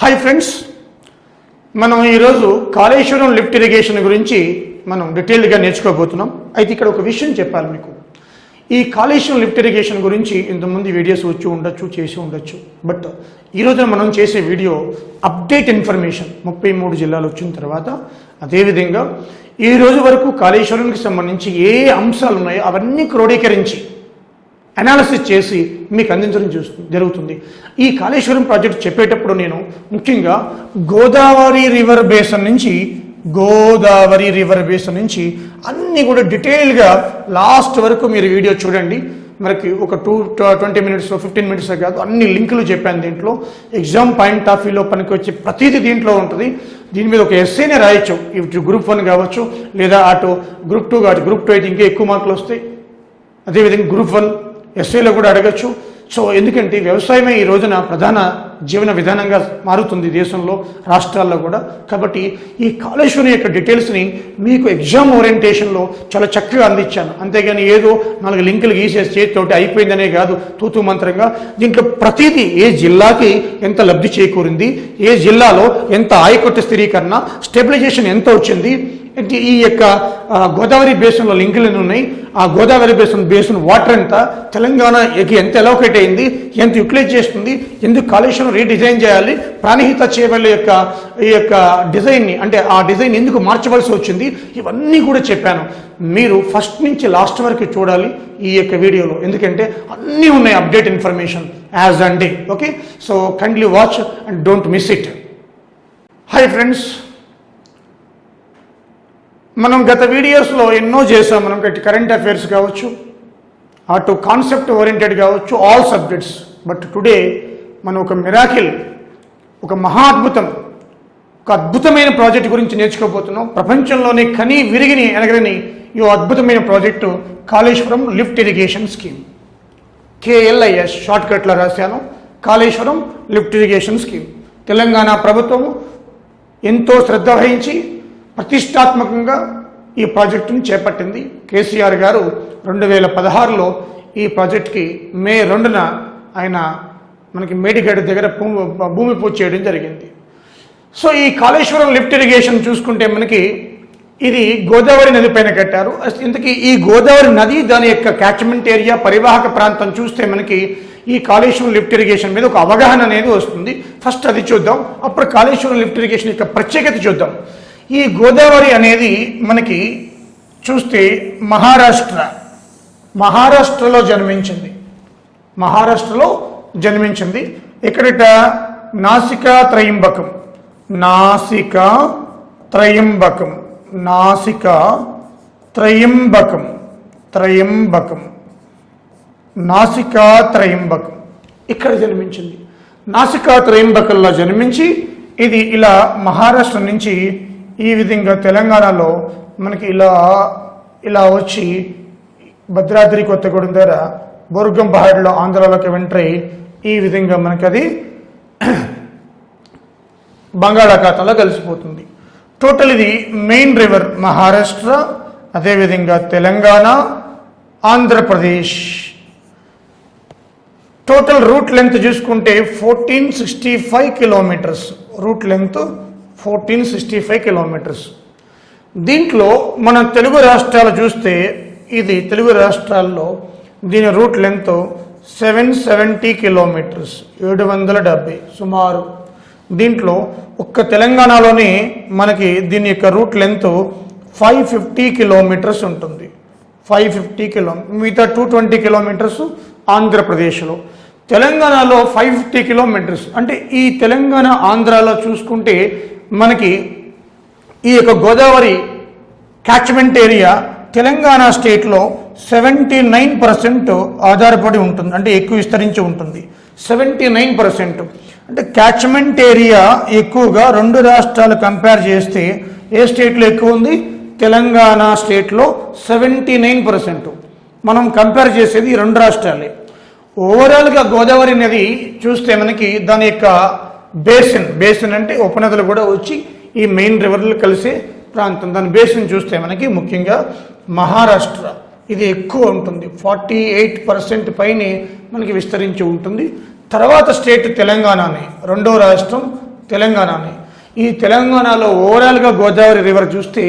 Hi friends, మనం ఈరోజు Kaleshwaram lift irrigation గురించి మనం డీటెయిల్డ్గా నేర్చుకోబోతున్నాం. అయితే ఇక్కడ ఒక విషయం చెప్పాలి మీకు. ఈ కాళేశ్వరం లిఫ్ట్ ఇరిగేషన్ గురించి ఇంతకుముందు వీడియోస్ వచ్చి ఉండొచ్చు, చేసి ఉండొచ్చు. బట్ ఈరోజు మనం చేసే వీడియో అప్డేట్ ఇన్ఫర్మేషన్ 33 జిల్లాలు వచ్చిన తర్వాత, అదేవిధంగా ఈ రోజు వరకు కాళేశ్వరానికి సంబంధించి ఏ అంశాలు ఉన్నాయో అవన్నీ క్రోడీకరించి అనాలిసిస్ చేసి మీకు అందించడం జరుగుతుంది. ఈ కాళేశ్వరం ప్రాజెక్ట్ చెప్పేటప్పుడు నేను ముఖ్యంగా గోదావరి రివర్ బేసిన్ నుంచి అన్నీ కూడా డీటెయిల్గా లాస్ట్ వరకు మీరు వీడియో చూడండి. మనకి ఒక 20 మినిట్స్ 15 మినిట్స్ కాదు, అన్ని లింకులు చెప్పాను. దీంట్లో ఎగ్జామ్ పాయింట్ ఆఫ్ వ్యూలో పనికి వచ్చే ప్రతిదీ దీంట్లో ఉంటుంది. దీని మీద ఒక ఎస్సేనే రాయొచ్చు. ఇటు గ్రూప్ 1 కావచ్చు, లేదా అటు గ్రూప్ 2 కావచ్చు. గ్రూప్ 2 అయితే ఇంకా ఎక్కువ మార్కులు వస్తాయి. అదేవిధంగా గ్రూప్ 1 ఎస్ఏలో కూడా అడగచ్చు. సో ఎందుకంటే వ్యవసాయమే ఈ రోజున ప్రధాన జీవన విధానంగా మారుతుంది దేశంలో, రాష్ట్రాల్లో కూడా. కాబట్టి ఈ కాళేశ్వరం యొక్క డీటెయిల్స్ని మీకు ఎగ్జామ్ ఓరియంటేషన్లో చాలా చక్కగా అందించాను. అంతేగాని ఏదో 4 లింకులు గీసేసి చేతితోటి అయిపోయిందనే కాదు, తూతూ మంత్రంగా. దీంట్లో ప్రతిదీ ఏ జిల్లాకి ఎంత లబ్ధి చేకూరింది, ఏ జిల్లాలో ఎంత ఆయకట్టు స్థిరీకరణ, స్టెబిలైజేషన్ ఎంత వచ్చింది, ఈ యొక్క గోదావరి బేసిన్లో లింకులు ఉన్నాయి. ఆ గోదావరి బేసిన్ వాటర్ ఎంత, తెలంగాణకి ఎంత అలోకేట్ అయింది, ఎంత యూటిలైజ్ చేస్తుంది, ఎందుకు కాళేశ్వరం రీడిజైన్ చేయాలి, ప్రాణహిత చేపల ఈ యొక్క డిజైన్ని, అంటే ఆ డిజైన్ ఎందుకు మార్చవలసి వచ్చింది, ఇవన్నీ కూడా చెప్పాను. మీరు ఫస్ట్ నుంచి లాస్ట్ వరకు చూడాలి ఈ యొక్క వీడియోలో, ఎందుకంటే అన్నీ ఉన్నాయి update information as and day. Okay, so kindly watch and don't miss it. Hi friends, మనం గత వీడియోస్లో ఎన్నో చేసాం. మనం కరెంట్ అఫైర్స్ కావచ్చు, అటు కాన్సెప్ట్ ఓరియంటెడ్ కావచ్చు, ఆల్ సబ్జెక్ట్స్. బట్ టుడే మనం ఒక మిరాకిల్, ఒక మహా అద్భుతం, ఒక అద్భుతమైన ప్రాజెక్ట్ గురించి నేర్చుకోబోతున్నాం. ప్రపంచంలోని కని విరిగిని ఎనగని ఈ అద్భుతమైన project Kaleshwaram lift irrigation scheme. KLIS షార్ట్కట్లో రాశాను. Kaleshwaram lift irrigation scheme Telangana ప్రభుత్వం ఎంతో శ్రద్ధ వహించి ప్రతిష్టాత్మకంగా ఈ ప్రాజెక్టును చేపట్టింది. కేసీఆర్ గారు 2016లో ఈ ప్రాజెక్టుకి మే 2న ఆయన మనకి మేడిగడ్డ దగ్గర భూమి పూజ చేయడం జరిగింది. సో ఈ కాళేశ్వరం లిఫ్ట్ ఇరిగేషన్ చూసుకుంటే మనకి ఇది గోదావరి నది పైన కట్టారు. ఇంతకీ ఈ గోదావరి నది, దాని యొక్క క్యాచ్మెంట్ ఏరియా, పరివాహక ప్రాంతం చూస్తే మనకి ఈ కాళేశ్వరం లిఫ్ట్ ఇరిగేషన్ మీద ఒక అవగాహన అనేది వస్తుంది. ఫస్ట్ అది చూద్దాం, అప్పుడు కాళేశ్వరం లిఫ్ట్ ఇరిగేషన్ యొక్క ప్రత్యేకత చూద్దాం. ఈ గోదావరి అనేది మనకి చూస్తే మహారాష్ట్రలో జన్మించింది. ఎక్కడట నాసికా త్రయంబకం ఇక్కడ జన్మించింది. నాసికా త్రయంబకంలో జన్మించి ఇది ఇలా మహారాష్ట్ర నుంచి ఈ విధంగా తెలంగాణలో మనకి ఇలా వచ్చి భద్రాద్రి కొత్తగూడెం దగ్గర బోర్గం పహాడ్లో ఆంధ్రాలోకి ఎంటర్ అయ్యి ఈ విధంగా మనకి అది బంగాళాఖాతంలో కలిసిపోతుంది. టోటల్ ఇది మెయిన్ రివర్ మహారాష్ట్ర, అదేవిధంగా Telangana, Andhra Pradesh. Total route length చూసుకుంటే 1465 కిలోమీటర్స్. Route length 1465 kilometres. దీంట్లో మన తెలుగు రాష్ట్రాలు చూస్తే, ఇది తెలుగు రాష్ట్రాల్లో దీని రూట్ లెంత్ 770 కిలోమీటర్స్, 770 సుమారు. దీంట్లో ఒక్క తెలంగాణలోనే మనకి దీని యొక్క రూట్ లెంత్ 550 కిలోమీటర్స్ ఉంటుంది. 550 కిలోమీటర్స్, మిగతా 220 కిలోమీటర్స్ ఆంధ్రప్రదేశ్లో. తెలంగాణలో 550 కిలోమీటర్స్. అంటే ఈ తెలంగాణ ఆంధ్రాలో చూసుకుంటే మనకి ఈ యొక్క గోదావరి క్యాచ్మెంట్ ఏరియా తెలంగాణ స్టేట్లో 79% ఆధారపడి ఉంటుంది, అంటే ఎక్కువ విస్తరించి ఉంటుంది. 79% అంటే క్యాచ్మెంట్ ఏరియా ఎక్కువగా 2 రాష్ట్రాలు కంపేర్ చేస్తే ఏ స్టేట్లో ఎక్కువ ఉంది? తెలంగాణ స్టేట్లో 79%. మనం కంపేర్ చేసేది 2 రాష్ట్రాలే. ఓవరాల్గా గోదావరి నది చూస్తే మనకి దాని యొక్క బేసిన్ అంటే ఉపనదులు కూడా వచ్చి ఈ మెయిన్ రివర్లు కలిసే ప్రాంతం. దాని బేసిన్ చూస్తే మనకి ముఖ్యంగా మహారాష్ట్ర ఇది ఎక్కువ ఉంటుంది. 48% పైనే మనకి విస్తరించి ఉంటుంది. తర్వాత స్టేట్ తెలంగాణనే, రెండో రాష్ట్రం తెలంగాణని. ఈ తెలంగాణలో ఓవరాల్గా గోదావరి రివర్ చూస్తే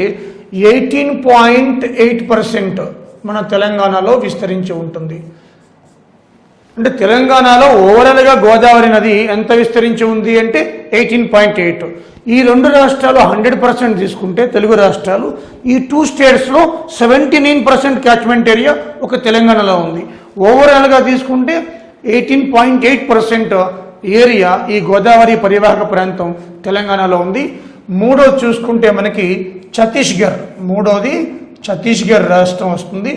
18.8% మన తెలంగాణలో విస్తరించి ఉంటుంది. అంటే తెలంగాణలో ఓవరాల్గా గోదావరి నది ఎంత విస్తరించి ఉంది అంటే 18.8. ఈ రెండు రాష్ట్రాలు 100% తీసుకుంటే తెలుగు రాష్ట్రాలు ఈ 2 స్టేట్స్లో 79% క్యాచ్మెంట్ ఏరియా ఒక తెలంగాణలో ఉంది. ఓవరాల్గా తీసుకుంటే 18.8% ఏరియా ఈ గోదావరి పరివాహక ప్రాంతం తెలంగాణలో ఉంది. మూడోది చూసుకుంటే మనకి ఛత్తీస్గఢ్ రాష్ట్రం వస్తుంది.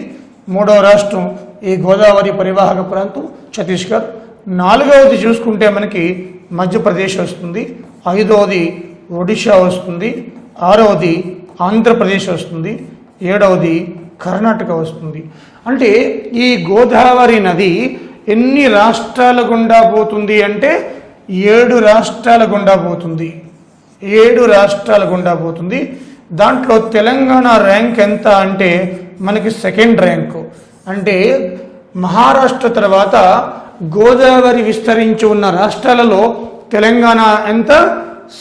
మూడవ రాష్ట్రం ఈ గోదావరి పరివాహక ప్రాంతం ఛత్తీస్గఢ్. నాలుగవది చూసుకుంటే మనకి మధ్యప్రదేశ్ వస్తుంది. ఐదవది ఒడిషా వస్తుంది. ఆరవది ఆంధ్రప్రదేశ్ వస్తుంది. ఏడవది కర్ణాటక వస్తుంది. అంటే ఈ గోదావరి నది ఎన్ని రాష్ట్రాల గుండా పోతుంది అంటే 7 రాష్ట్రాల గుండా పోతుంది. 7 రాష్ట్రాల గుండా పోతుంది. దాంట్లో తెలంగాణ ర్యాంక్ ఎంత అంటే మనకి సెకండ్ ర్యాంకు. అంటే మహారాష్ట్ర తర్వాత గోదావరి విస్తరించి ఉన్న రాష్ట్రాలలో తెలంగాణ ఎంత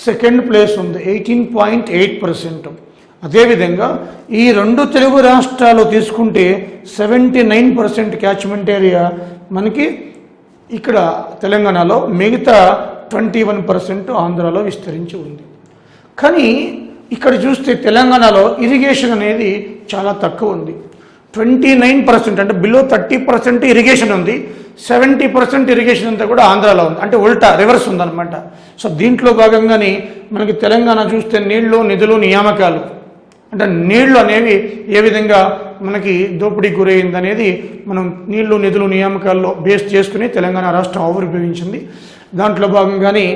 సెకండ్ ప్లేస్ ఉంది, 18.8%. అదేవిధంగా ఈ రెండు తెలుగు రాష్ట్రాలు తీసుకుంటే 79% క్యాచ్మెంట్ ఏరియా మనకి ఇక్కడ తెలంగాణలో, మిగతా 21% ఆంధ్రాలో విస్తరించి ఉంది. కానీ ఇక్కడ చూస్తే తెలంగాణలో ఇరిగేషన్ అనేది చాలా తక్కువ ఉంది. 29% అంటే బిలో 30% ఇరిగేషన్ ఉంది. 70% ఇరిగేషన్ అంతా కూడా ఆంధ్రాలో ఉంది. అంటే ఉల్టా రివర్స్ ఉందన్నమాట. సో దీంట్లో భాగంగానే మనకి తెలంగాణ చూస్తే నీళ్లు, నిధులు, నియామకాలు అంటే నీళ్లు అనేవి ఏ విధంగా మనకి దోపిడీకి గురైంది అనేది మనం నీళ్లు, నిధులు, నియామకాల్లో బేస్ చేసుకుని తెలంగాణ రాష్ట్రం ఆవిర్భవించింది. దాంట్లో భాగంగానే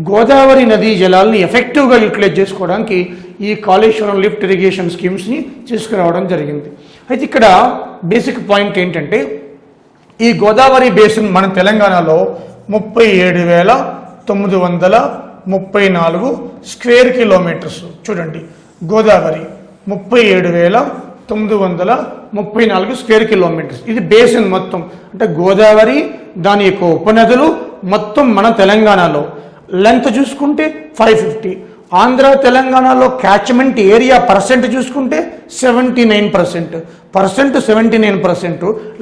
గోదావరి నదీ జలాల్ని ఎఫెక్టివ్గా యూటిలైజ్ చేసుకోవడానికి ఈ కాళేశ్వరం లిఫ్ట్ ఇరిగేషన్ స్కీమ్స్ని తీసుకురావడం జరిగింది. అయితే ఇక్కడ బేసిక్ పాయింట్ ఏంటంటే ఈ గోదావరి బేసిన్ మన తెలంగాణలో 37,934 స్క్వేర్ కిలోమీటర్స్. చూడండి, గోదావరి 37,934 స్క్వేర్ కిలోమీటర్స్. ఇది బేసిన్ మొత్తం. అంటే గోదావరి, దాని యొక్క ఉపనదులు మొత్తం మన తెలంగాణలో. లెంత్ చూసుకుంటే 550. ఆంధ్ర తెలంగాణలో క్యాచ్మెంట్ ఏరియా పర్సెంట్ చూసుకుంటే 79%.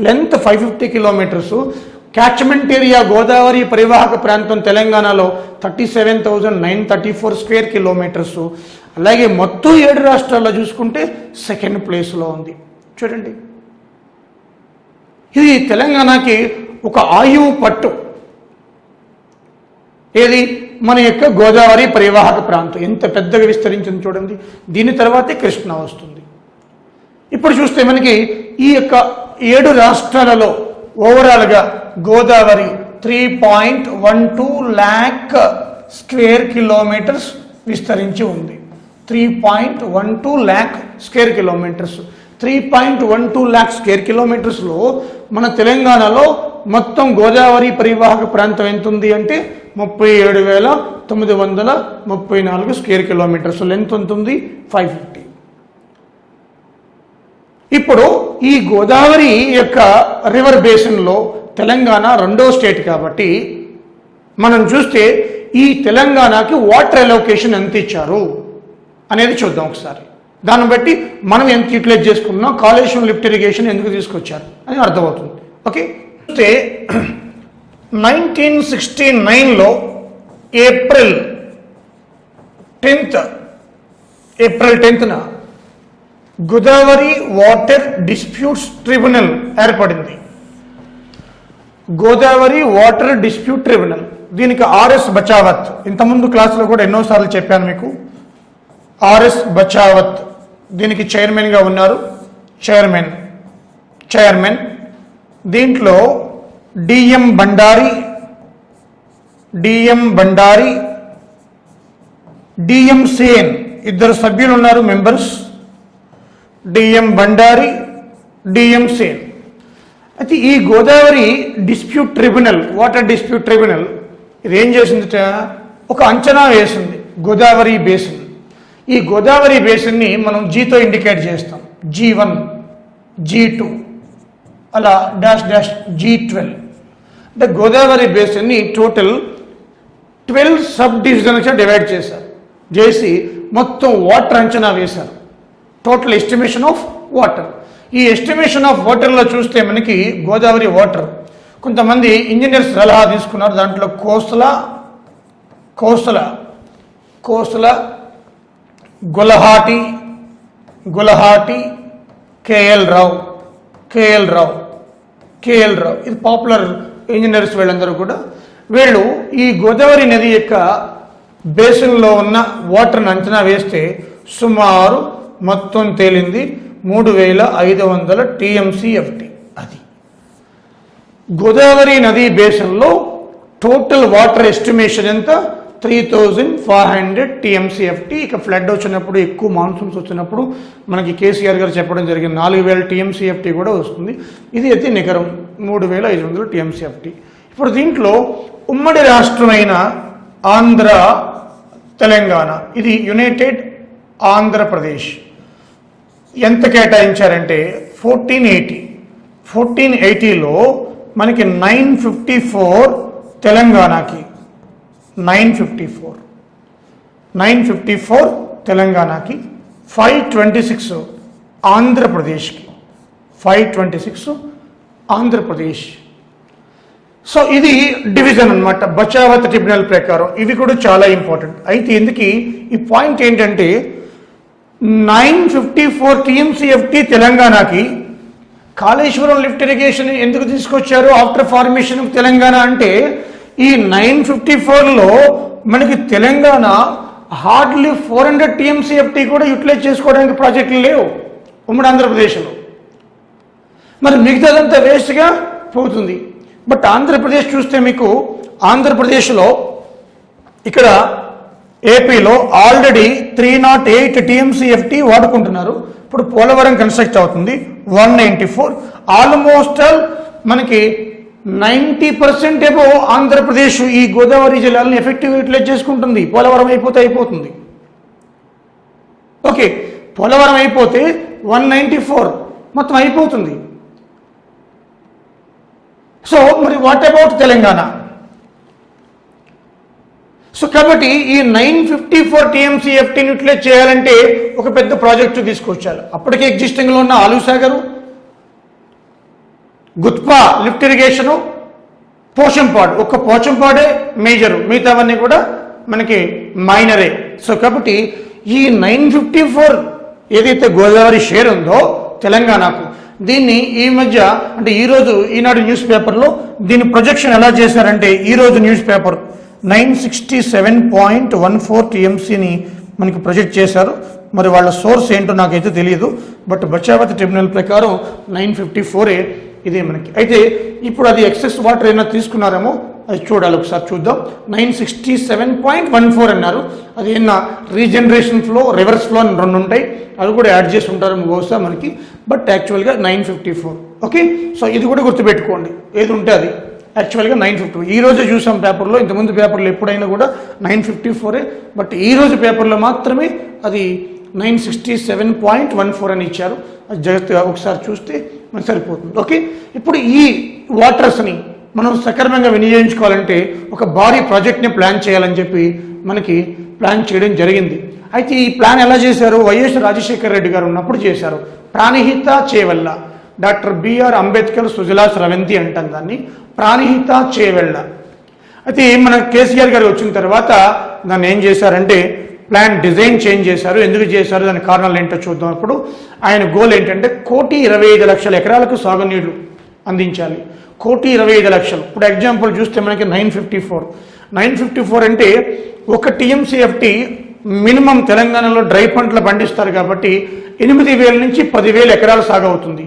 Length 550 kilometres. Catchment area Godavari పరివాహక ప్రాంతం తెలంగాణలో 37,934 స్క్వేర్ కిలోమీటర్స్. అలాగే మొత్తం 7 రాష్ట్రాల్లో చూసుకుంటే సెకండ్ ప్లేస్లో ఉంది. చూడండి, ఇది తెలంగాణకి ఒక ఆయువు పట్టు. ఏది మన యొక్క గోదావరి పరివాహక ప్రాంతం ఎంత పెద్దగా విస్తరించింది చూడండి. దీని తర్వాతే కృష్ణ వస్తుంది. ఇప్పుడు చూస్తే మనకి ఈ యొక్క 7 రాష్ట్రాలలో ఓవరాల్గా గోదావరి 3.12 lakh స్క్వేర్ కిలోమీటర్స్ విస్తరించి ఉంది. 3.12 lakh స్క్వేర్ కిలోమీటర్స్. 3.12 lakh స్క్వేర్ కిలోమీటర్స్లో మన తెలంగాణలో మొత్తం గోదావరి పరివాహక ప్రాంతం ఎంత ఉంది అంటే 37,934 స్క్వేర్ కిలోమీటర్స్. లెంత్ ఉంటుంది 550. ఇప్పుడు ఈ గోదావరి యొక్క రివర్ బేసిన్లో తెలంగాణ రెండో స్టేట్ కాబట్టి మనం చూస్తే ఈ తెలంగాణకి వాటర్ అలొకేషన్ ఎంత ఇచ్చారు అనేది చూద్దాం ఒకసారి. దాన్ని బట్టి మనం ఎంత యూటిలైజ్ చేసుకున్నాం, కాళేశ్వరం లిఫ్ట్ ఇరిగేషన్ ఎందుకు తీసుకొచ్చారు అని అర్థమవుతుంది. ఓకే, చూస్తే 1969లో ఏప్రిల్ 10న గోదావరి వాటర్ డిస్ప్యూట్స్ ట్రిబ్యునల్ ఏర్పడింది. Godavari water dispute tribunal. దీనికి ఆర్ఎస్ బచావత్, ఇంతకుముందు క్లాసులో కూడా ఎన్నోసార్లు చెప్పాను మీకు. ఆర్ఎస్ బచావత్ దీనికి చైర్మన్గా ఉన్నారు. చైర్మన్ దీంట్లో డిఎం బండారి, డిఎం సేన్ ఇద్దరు సభ్యులు ఉన్నారు, members. DM Bandari, DM Sen. అయితే ఈ Godavari dispute tribunal, water dispute tribunal ఇది ఏం చేసిందిట, ఒక అంచనా వేసింది గోదావరి బేసిన్. ఈ గోదావరి బేసిన్ని మనం జీతో ఇండికేట్ చేస్తాం. G1, G2 అలా డాష్ G12. అంటే గోదావరి బేసిన్ని టోటల్ 12 సబ్ డివిజన్స్గా డివైడ్ చేసి మొత్తం వాటర్ అంచనా వేశారు. Total estimation of water. ఈ ఎస్టిమేషన్ ఆఫ్ వాటర్లో చూస్తే మనకి గోదావరి వాటర్ కొంతమంది ఇంజనీర్స్ సలహా తీసుకున్నారు. దాంట్లో కోస్టల గులహాటి కేఎల్ రావు ఇది పాపులర్ ఇంజనీర్స్. వీళ్ళందరూ కూడా వీళ్ళు ఈ గోదావరి నది యొక్క బేసిన్లో ఉన్న వాటర్ని అంచనా వేస్తే సుమారు మొత్తం తేలింది 3500 TMCFT. అది గోదావరి నది బేసిన్లో టోటల్ వాటర్ ఎస్టిమేషన్ ఎంత? 3400 TMCFT. ఇక ఫ్లడ్ వచ్చినప్పుడు, ఎక్కువ మాన్సూన్స్ వచ్చినప్పుడు మనకి కేసీఆర్ గారు చెప్పడం జరిగింది 4000 TMCFT కూడా వస్తుంది. ఇది అయితే నికరం 3500 TMCFT. ఇప్పుడు దీంట్లో ఉమ్మడి రాష్ట్రమైన ఆంధ్ర తెలంగాణ, ఇది యునైటెడ్ ఆంధ్రప్రదేశ్ ఎంత కేటాయించారంటే 1480లో మనకి 954 తెలంగాణకి, 954 తెలంగాణకి, 526 ఆంధ్రప్రదేశ్కి, 526 ఆంధ్రప్రదేశ్. సో ఇది డివిజన్ అన్నమాట బచావత్ ట్రిబ్యునల్ ప్రకారం. ఇవి కూడా చాలా ఇంపార్టెంట్. అయితే ఎందుకు ఈ పాయింట్ ఏంటంటే 954 TMCFT తెలంగాణకి కాళేశ్వరం లిఫ్ట్ ఇరిగేషన్ ఎందుకు తీసుకొచ్చారు ఆఫ్టర్ ఫార్మేషన్ ఆఫ్ తెలంగాణ అంటే ఈ 954లో మనకి తెలంగాణ హార్డ్లీ 400 TMCFT కూడా యూటిలైజ్ చేసుకోవడానికి ప్రాజెక్టులు లేవు ఉమ్మడి ఆంధ్రప్రదేశ్లో. మరి మిగతాదంతా వేస్ట్గా పోతుంది. బట్ ఆంధ్రప్రదేశ్ చూస్తే మీకు ఆంధ్రప్రదేశ్లో ఇక్కడ ఏపీలో ఆల్రెడీ 308 TMCFT వాడుకుంటున్నారు. ఇప్పుడు పోలవరం కన్స్ట్రక్ట్ అవుతుంది 194. ఆల్మోస్ట్ మనకి 90% ఏమో ఆంధ్రప్రదేశ్ ఈ గోదావరి జిల్లాలను ఎఫెక్టివ్ యూటిలైజ్ చేసుకుంటుంది. పోలవరం అయిపోతుంది. ఓకే, పోలవరం అయిపోతే 194 మొత్తం అయిపోతుంది. సో మరి వాట్ అబౌట్ తెలంగాణ? సో కాబట్టి ఈ 954 TMCFTని యూటిలైజ్ చేయాలంటే ఒక పెద్ద ప్రాజెక్టు తీసుకొచ్చారు. అప్పటికే ఎగ్జిస్టింగ్లో ఉన్న ఆలుసాగరు, గుత్పా లిఫ్ట్ ఇరిగేషను, పోచంపాడు, ఒక్క పోచంపాడే మేజరు, మిగతావన్నీ కూడా మనకి మైనరే. సో కాబట్టి ఈ 954 ఏదైతే గోదావరి షేర్ ఉందో తెలంగాణకు, దీన్ని ఈ మధ్య అంటే ఈరోజు ఈనాడు న్యూస్ పేపర్లో దీని ప్రొజెక్షన్ ఎలా చేశారంటే, ఈరోజు న్యూస్ పేపర్ 967.14 TMCని మనకి ప్రొజెక్ట్ చేశారు. మరి వాళ్ళ సోర్స్ ఏంటో నాకైతే తెలియదు. బట్ బచావత్ ట్రిబ్యునల్ ప్రకారం 954 ఇదే మనకి. అయితే ఇప్పుడు అది ఎక్సెస్ వాటర్ ఏమైనా తీసుకున్నారేమో అది చూడాలి, ఒకసారి చూద్దాం. 967.14 అన్నారు. అది ఏమన్నా రీజనరేషన్ ఫ్లో, రివర్స్ ఫ్లో అని రెండు ఉంటాయి, అవి కూడా యాడ్ చేసి ఉంటారు బహుశా మనకి. బట్ యాక్చువల్గా 954. ఓకే, సో ఇది కూడా గుర్తుపెట్టుకోండి, ఏది ఉంటే అది. యాక్చువల్గా 950 ఈ రోజే చూసాం పేపర్లో. ఇంతకుముందు పేపర్లో ఎప్పుడైనా కూడా 954. బట్ ఈరోజు పేపర్లో మాత్రమే అది 967.14 అని ఇచ్చారు. అది జాగ్రత్తగా ఒకసారి చూస్తే మనకు సరిపోతుంది. ఓకే, ఇప్పుడు ఈ వాటర్స్ని మనం సక్రమంగా వినియోగించుకోవాలంటే ఒక భారీ ప్రాజెక్ట్ని ప్లాన్ చేయాలని చెప్పి మనకి ప్లాన్ చేయడం జరిగింది. అయితే ఈ ప్లాన్ ఎలా చేశారు? వైఎస్ రాజశేఖర రెడ్డి గారు ఉన్నప్పుడు చేశారు. ప్రాణహిత చేవెళ్ళ, డాక్టర్ బిఆర్ అంబేద్కర్ సుజలా స్రవంతి అంటాం దాన్ని, ప్రాణహిత చేవెళ్ళ. అయితే మన కేసీఆర్ గారు వచ్చిన తర్వాత దాన్ని ఏం చేశారంటే ప్లాన్ డిజైన్ చేంజ్ చేశారు. ఎందుకు చేశారు, దాని కారణాలు ఏంటో చూద్దాం. ఇప్పుడు ఆయన గోల్ ఏంటంటే 1,25,00,000 ఎకరాలకు సాగునీళ్లు అందించాలి. 1,25,00,000. ఇప్పుడు ఎగ్జాంపుల్ చూస్తే మనకి 954 అంటే 1 TMCFT మినిమం తెలంగాణలో డ్రై పంటలు పండిస్తారు కాబట్టి 8,000 నుంచి 10,000 ఎకరాలు సాగు అవుతుంది.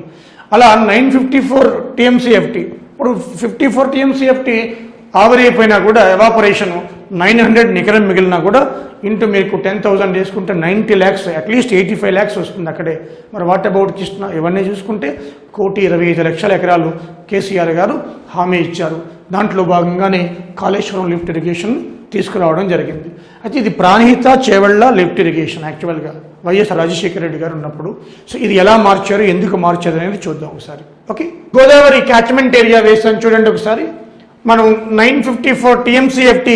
అలా 954 TMCFT. ఇప్పుడు 54 TMCFT ఆవిరి అయిపోయినా కూడా ఎవాపరేషన్ 900 నికరం మిగిలినా కూడా ఇంటూ మీకు 10,000 వేసుకుంటే 90 lakhs, అట్లీస్ట్ 85 lakhs వస్తుంది అక్కడే. మరి వాట్ అబౌట్ కృష్ణ, ఇవన్నీ చూసుకుంటే 1,25,00,000 ఎకరాలు కేసీఆర్ గారు హామీ ఇచ్చారు. దాంట్లో భాగంగానే కాళేశ్వరం లిఫ్ట్ ఇరిగేషన్ తీసుకురావడం జరిగింది. అయితే ఇది ప్రాణహిత చేవెళ్ళ లిఫ్ట్ ఇరిగేషన్ యాక్చువల్గా వైఎస్ రాజశేఖర రెడ్డి గారు ఉన్నప్పుడు. సో ఇది ఎలా మార్చారు, ఎందుకు మార్చారు అనేది చూద్దాం ఒకసారి. ఓకే, గోదావరి క్యాచ్మెంట్ ఏరియా వేసాను చూడండి ఒకసారి. మనం 954 TMCFT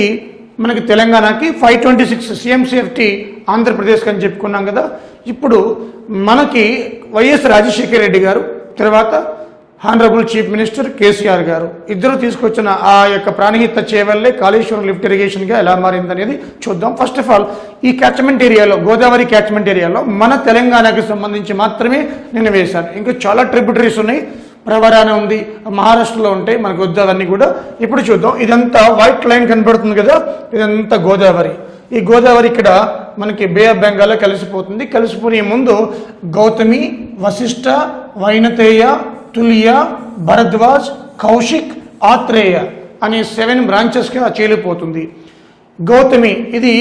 మనకి తెలంగాణకి 526 CMCFT ఆంధ్రప్రదేశ్కి అని చెప్పుకున్నాం కదా. ఇప్పుడు మనకి వైఎస్ రాజశేఖర రెడ్డి గారు తర్వాత హానరబుల్ చీఫ్ మినిస్టర్ కేసీఆర్ గారు ఇద్దరు తీసుకొచ్చిన ఆ యొక్క ప్రాణహిత చేవల్లే కాళేశ్వరం లిఫ్ట్ ఇరిగేషన్గా ఎలా మారిందనేది చూద్దాం. ఫస్ట్ ఆఫ్ ఆల్ ఈ క్యాచ్మెంట్ ఏరియాలో గోదావరి క్యాచ్మెంట్ ఏరియాలో మన తెలంగాణకి సంబంధించి మాత్రమే నేను వేశాను. ఇంకా చాలా ట్రిబ్యూటరీస్ ఉన్నాయి. ప్రవరాన ఉంది, మహారాష్ట్రలో ఉంటాయి, మనకు వద్దవన్నీ కూడా ఇప్పుడు చూద్దాం. ఇదంతా వైట్ లైన్ కనబడుతుంది కదా, ఇదంతా గోదావరి. ఈ గోదావరి ఇక్కడ మనకి బే ఆఫ్ బెంగాల్లో కలిసిపోతుంది. కలిసిపోయే ముందు గౌతమి, వశిష్ఠ, వైనతేయ, తులియ, భరద్వాజ్, కౌశిక్, ఆత్రేయ అనే 7 బ్రాంచెస్గా చీలిపోతుంది. గౌతమి ఇది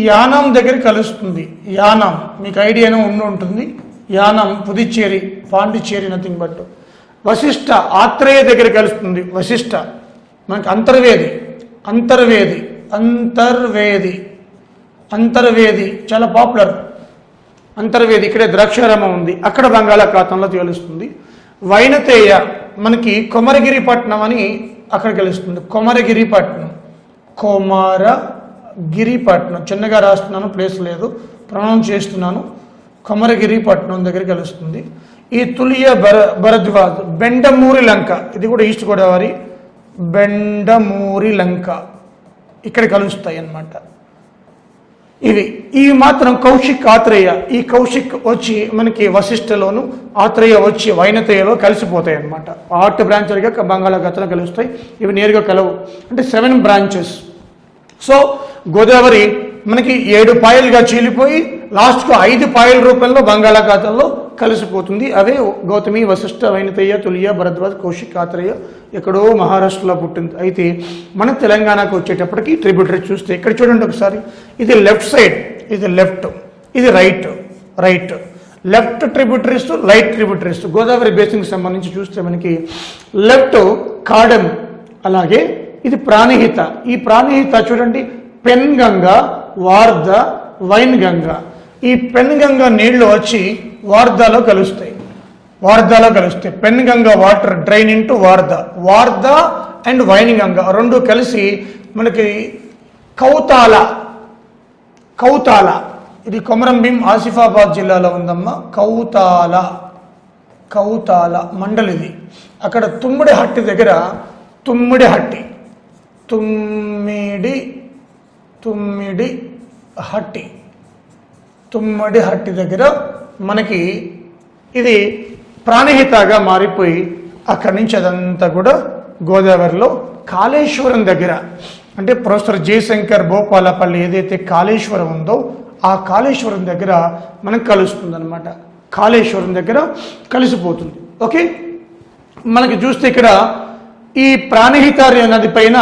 యానాం దగ్గర కలుస్తుంది. యానాం మీకు ఐడియానే ఉంటుంది. Yanam Puducherry, Pondicherry nothing but. వశిష్ఠ ఆత్రేయ దగ్గర కలుస్తుంది. వశిష్ఠ మనకి అంతర్వేది, అంతర్వేది అంతర్వేది అంతర్వేది చాలా పాపులర్. అంతర్వేది ఇక్కడే ద్రాక్షారామం ఉంది, అక్కడ బంగాళాఖాతంలో తెలుస్తుంది. వైనతేయ మనకి కొమరగిరిపట్నం అని అక్కడ కలుస్తుంది. కొమరగిరిపట్నం, కొమరగిరిపట్నం చిన్నగా రాస్తున్నాను, ప్లేస్ లేదు, ప్రొనౌన్స్ చేస్తున్నాను. కొమరగిరిపట్నం దగ్గర కలుస్తుంది. ఈ తులియ భరద్వాజ్, బెండమూరి లంక, ఇది కూడా ఈస్ట్ గోదావరి, బెండమూరి లంక ఇక్కడ కలుస్తాయి అన్నమాట. ఇవి మాత్రం కౌశిక్, ఆత్రేయ. ఈ కౌశిక్ వచ్చి మనకి వశిష్ఠలోను, ఆత్రేయ వచ్చి వైనతేయలో కలిసిపోతాయి అన్నమాట. 8 బ్రాంచ్లుగా బంగాళాఖాతంలో కలుస్తాయి. ఇవి నేరుగా కలవు, అంటే 7 బ్రాంచెస్. సో గోదావరి మనకి 7 పాయలుగా చీలిపోయి లాస్ట్కు 5 పాయల రూపంలో బంగాళాఖాతంలో కలిసిపోతుంది. అవే గౌతమి, వశిష్ఠ, వైనతేయ, తులియ, భరద్వాజ్, కౌశిక్, ఆత్రేయ ఎక్కడో మహారాష్ట్రలో పుట్టింది. అయితే మన తెలంగాణకు వచ్చేటప్పటికి ట్రిబ్యూటరీ చూస్తే ఇక్కడ చూడండి ఒకసారి. ఇది లెఫ్ట్ సైడ్, ఇది లెఫ్ట్, ఇది right. Right left tributaries, right tributaries. Godavari బేసిన్కి సంబంధించి చూస్తే మనకి లెఫ్ట్ కాడెం, అలాగే ఇది ప్రాణహిత. ఈ ప్రాణహిత చూడండి, పెన్గంగ, వార్ధ, వైన్గంగ. ఈ పెన్గంగ నీళ్లు వచ్చి వార్ధాలో కలుస్తాయి. వార్ధాలో కలుస్తాయి. Penganga water drain into వార్ధ. వార్ధ and Wainganga రెండు కలిసి మనకి కౌతాల, కౌతాల ఇది కొమరంభీం ఆసిఫాబాద్ జిల్లాలో ఉందమ్మా. కౌతాల, కౌతాల మండలి ఇది. అక్కడ తుమ్మిడిహట్టి దగ్గర, తుమ్మిడిహట్టి, తుమ్మిడిహట్టి దగ్గర మనకి ఇది ప్రాణహితగా మారిపోయి అక్కడి నుంచి అదంతా కూడా గోదావరిలో కాళేశ్వరం దగ్గర, అంటే ప్రొఫెసర్ జయశంకర్ భూపాలపల్లి ఏదైతే కాళేశ్వరం ఉందో ఆ కాళేశ్వరం దగ్గర మనకు కలుస్తుంది అనమాట. కాళేశ్వరం దగ్గర కలిసిపోతుంది. ఓకే, మనకి చూస్తే ఇక్కడ ఈ ప్రాణహిత నది పైన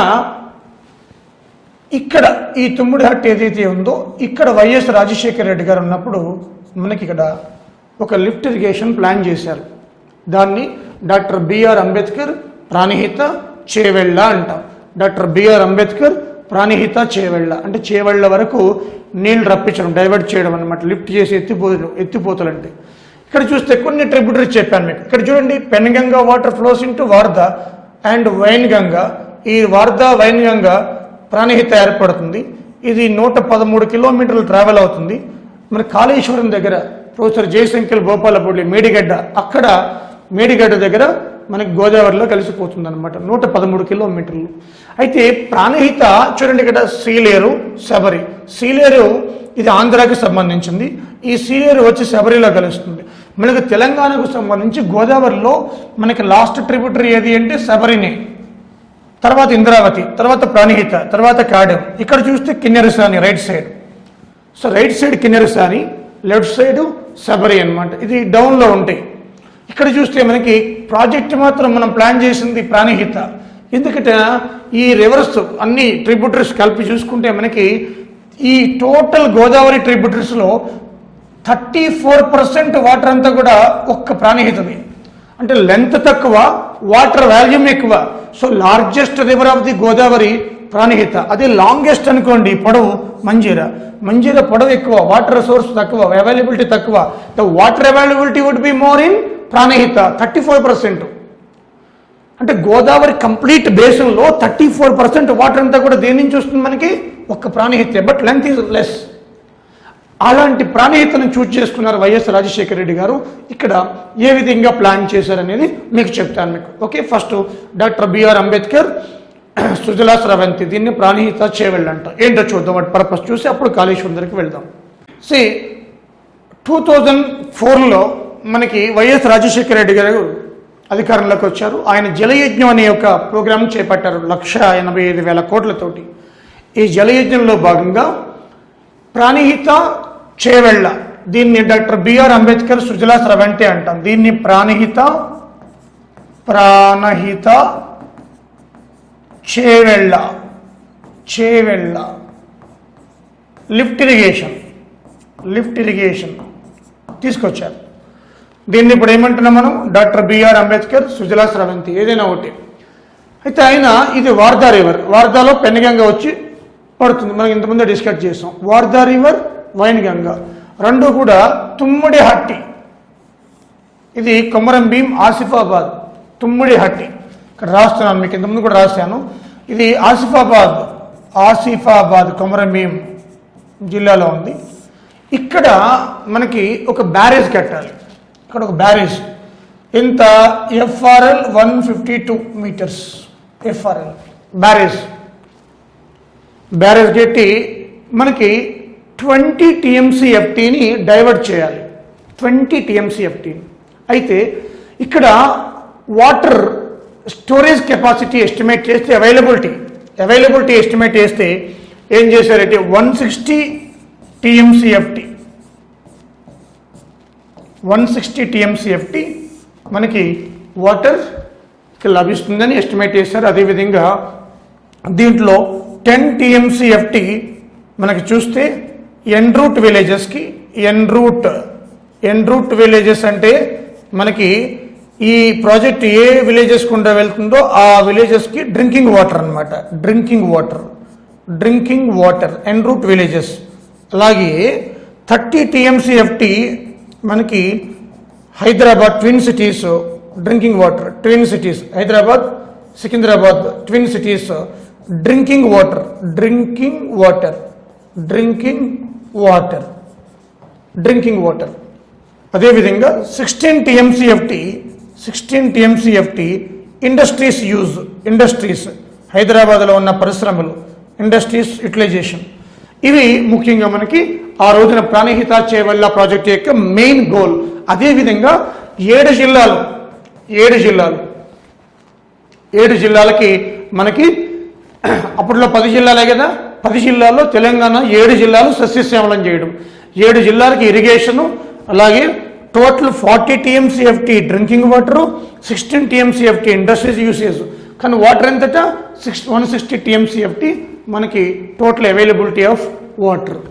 ఇక్కడ ఈ తుమ్మిడిహట్టి ఏదైతే ఉందో ఇక్కడ వైఎస్ రాజశేఖర రెడ్డి గారు ఉన్నప్పుడు మనకి ఇక్కడ ఒక లిఫ్ట్ ఇరిగేషన్ ప్లాన్ చేశారు. దాన్ని డాక్టర్ బిఆర్ అంబేద్కర్ ప్రాణహిత చేవెళ్ళ అంటాం. డాక్టర్ బిఆర్ అంబేద్కర్ ప్రాణహిత చేవెళ్ళ అంటే చేవెళ్ళ వరకు నీళ్లు రప్పించడం, డైవర్ట్ చేయడం అనమాట. లిఫ్ట్ చేసి ఎత్తిపోతలు అంటే ఇక్కడ చూస్తే కొన్ని ట్రిబ్యూటరీస్ చెప్పాను మీకు. ఇక్కడ చూడండి, Penganga water flows into వార్ధ and Wainganga. ఈ వార్ధ వైన్గంగా ప్రాణహిత ఏర్పడుతుంది. ఇది 113 కిలోమీటర్లు ట్రావెల్ అవుతుంది. మన కాళేశ్వరం దగ్గర ప్రొఫెసర్ జయశంకర్ భూపాలపల్లి మేడిగడ్డ, అక్కడ మేడిగడ్డ దగ్గర మనకి గోదావరిలో కలిసిపోతుంది అనమాట. 113 కిలోమీటర్లు. అయితే ప్రాణహిత చూడండి ఇక్కడ సీలేరు, శబరి. సీలేరు ఇది ఆంధ్రాకి సంబంధించింది. ఈ సీలేరు వచ్చి శబరిలో కలుస్తుంది. మనకి తెలంగాణకు సంబంధించి గోదావరిలో మనకి లాస్ట్ ట్రిబ్యూటరీ ఏది అంటే శబరిని, తర్వాత ఇంద్రావతి, తర్వాత ప్రాణహిత, తర్వాత కాడెం. ఇక్కడ చూస్తే Kinnerasani right side. So right side Kinnerasani, left side Sabari అనమాట. ఇది డౌన్లో ఉంటాయి. ఇక్కడ చూస్తే మనకి ప్రాజెక్ట్ మాత్రం మనం ప్లాన్ చేసింది ప్రాణహిత. ఎందుకంటే ఈ రివర్స్ అన్ని ట్రిబ్యూటరీస్ కలిపి చూసుకుంటే మనకి ఈ టోటల్ గోదావరి ట్రిబ్యూటరీస్లో 34% వాటర్ అంతా కూడా ఒక్క ప్రాణహితది. అంటే లెంత్ తక్కువ, వాటర్ వాల్యూమ్ ఎక్కువ. So largest river of the Godavari Pranahita. అదే లాంగెస్ట్ అనుకోండి పొడవు మంజీరా. మంజీరా పొడవు ఎక్కువ, వాటర్ సోర్స్ తక్కువ, అవైలబిలిటీ తక్కువ. The water availability would be more in Pranahita 34%. అంటే గోదావరి కంప్లీట్ బేసిన్లో 34% వాటర్ అంతా కూడా దేని నుంచి వస్తుంది మనకి? ఒక్క ప్రాణహితే, బట్ లెంత్ ఈజ్ లెస్. అలాంటి ప్రాణహితను చూజ్ చేసుకున్నారు వైఎస్ రాజశేఖర రెడ్డి గారు. ఇక్కడ ఏ విధంగా ప్లాన్ చేశారనేది మీకు చెప్తాను మీకు. Okay, first doctor BR Ambedkar, Sujala Sravanthi, దీన్ని ప్రాణహిత చేవెళ్ళంట. ఏంటో చూద్దాం, వాటి పర్పస్ చూసి అప్పుడు కాళేశ్వరం దగ్గరికి వెళ్దాం. 2004లో మనకి వైఎస్ రాజశేఖర రెడ్డి గారు అధికారంలోకి వచ్చారు. ఆయన జలయజ్ఞం అనే ఒక ప్రోగ్రాం చేపట్టారు 1,85,000 కోట్లతోటి. ఈ జలయజ్ఞంలో భాగంగా ప్రాణహిత చేవెళ్ళ, దీన్ని డాక్టర్ బిఆర్ అంబేద్కర్ సుజలా స్రవంతి అంటాం. దీన్ని ప్రాణహిత చేవెళ్ళ లిఫ్ట్ ఇరిగేషన్ తీసుకొచ్చారు. దీన్ని ఇప్పుడు ఏమంటున్నాం మనం, డాక్టర్ బిఆర్ అంబేద్కర్ సుజలా స్రవంతి, ఏదైనా ఒకటి. అయితే ఆయన ఇది వార్దా రివర్, వార్దాలో పెన్గంగ వచ్చి పడుతుంది. మనం ఇంతకుముందే డిస్కస్ చేసాం. వార్దా రివర్, వైన్గంగ రెండు కూడా తుమ్మిడిహట్టి, ఇది కొమరం భీం ఆసిఫాబాద్, తుమ్మిడిహట్టి ఇక్కడ రాస్తున్నాను మీకు, ఇంతకుముందు కూడా రాశాను. ఇది ఆసిఫాబాద్ కొమరం భీం జిల్లాలో ఉంది. ఇక్కడ మనకి ఒక బ్యారేజ్ కట్టాలి. ఇక్కడ ఒక బ్యారేజ్ ఎంత, FRL 152 మీటర్స్, FRL బ్యారేజ్ కట్టి మనకి 20 TMCFTని డైవర్ట్ చేయాలి. 20 TMCFTని. అయితే ఇక్కడ వాటర్ స్టోరేజ్ కెపాసిటీ ఎస్టిమేట్ చేస్తే, అవైలబిలిటీ ఎస్టిమేట్ చేస్తే ఏం చేశారంటే 160 TMCFT మనకి వాటర్ లభిస్తుందని ఎస్టిమేట్ చేశారు. అదేవిధంగా దీంట్లో 10 TMCFT మనకి చూస్తే ఎన్రూట్ విలేజెస్కి, ఎన్రూట్ విలేజెస్ అంటే మనకి ఈ ప్రాజెక్ట్ ఏ విలేజెస్ గుండా వెళ్తుందో ఆ విలేజెస్కి డ్రింకింగ్ వాటర్ అనమాట, డ్రింకింగ్ వాటర్ ఎన్రూట్ విలేజెస్. అలాగే 30 TMCFT మనకి Hyderabad twin cities drinking water, Hyderabad Secunderabad twin cities drinking water. అదేవిధంగా 16 TMCFT ఇండస్ట్రీస్ హైదరాబాద్లో ఉన్న పరిశ్రమలు, ఇండస్ట్రీస్ యూటిలైజేషన్. ఇవి ముఖ్యంగా మనకి ఆ రోజున ప్రాణహిత చేవెళ్ళ ప్రాజెక్ట్ యొక్క మెయిన్ గోల్. అదేవిధంగా 7 జిల్లాలకి మనకి అప్పట్లో 10 జిల్లాలే కదా, 10 జిల్లాల్లో తెలంగాణ 7 జిల్లాలు సస్యశ్యామలం చేయడం, 7 జిల్లాలకి ఇరిగేషను, అలాగే total 40 TMCFT drinking water, 16 TMCFT industries usage. కానీ వాటర్ ఎంతట 160 TMCFT మనకి టోటల్ అవైలబిలిటీ ఆఫ్ వాటర్.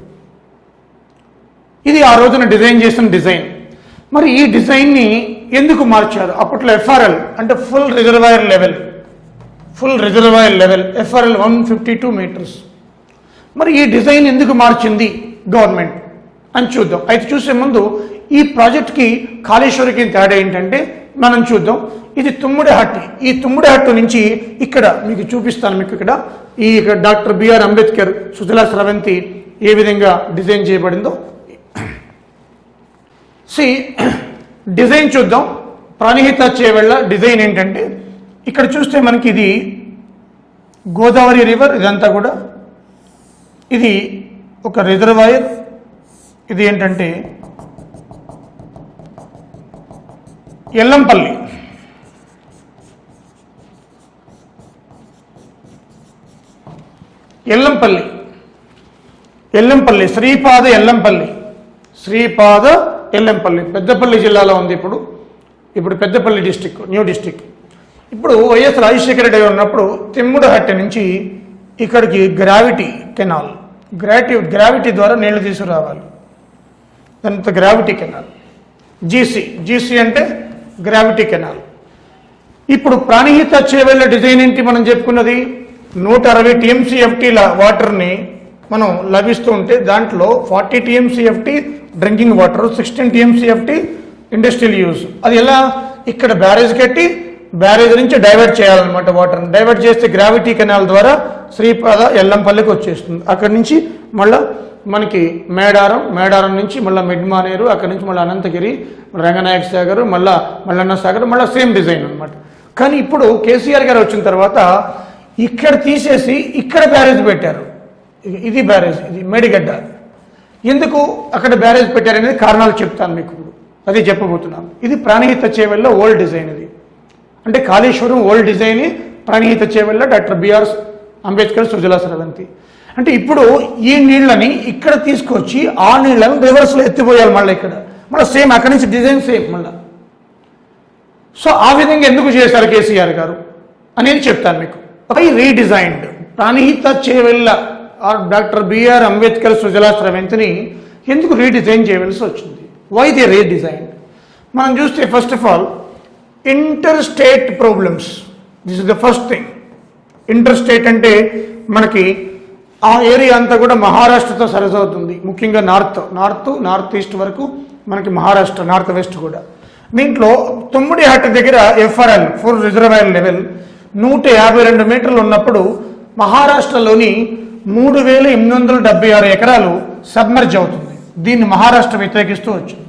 ఇది ఆ రోజున డిజైన్ చేసిన డిజైన్. మరి ఈ డిజైన్ని ఎందుకు మార్చారు? అప్పట్లో FRL అంటే full reservoir level, FRL 152 metres. మరి ఈ డిజైన్ ఎందుకు మార్చింది గవర్నమెంట్ అని చూద్దాం. అయితే చూసే ముందు ఈ ప్రాజెక్ట్కి కాళేశ్వరికి తేడా ఏంటంటే మనం చూద్దాం. ఇది తుమ్మిడిహట్టి, ఈ తుమ్మిడిహట్టు నుంచి ఇక్కడ మీకు చూపిస్తాను. మీకు ఇక్కడ ఈ డాక్టర్ బిఆర్ అంబేద్కర్ సుజలా స్రవంతి ఏ విధంగా డిజైన్ చేయబడిందో డిజైన్ చూద్దాం. ప్రాణహిత చేవెళ్ళ డిజైన్ ఏంటంటే ఇక్కడ చూస్తే మనకి ఇది గోదావరి రివర్, ఇదంతా కూడా ఇది ఒక రిజర్వాయర్. ఇది ఏంటంటే ఎల్లంపల్లి, శ్రీపాద ఎల్లంపల్లి పెద్దపల్లి జిల్లాలో ఉంది. ఇప్పుడు పెద్దపల్లి డిస్టిక్, న్యూ డిస్టిక్. ఇప్పుడు వైఎస్ రాజశేఖర రెడ్డి ఉన్నప్పుడు తిమ్ముడహట్టి నుంచి ఇక్కడికి గ్రావిటీ కెనాల్, గ్రావిటీ ద్వారా నీళ్లు తీసుకురావాలి. దాంతో గ్రావిటీ కెనాల్, జీసీ అంటే గ్రావిటీ కెనాల్. ఇప్పుడు ప్రాణహిత చేవెళ్ళ డిజైన్ ఏంటి మనం చెప్పుకున్నది, 160 TMCFTల వాటర్ని మనం లభిస్తూ ఉంటే దాంట్లో 40 TMCFT drinking water, 16 TMCFT industrial use. అది ఎలా, ఇక్కడ బ్యారేజ్ కట్టి బ్యారేజ్ నుంచి డైవర్ట్ చేయాలన్నమాట. వాటర్ని డైవర్ట్ చేస్తే గ్రావిటీ కెనాల్ ద్వారా శ్రీపాద ఎల్లంపల్లికి వచ్చేస్తుంది. అక్కడి నుంచి మళ్ళీ మనకి మేడారం నుంచి మళ్ళీ మిడ్మానేరు, అక్కడి నుంచి మళ్ళీ అనంతగిరి, రంగనాయక సాగర్, మల్లన్న సాగర్, మళ్ళీ సేమ్ డిజైన్ అనమాట. కానీ ఇప్పుడు కేసీఆర్ గారు వచ్చిన తర్వాత ఇక్కడ తీసేసి ఇక్కడ బ్యారేజ్ పెట్టారు. ఇది బ్యారేజ్, ఇది మేడిగడ్డ. ఎందుకు అక్కడ బ్యారేజ్ పెట్టారనేది కారణాలు చెప్తాను మీకు ఇప్పుడు, అది చెప్పబోతున్నాను. ఇది ప్రాణహిత చేవెళ్ళ ఓల్డ్ డిజైన్. ఇది అంటే Kaleshwaram old design, Pranahita Chevella doctor BR Ambedkar Sujala Sravanthi. అంటే ఇప్పుడు ఈ నీళ్ళని ఇక్కడ తీసుకొచ్చి ఆ నీళ్ళని రివర్స్లో ఎత్తిపోయాలి మళ్ళీ ఇక్కడ, మళ్ళీ సేమ్ అక్కడి నుంచి డిజైన్ సేమ్ మళ్ళీ. సో ఆ విధంగా ఎందుకు చేశారు కేసీఆర్ గారు అనేది చెప్తాను మీకు. Redesigned Pranahita Chevella doctor BR Ambedkar Sujala స్రవంతిని ఎందుకు రీడిజైన్ చేయవలసి వచ్చింది? Why the redesign? మనం చూస్తే first of all inter state problems, this is the first thing. Inter state అంటే మనకి ఆ ఏరియా అంతా కూడా మహారాష్ట్రతో సరసవుతుంది. ముఖ్యంగా నార్త్ ఈస్ట్ వరకు మనకి మహారాష్ట్ర, నార్త్ వెస్ట్ కూడా. దీంట్లో తుమ్మిడిహట్ట దగ్గర ఎఫ్ఆర్ఎల్ ఫుల్ రిజర్వాయర్ లెవెల్ 152 మీటర్లు ఉన్నప్పుడు మహారాష్ట్రలోని 3876 ఎకరాలు సబ్మర్జ్ అవుతుంది. దీన్ని మహారాష్ట్ర వ్యతిరేకిస్తూ వచ్చింది.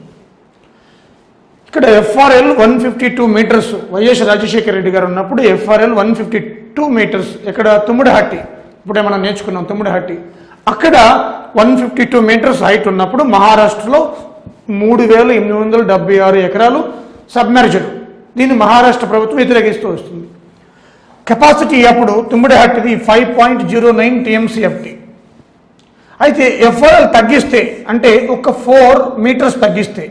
ఇక్కడ FRL 152 metres, YS Rajasekhara Reddy garu ఉన్నప్పుడు ఎఫ్ఆర్ఎల్ 152 మీటర్స్. ఇక్కడ తుమ్మిడిహట్టి, ఇప్పుడే మనం నేర్చుకున్నాం తుమ్మిడిహట్టి, అక్కడ 152 మీటర్స్ హైట్ ఉన్నప్పుడు మహారాష్ట్రలో 3876 ఎకరాలు సబ్మెర్జ్డ్. దీన్ని మహారాష్ట్ర ప్రభుత్వం వ్యతిరేకిస్తూ వస్తుంది. కెపాసిటీ అప్పుడు తుమ్మిడిహట్టిది 5.09 TMCFT. అయితే ఎఫ్ఆర్ఎల్ తగ్గిస్తే, అంటే ఒక 4 మీటర్స్ తగ్గిస్తే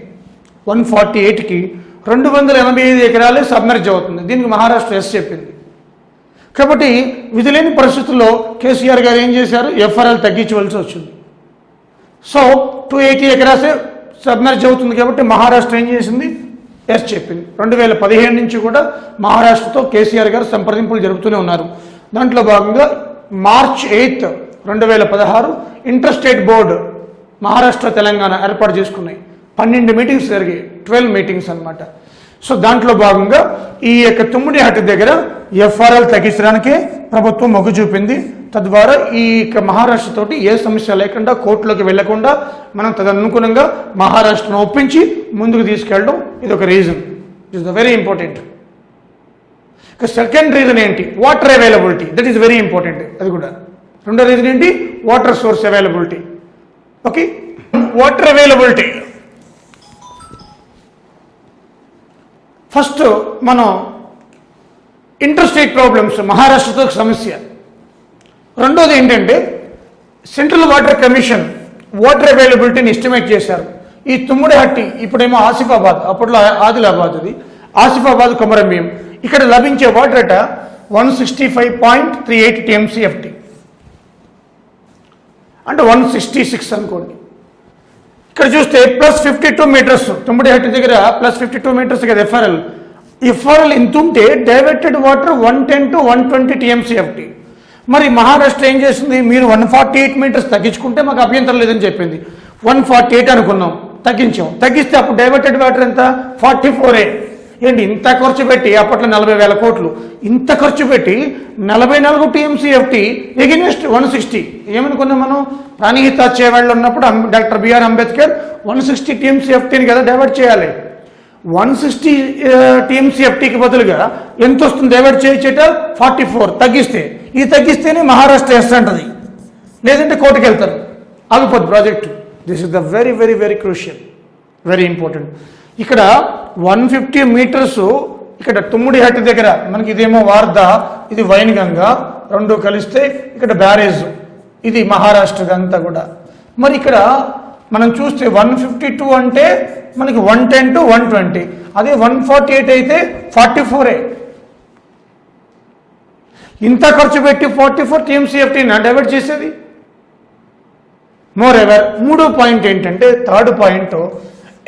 148కి 285 ఎకరాలే సబ్మెర్జ్ అవుతుంది. దీనికి మహారాష్ట్ర ఎస్ చెప్పింది. కాబట్టి విధులేని పరిస్థితుల్లో కేసీఆర్ గారు ఏం చేశారు? ఎఫ్ఆర్ఎల్ తగ్గించవలసి వచ్చింది. సో 280 ఎకరాసే సబ్మెర్జ్ అవుతుంది కాబట్టి మహారాష్ట్ర ఏం చేసింది? ఎస్ చెప్పింది. 2015 నుంచి కూడా మహారాష్ట్రతో కేసీఆర్ గారు సంప్రదింపులు జరుపుతూనే ఉన్నారు. దాంట్లో భాగంగా March 8, 2016 inter state board Maharashtra Telangana ఏర్పాటు చేసుకున్నాయి. 12 మీటింగ్స్ జరిగాయి, 12 మీటింగ్స్ అనమాట. సో దాంట్లో భాగంగా ఈ యొక్క తుమ్మిడిహట్టి దగ్గర ఎఫ్ఆర్ఎల్ తగ్గించడానికే ప్రభుత్వం మొగ్గు చూపింది. తద్వారా ఈ యొక్క మహారాష్ట్రతోటి ఏ సమస్య లేకుండా, కోర్టులోకి వెళ్లకుండా మనం తదనుగుణంగా మహారాష్ట్రను ఒప్పించి ముందుకు తీసుకెళ్ళడం ఇది ఒక reason. It is the very important. ఇక సెకండ్ రీజన్ ఏంటి? Water availability. That is very important. అది కూడా రెండో రీజన్ ఏంటి? Water source availability. Okay, water availability first మనం ఇంటర్ స్టేట్ ప్రాబ్లమ్స్, మహారాష్ట్రతో సమస్య. రెండోది ఏంటంటే సెంట్రల్ వాటర్ కమిషన్ వాటర్ అవైలబిలిటీని ఎస్టిమేట్ చేశారు. ఈ తుమ్మిడిహట్టి, ఇప్పుడేమో ఆసిఫాబాద్, అప్పట్లో ఆదిలాబాద్, అది ఆసిఫాబాద్ కొమరంభీం, ఇక్కడ లభించే వాటర్ అట 165.38 TMCFT, అంటే 166 అనుకోండి. ఇక్కడ చూస్తే +52 మీటర్స్, తుమ్మిడిహట్టి దగ్గర +52 మీటర్స్ కదా ఎఫ్ఆర్ఎల్ ఇంత ఉంటే డైవర్టెడ్ వాటర్ 110 to 120 TMCFT. మరి మహారాష్ట్ర ఏం చేసింది? మీరు 148 మీటర్స్ తగ్గించుకుంటే మాకు అభ్యంతరం లేదని చెప్పింది. 148 అనుకున్నాం, తగ్గిస్తే అప్పుడు డైవర్టెడ్ వాటర్ ఎంత? 44. ఏంటి ఇంత ఖర్చు పెట్టి, అప్పట్లో 40,000 కోట్లు, ఇంత ఖర్చు పెట్టి 44 TMCFT ఎగెనిస్ట్ 160. ఏమనుకున్నాం మనం? ప్రాణహిత చేవెళ్ళ ఉన్నప్పుడు డాక్టర్ బిఆర్ అంబేద్కర్ 160 TMCFTని కదా డైవర్ట్ చేయాలి. 160 TMCFTకి బదులుగా ఎంత వస్తుంది డైవర్ట్ చేయచేట? 44. తగ్గిస్తేనే మహారాష్ట్ర ఎస్ అంటది, లేదంటే కోర్టుకు వెళ్తారు, ఆగిపోద్ది project. This is the very very very crucial, very important. ఇక్కడ 150 మీటర్స్, ఇక్కడ తుమ్మిడిహట్టి దగ్గర మనకి ఇదేమో వార్ధ, ఇది వైన్గంగా, రెండు కలిస్తే ఇక్కడ బ్యారేజ్, ఇది మహారాష్ట్రదంతా కూడా. మరి ఇక్కడ మనం చూస్తే 152 అంటే మనకి 110 to 120, అదే 148 అయితే 44. ఇంత ఖర్చు పెట్టి 44 TMCFT డైవర్ట్ చేసేది. మోర్ ఎవర్, మూడో పాయింట్ ఏంటంటే, థర్డ్ పాయింట్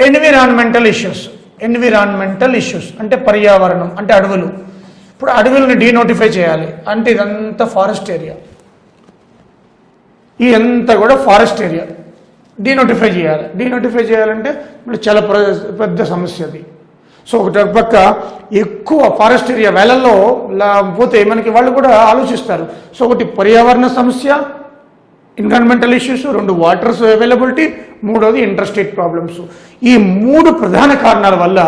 ఎన్విరాన్మెంటల్ ఇష్యూస్ అంటే పర్యావరణం, అంటే అడవులు. ఇప్పుడు అడవులను డీనోటిఫై చేయాలి అంటే ఇదంతా ఫారెస్ట్ ఏరియా, ఇదంతా కూడా ఫారెస్ట్ ఏరియా డీనోటిఫై చేయాలంటే ఇప్పుడు చాలా పెద్ద సమస్య అది. సో ఒక పక్క ఎక్కువ ఫారెస్ట్ ఏరియా వేలల్లో పోతే మనకి వాళ్ళు కూడా ఆలోచిస్తారు. సో ఒకటి పర్యావరణ సమస్య, ఎన్విరాన్మెంటల్ ఇష్యూస్, 2 వాటర్స్ అవైలబిలిటీ, 3వది ఇంటర్స్టేట్ ప్రాబ్లమ్స్. ఈ 3 ప్రధాన కారణాల వల్ల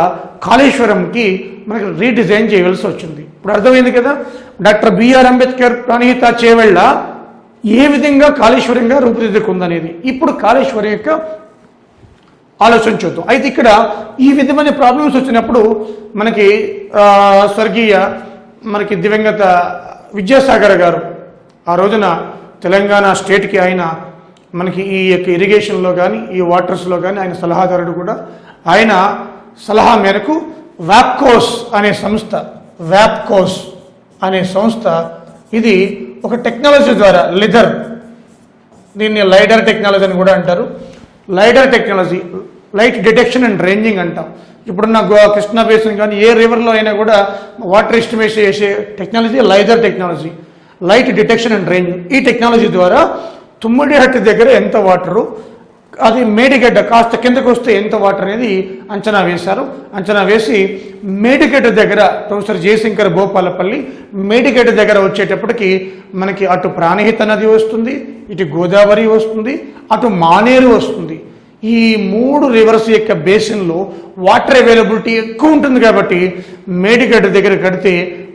కాళేశ్వరంకి మనకి రీడిజైన్ చేయవలసి వచ్చింది. ఇప్పుడు అర్థమైంది కదా, డాక్టర్ బిఆర్ అంబేద్కర్ ప్రాణహిత చేవెళ్ళ ఏ విధంగా కాళేశ్వరంగా రూపుదిద్దుకుందనేది. ఇప్పుడు కాళేశ్వరం యొక్క ఆలోచన చూద్దాం. అయితే ఇక్కడ ఈ విధమైన ప్రాబ్లమ్స్ వచ్చినప్పుడు మనకి స్వర్గీయ మనకి దివంగత విద్యాసాగర్ గారు ఆ రోజున తెలంగాణ స్టేట్కి ఆయన మనకి ఈ యొక్క ఇరిగేషన్లో కానీ ఈ వాటర్స్లో కానీ ఆయన సలహాదారుడు కూడా. ఆయన సలహా మేరకు వ్యాప్కోస్ అనే సంస్థ ఇది ఒక టెక్నాలజీ ద్వారా లెదర్, దీన్ని లైడర్ టెక్నాలజీ అని కూడా అంటారు. Lidar technology, light detection and ranging అంటాం. ఇప్పుడున్న కృష్ణా బేసిన్ కానీ ఏ రివర్లో అయినా కూడా వాటర్ ఎస్టిమేషన్ చేసే technology lidar technology, light detection and ranging. ఈ టెక్నాలజీ ద్వారా తుమ్మిడిహట్టి దగ్గర ఎంత వాటరు, అది మేడిగడ్డ కాస్త కిందకు వస్తే ఎంత వాటర్ అనేది అంచనా వేశారు. అంచనా వేసి మేడిగడ్డ దగ్గర ప్రొఫెసర్ జయశంకర్ భూపాలపల్లి మేడిగడ్డ దగ్గర వచ్చేటప్పటికి మనకి అటు ప్రాణహిత నది వస్తుంది, ఇటు గోదావరి వస్తుంది, అటు మానేరు వస్తుంది. ఈ 3 రివర్స్ యొక్క బేసిన్లో వాటర్ అవైలబిలిటీ ఎక్కువ ఉంటుంది కాబట్టి మేడిగడ్డ దగ్గర కడితే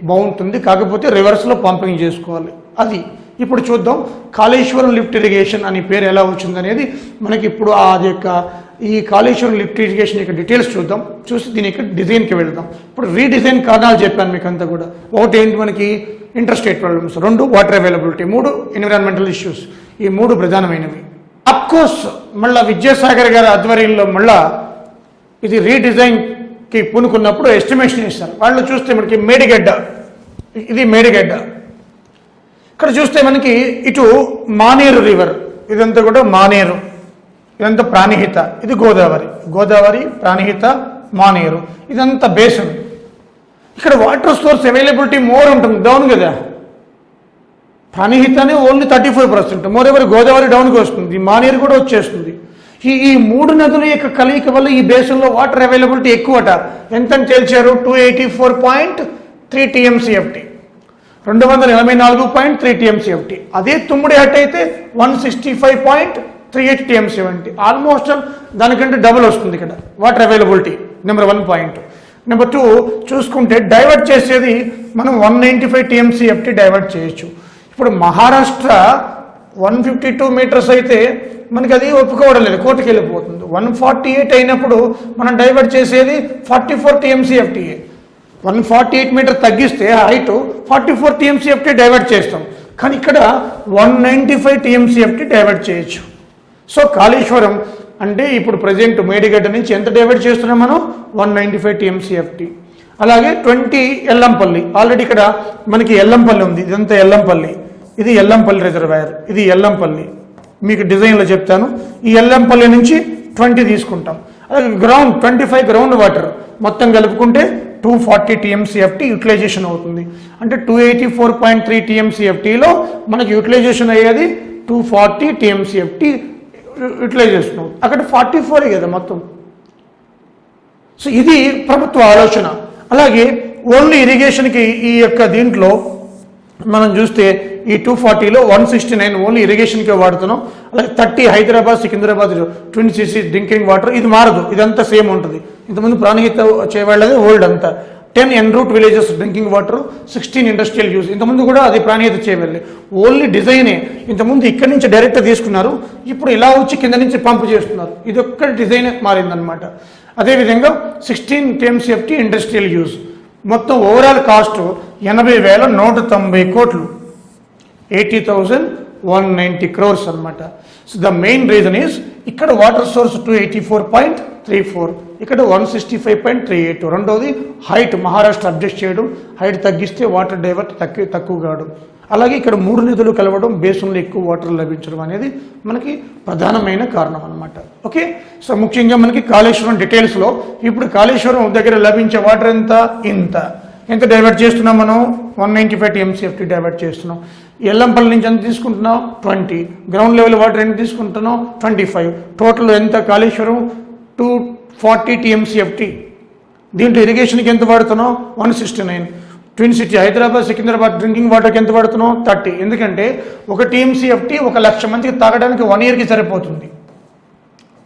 బాగుంటుంది. కాకపోతే రివర్స్లో పంపింగ్ చేసుకోవాలి. అది ఇప్పుడు చూద్దాం కాళేశ్వరం లిఫ్ట్ ఇరిగేషన్ అని పేరు ఎలా వచ్చిందనేది మనకి ఇప్పుడు అది యొక్క ఈ కాళేశ్వరం లిఫ్ట్ ఇరిగేషన్ యొక్క డీటెయిల్స్ చూద్దాం. చూసి దీని యొక్క డిజైన్కి వెళ్దాం. ఇప్పుడు రీడిజైన్ కారణాలు చెప్పాను మీకు అంతా కూడా. ఒకటి ఏంటి మనకి interstate problems, 2 water availability, 3 environmental issues. ఈ 3 ప్రధానమైనవి. అఫ్కోర్స్ మళ్ళీ విద్యాసాగర్ గారి ఆధ్వర్యంలో మళ్ళా ఇది రీడిజైన్కి పూనుకున్నప్పుడు ఎస్టిమేషన్ ఇస్తారు. వాళ్ళు చూస్తే మనకి మేడిగడ్డ, ఇది మేడిగడ్డ. ఇక్కడ చూస్తే మనకి ఇటు మానేరు రివర్, ఇదంతా కూడా మానేరు, ఇదంతా ప్రాణహిత, ఇది గోదావరి ప్రాణహిత మానేరు, ఇదంతా బేసిన్. ఇక్కడ వాటర్ సోర్స్ అవైలబిలిటీ మోర్ ఉంటుంది, డౌన్ కదా. ప్రాణహితనే ఓన్లీ 34%, మోర్ ఎవర్ గోదావరి డౌన్కి వస్తుంది, మానేరు కూడా వచ్చేస్తుంది. ఈ 3 నదుల యొక్క కలయిక వల్ల ఈ బేసిన్లో వాటర్ అవైలబిలిటీ ఎక్కువట. ఎంతని తేల్చారు? 284.3 TMCFT, 284.3 TMCFT. అదే తుమ్మిడిహట్టి అయితే 165.38 TMCFT. ఆల్మోస్ట్ దానికంటే డబుల్ వస్తుంది ఇక్కడ water availability. Number 1 point. Number 2 చూసుకుంటే డైవర్ట్ చేసేది మనం 195 TMCFT డైవర్ట్ చేయొచ్చు. ఇప్పుడు మహారాష్ట్ర 152 మీటర్స్ అయితే మనకి అది ఒప్పుకోవడం లేదు, కోర్టుకి వెళ్ళిపోతుంది. 148 అయినప్పుడు మనం డైవర్ట్ చేసేది 44 TMCFT. 148 మీటర్ తగ్గిస్తే హైట్ 44 TMCFT డైవర్ట్ చేస్తాం. కానీ ఇక్కడ 195 TMCFT డైవర్ట్ చేయొచ్చు. సో కాళేశ్వరం అంటే ఇప్పుడు ప్రజెంట్ మేడిగడ్డ నుంచి ఎంత డైవర్ట్ చేస్తున్నాం మనం? 195 TMCFT. అలాగే 20 ఎల్లంపల్లి, ఆల్రెడీ ఇక్కడ మనకి ఎల్లంపల్లి ఉంది, ఇదంతా ఎల్లంపల్లి, ఇది ఎల్లంపల్లి రిజర్వాయర్, ఇది ఎల్లంపల్లి. మీకు డిజైన్లో చెప్తాను. ఈ ఎల్లంపల్లి నుంచి 20 తీసుకుంటాం. అలాగే గ్రౌండ్ 25 గ్రౌండ్ వాటర్ మొత్తం కలుపుకుంటే 240 TMCFT యూటిలైజేషన్ అవుతుంది. అంటే 284.3 TMCFTలో మనకి యూటిలైజేషన్ అయ్యేది 240 TMCFT యూటిలైజేషన్ అవుతుంది. అక్కడ 44 కదా మొత్తం. సో ఇది ప్రభుత్వ ఆలోచన. అలాగే ఓన్లీ ఇరిగేషన్కి ఈ యొక్క దీంట్లో మనం చూస్తే ఈ 240లో 169 ఓన్లీ ఇరిగేషన్కే వాడుతున్నాం. అలాగే 30 Hyderabad Secunderabad 20cc drinking water, ఇది మారదు, ఇదంతా సేమ్ ఉంటుంది. ఇంతకుముందు ప్రాణహిత చేవాళ్ళది ఓల్డ్ అంతా. 10 en route villages drinking water, 16 industrial use. ఇంతకుముందు కూడా అది ప్రాణహిత చేయవల్లి, ఓన్లీ డిజైనే. ఇంతకుముందు ఇక్కడి నుంచి డైరెక్ట్ తీసుకున్నారు, ఇప్పుడు ఇలా వచ్చి కింద నుంచి పంపు చేస్తున్నారు. ఇది ఒక్క డిజైన్ మారిందనమాట. అదేవిధంగా 16 TMCFT ఇండస్ట్రియల్ యూజ్. మొత్తం ఓవరాల్ కాస్ట్ 80,190 కోట్లు, 80,190 crores అనమాట. So the main reason is ఇక్కడ వాటర్ సోర్స్ 284.34, ఇక్కడ 165.38. రెండోది హైట్, మహారాష్ట్ర అడ్జస్ట్ చేయడం, హైట్ తగ్గిస్తే వాటర్ డైవర్ట్ తక్కువ కావడం. అలాగే ఇక్కడ 3 నదులు కలవడం, బేసిన్లో ఎక్కువ వాటర్ లభించడం అనేది మనకి ప్రధానమైన కారణం అనమాట. ఓకే, సో ముఖ్యంగా మనకి కాళేశ్వరం డీటెయిల్స్లో ఇప్పుడు కాళేశ్వరం దగ్గర లభించే వాటర్ ఎంత డైవర్ట్ చేస్తున్నాం మనం? 195 TMCFT డైవర్ట్ చేస్తున్నాం. ఎల్లంపల్లి నుంచి ఎంత తీసుకుంటున్నాం? 20. గ్రౌండ్ లెవెల్ వాటర్ ఎంత తీసుకుంటున్నాం? 25. టోటల్ ఎంత కాళేశ్వరం? 240 TMCFT. దీంట్లో ఇరిగేషన్కి ఎంత వాడుతున్నాం 169. Twin city Hyderabad Secunderabad drinking వాటర్కి ఎంత వాడుతున్నాం 30. ఎందుకంటే ఒక టీఎంసీఎఫ్టీ 1,00,000 మందికి తాగడానికి 1 ఇయర్కి సరిపోతుంది.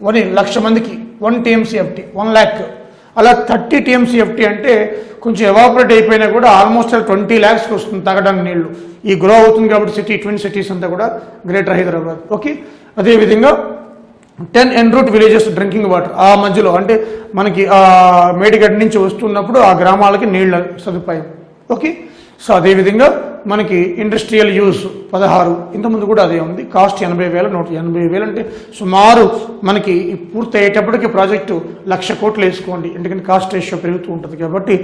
1,00,000 మందికి 1 టీఎంసీఎఫ్టీ 1 lakh. అలా 30 టీఎంసీఎఫ్టీ అంటే కొంచెం ఎవాపరేట్ అయిపోయినా కూడా ఆల్మోస్ట్ 20 lakhsకి వస్తుంది తాగడానికి నీళ్లు. ఈ గ్రో అవుతుంది కాబట్టి ట్విన్ సిటీస్ అంతా కూడా గ్రేటర్ హైదరాబాద్. ఓకే, అదేవిధంగా 10 en route villages drinking water ఆ మధ్యలో అంటే మనకి మేడిగడ్డ నుంచి వస్తున్నప్పుడు ఆ గ్రామాలకి నీళ్ళ సదుపాయం. ఓకే, సో అదేవిధంగా మనకి ఇండస్ట్రియల్ యూస్ 16, ఇంతకుముందు కూడా అదే ఉంది. కాస్ట్ 80,000, 180,000 అంటే సుమారు మనకి పూర్తి అయ్యేటప్పటికి ప్రాజెక్టు 1,00,000 కోట్లు వేసుకోండి. ఎందుకంటే కాస్ట్ రేషియో పెరుగుతూ ఉంటుంది కాబట్టి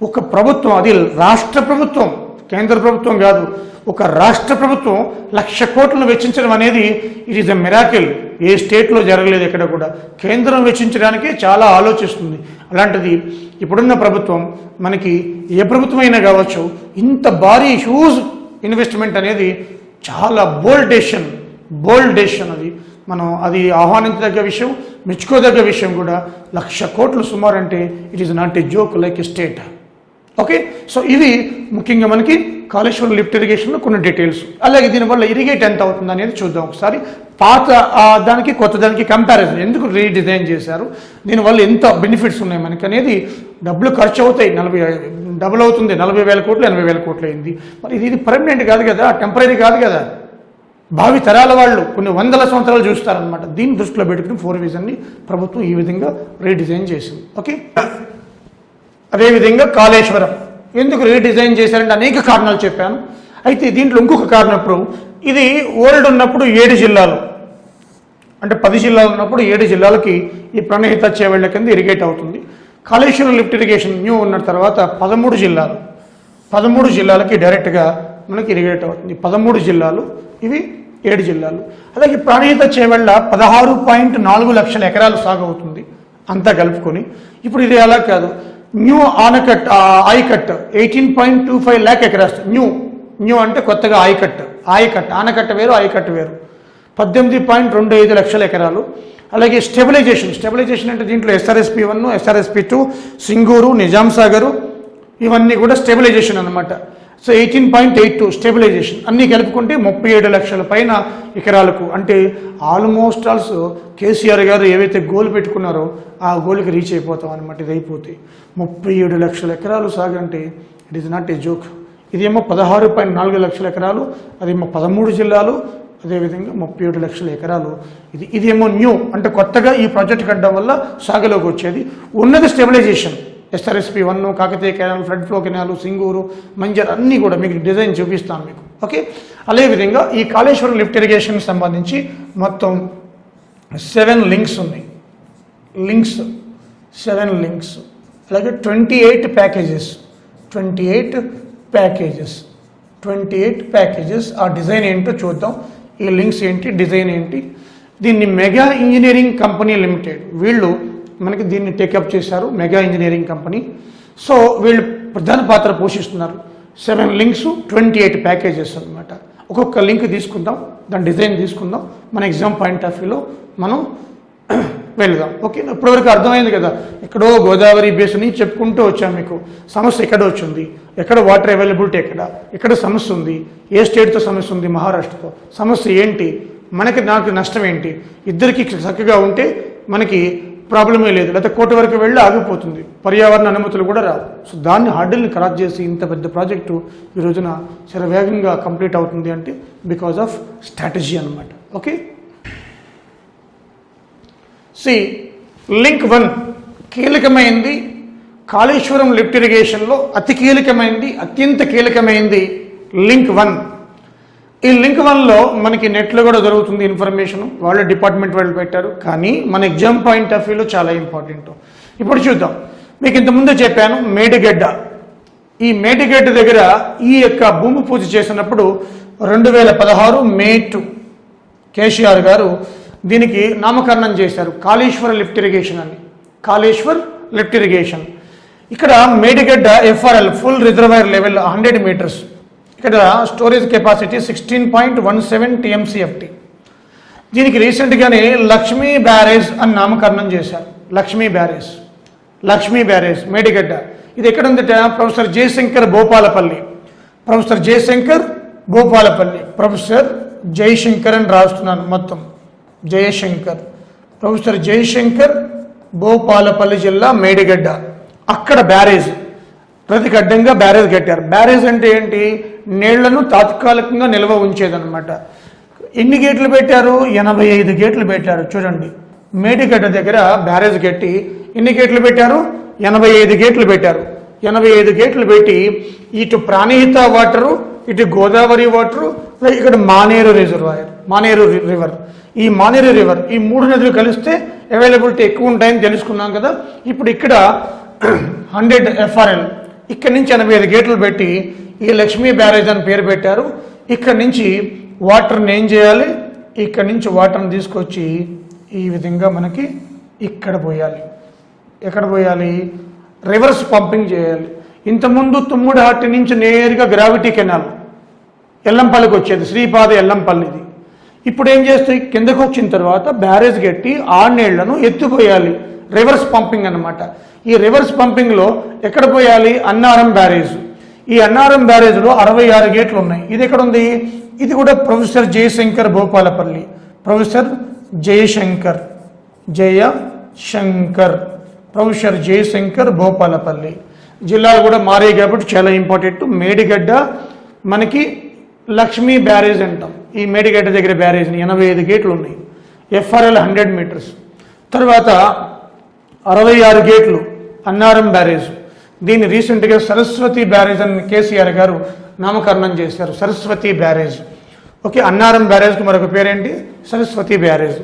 ఒక ప్రభుత్వం, అది రాష్ట్ర ప్రభుత్వం, కేంద్ర ప్రభుత్వం కాదు, ఒక రాష్ట్ర ప్రభుత్వం 1,00,000 కోట్లను వెచ్చించడం అనేది ఇట్ ఈస్ ఎ మిరాకిల్. ఏ స్టేట్లో జరగలేదు ఎక్కడ కూడా. కేంద్రం వెచ్చించడానికి చాలా ఆలోచిస్తుంది. అలాంటిది ఇప్పుడున్న ప్రభుత్వం, మనకి ఏ ప్రభుత్వం అయినా కావచ్చు, ఇంత భారీ హ్యూజ్ ఇన్వెస్ట్మెంట్ అనేది చాలా బోల్డ్ డెసిషన్ అది. మనం అది ఆహ్వానించదగ్గ విషయం, మెచ్చుకోదగ్గ విషయం కూడా. 1,00,000 కోట్లు సుమారు అంటే it is not a joke like a state. Okay, so ఇవి ముఖ్యంగా మనకి కాళేశ్వరం లిఫ్ట్ ఇరిగేషన్లో కొన్ని డీటెయిల్స్. అలాగే దీనివల్ల ఇరిగేట్ ఎంత అవుతుంది అనేది చూద్దాం ఒకసారి. పాత దానికి కొత్త దానికి కంపారిజన్, ఎందుకు రీడిజైన్ చేశారు, దీనివల్ల ఎంత బెనిఫిట్స్ ఉన్నాయి మనకి అనేది. డబ్బులు ఖర్చు అవుతాయి, డబుల్ అవుతుంది. 40,000 కోట్లు 80,000 కోట్లు అయింది. మరి ఇది పర్మనెంట్ కాదు కదా, టెంపరీ కాదు కదా. భావి తరాల వాళ్ళు కొన్ని వందల సంవత్సరాలు చూస్తారనమాట. దీన్ని దృష్టిలో పెట్టుకుని 4 విజన్ని ప్రభుత్వం ఈ విధంగా రీడిజైన్ చేసింది. ఓకే, అదేవిధంగా కాళేశ్వరం ఎందుకు రీడిజైన్ చేశారంటే అనేక కారణాలు చెప్పాను. అయితే దీంట్లో ఇంకొక కారణం, ఇప్పుడు ఇది ఓల్డ్ ఉన్నప్పుడు 7 జిల్లాలు, అంటే 10 జిల్లాలు ఉన్నప్పుడు 7 జిల్లాలకి ఈ ప్రణహిత చేవెళ్ల కింద ఇరిగేట్ అవుతుంది. కాళేశ్వరం లిఫ్ట్ ఇరిగేషన్ న్యూ ఉన్న తర్వాత 13 జిల్లాలకి డైరెక్ట్గా మనకి ఇరిగేట్ అవుతుంది. 13 జిల్లాలు, ఇవి 7 జిల్లాలు. అలాగే ప్రాణహిత చేవెళ్ల 16.4 లక్షల ఎకరాలు సాగు అవుతుంది అంతా కలుపుకొని. ఇప్పుడు ఇది అలా కాదు, new ayacut 18.25 lakh acres. New అంటే కొత్తగా ఆనకట్ట వేరు, ఆయకట్ట వేరు. 18.25 లక్షల ఎకరాలు. అలాగే స్టెబిలైజేషన్ అంటే దీంట్లో SRSP1, SRSP2, సింగూరు, నిజాం సాగరు ఇవన్నీ కూడా స్టెబిలైజేషన్ అనమాట. సో 18.82 స్టెబిలైజేషన్ అన్నీ కలుపుకుంటే 37 లక్షల పైన ఎకరాలకు. అంటే ఆల్మోస్ట్ ఆల్సో కేసీఆర్ గారు ఏవైతే గోల్ పెట్టుకున్నారో ఆ గోల్కి రీచ్ అయిపోతాం అనమాట. ఇది అయిపోతే 37 లక్షల ఎకరాలు సాగంటే it is not a joke. ఇదేమో 16.4 లక్షల ఎకరాలు, అదేమో 13 జిల్లాలు, అదేవిధంగా 37 లక్షల ఎకరాలు. ఇదేమో న్యూ అంటే కొత్తగా ఈ ప్రాజెక్ట్ కట్టడం వల్ల సాగులోకి వచ్చేది. ఉన్నది stabilization, SRSP1, Kakatiya canal, flood flow canal, Singur, మంజర్ అన్నీ కూడా మీకు డిజైన్ చూపిస్తాను మీకు. ఓకే, అదేవిధంగా ఈ కాళేశ్వరం లిఫ్ట్ ఇరిగేషన్ సంబంధించి మొత్తం 7 లింక్స్ ఉన్నాయి. 7 లింక్స్. అలాగే 28 ప్యాకేజెస్. ఆ డిజైన్ ఏంటో చూద్దాం. ఈ లింక్స్ ఏంటి, డిజైన్ ఏంటి. దీన్ని మెగా ఇంజనీరింగ్ కంపెనీ లిమిటెడ్ వీళ్ళు మనకి దీన్ని టేకప్ చేశారు. Mega engineering company. సో వీళ్ళు ప్రధాన పాత్ర పోషిస్తున్నారు. 7 లింక్స్ 28 ప్యాకేజెస్ అనమాట. ఒక్కొక్క లింక్ తీసుకుందాం, దాని డిజైన్ తీసుకుందాం, మన ఎగ్జామ్ పాయింట్ ఆఫ్ వ్యూలో మనం వెళ్దాం. ఓకే, ఇప్పటివరకు అర్థమైంది కదా. ఎక్కడో గోదావరి బేసిన్ చెప్పుకుంటూ వచ్చాం మీకు. సమస్య ఎక్కడ వచ్చింది, ఎక్కడ వాటర్ అవైలబిలిటీ, ఎక్కడ సమస్య ఉంది, ఏ స్టేట్తో సమస్య ఉంది, మహారాష్ట్రతో సమస్య ఏంటి, నాకు నష్టం ఏంటి, ఇద్దరికి చక్కగా ఉంటే మనకి ప్రాబ్లమే లేదు. లేకపోతే కోర్టు వరకు వెళ్ళి ఆగిపోతుంది, పర్యావరణ అనుమతులు కూడా రావు. సో దాన్ని హార్డిల్ని క్రాస్ చేసి ఇంత పెద్ద ప్రాజెక్టు ఈ రోజున శరవేగంగా కంప్లీట్ అవుతుంది అంటే బికాజ్ ఆఫ్ స్ట్రాటజీ అనమాట. Okay, link 1 కీలకమైంది. కాళేశ్వరం లిఫ్ట్ ఇరిగేషన్లో అత్యంత కీలకమైంది లింక్ 1. ఈ లింక్ 1లో మనకి నెట్లో కూడా దొరుకుతుంది ఇన్ఫర్మేషన్, వాళ్ళ డిపార్ట్మెంట్ వాళ్ళు పెట్టారు. కానీ మన ఎగ్జామ్ పాయింట్ ఆఫ్ వ్యూలో చాలా ఇంపార్టెంట్. ఇప్పుడు చూద్దాం. మీకు ఇంతకుముందే చెప్పాను మేడిగడ్డ. ఈ మేడిగడ్డ దగ్గర ఈ యొక్క భూమి పూజ చేసినప్పుడు 2016 May 2 కేసీఆర్ గారు దీనికి నామకరణం చేశారు, కాళేశ్వర లిఫ్ట్ ఇరిగేషన్ అని. Kaleshwar lift irrigation. ఇక్కడ Medigadda FRL full reservoir level 100 meters. ఇక్కడ స్టోరేజ్ కెపాసిటీ 16.17 TMCFT. దీనికి రీసెంట్గానే లక్ష్మీ బ్యారేజ్ అని నామకరణం చేశారు. Lakshmi barrage Lakshmi barrage Medigadda. ఇది ఎక్కడ ఉందట? Professor Jayashankar Bhupalpally. Professor Jayashankar Bhupalpally. Professor Jayashankar అని రాస్తున్నాను మొత్తం. జయశంకర్, ప్రొఫెసర్ జయశంకర్ భూపాలపల్లి జిల్లా మేడిగడ్డ. అక్కడ బ్యారేజ్ ప్రతికి అడ్డంగా బ్యారేజ్ కట్టారు. బ్యారేజ్ అంటే ఏంటి? నీళ్లను తాత్కాలికంగా నిల్వ ఉంచేదన్నమాట. ఎన్ని గేట్లు పెట్టారు? 85 గేట్లు పెట్టారు. చూడండి, మేడిగడ్డ దగ్గర బ్యారేజ్ కట్టి ఎన్ని గేట్లు పెట్టారు? 85 గేట్లు పెట్టారు. 85 గేట్లు పెట్టి ఇటు ప్రాణహిత వాటరు, ఇటు గోదావరి వాటరు, ఇక్కడ మానేరు రిజర్వాయర్, మానేరు రివర్, ఈ మానేరు రివర్, ఈ 3 నదులు కలిస్తే అవైలబిలిటీ ఎక్కువ ఉంటాయని తెలుసుకున్నాం కదా. ఇప్పుడు ఇక్కడ 100 FRL, ఇక్కడ నుంచి 85 గేట్లు పెట్టి ఈ లక్ష్మీ బ్యారేజ్ అని పేరు పెట్టారు. ఇక్కడ నుంచి వాటర్ని ఏం చేయాలి? ఇక్కడ నుంచి వాటర్ని తీసుకొచ్చి ఈ విధంగా మనకి ఇక్కడ పోయాలి. ఎక్కడ పోయాలి? రివర్స్ పంపింగ్ చేయాలి. ఇంతకుముందు తుమ్ముడిహట్టి నుంచి నేరుగా గ్రావిటీ కెనాల్ ఎల్లంపల్లికి వచ్చేది, శ్రీపాద ఎల్లంపల్లిది. ఇప్పుడు ఏం చేస్తాయి? కిందకు వచ్చిన తర్వాత బ్యారేజ్ కట్టి ఆ నీళ్లను ఎత్తిపోయాలి. రివర్స్ పంపింగ్ అన్నమాట. ఈ రివర్స్ పంపింగ్లో ఎక్కడ పోయాలి? అన్నారం బ్యారేజ్. ఈ అన్నారం బ్యారేజ్లో 66 గేట్లు ఉన్నాయి. ఇది ఎక్కడ ఉంది? ఇది కూడా professor Jayashankar Bhupalpally. Professor Jayashankar, professor Jayashankar Bhupalpally. జిల్లాలు కూడా మారాయి కాబట్టి చాలా ఇంపార్టెంట్. మేడిగడ్డ మనకి లక్ష్మీ బ్యారేజ్ అంటాం. ఈ మేడిగడ్డ దగ్గర బ్యారేజ్ని 85 గేట్లు ఉన్నాయి. FRL 100 metres. తర్వాత 66 గేట్లు అన్నారం బ్యారేజ్. దీన్ని రీసెంట్గా సరస్వతి బ్యారేజ్ అని కేసీఆర్ గారు నామకరణం చేశారు. సరస్వతి బ్యారేజ్. ఓకే, అన్నారం బ్యారేజ్కి మరొక పేరేంటి? సరస్వతి బ్యారేజ్.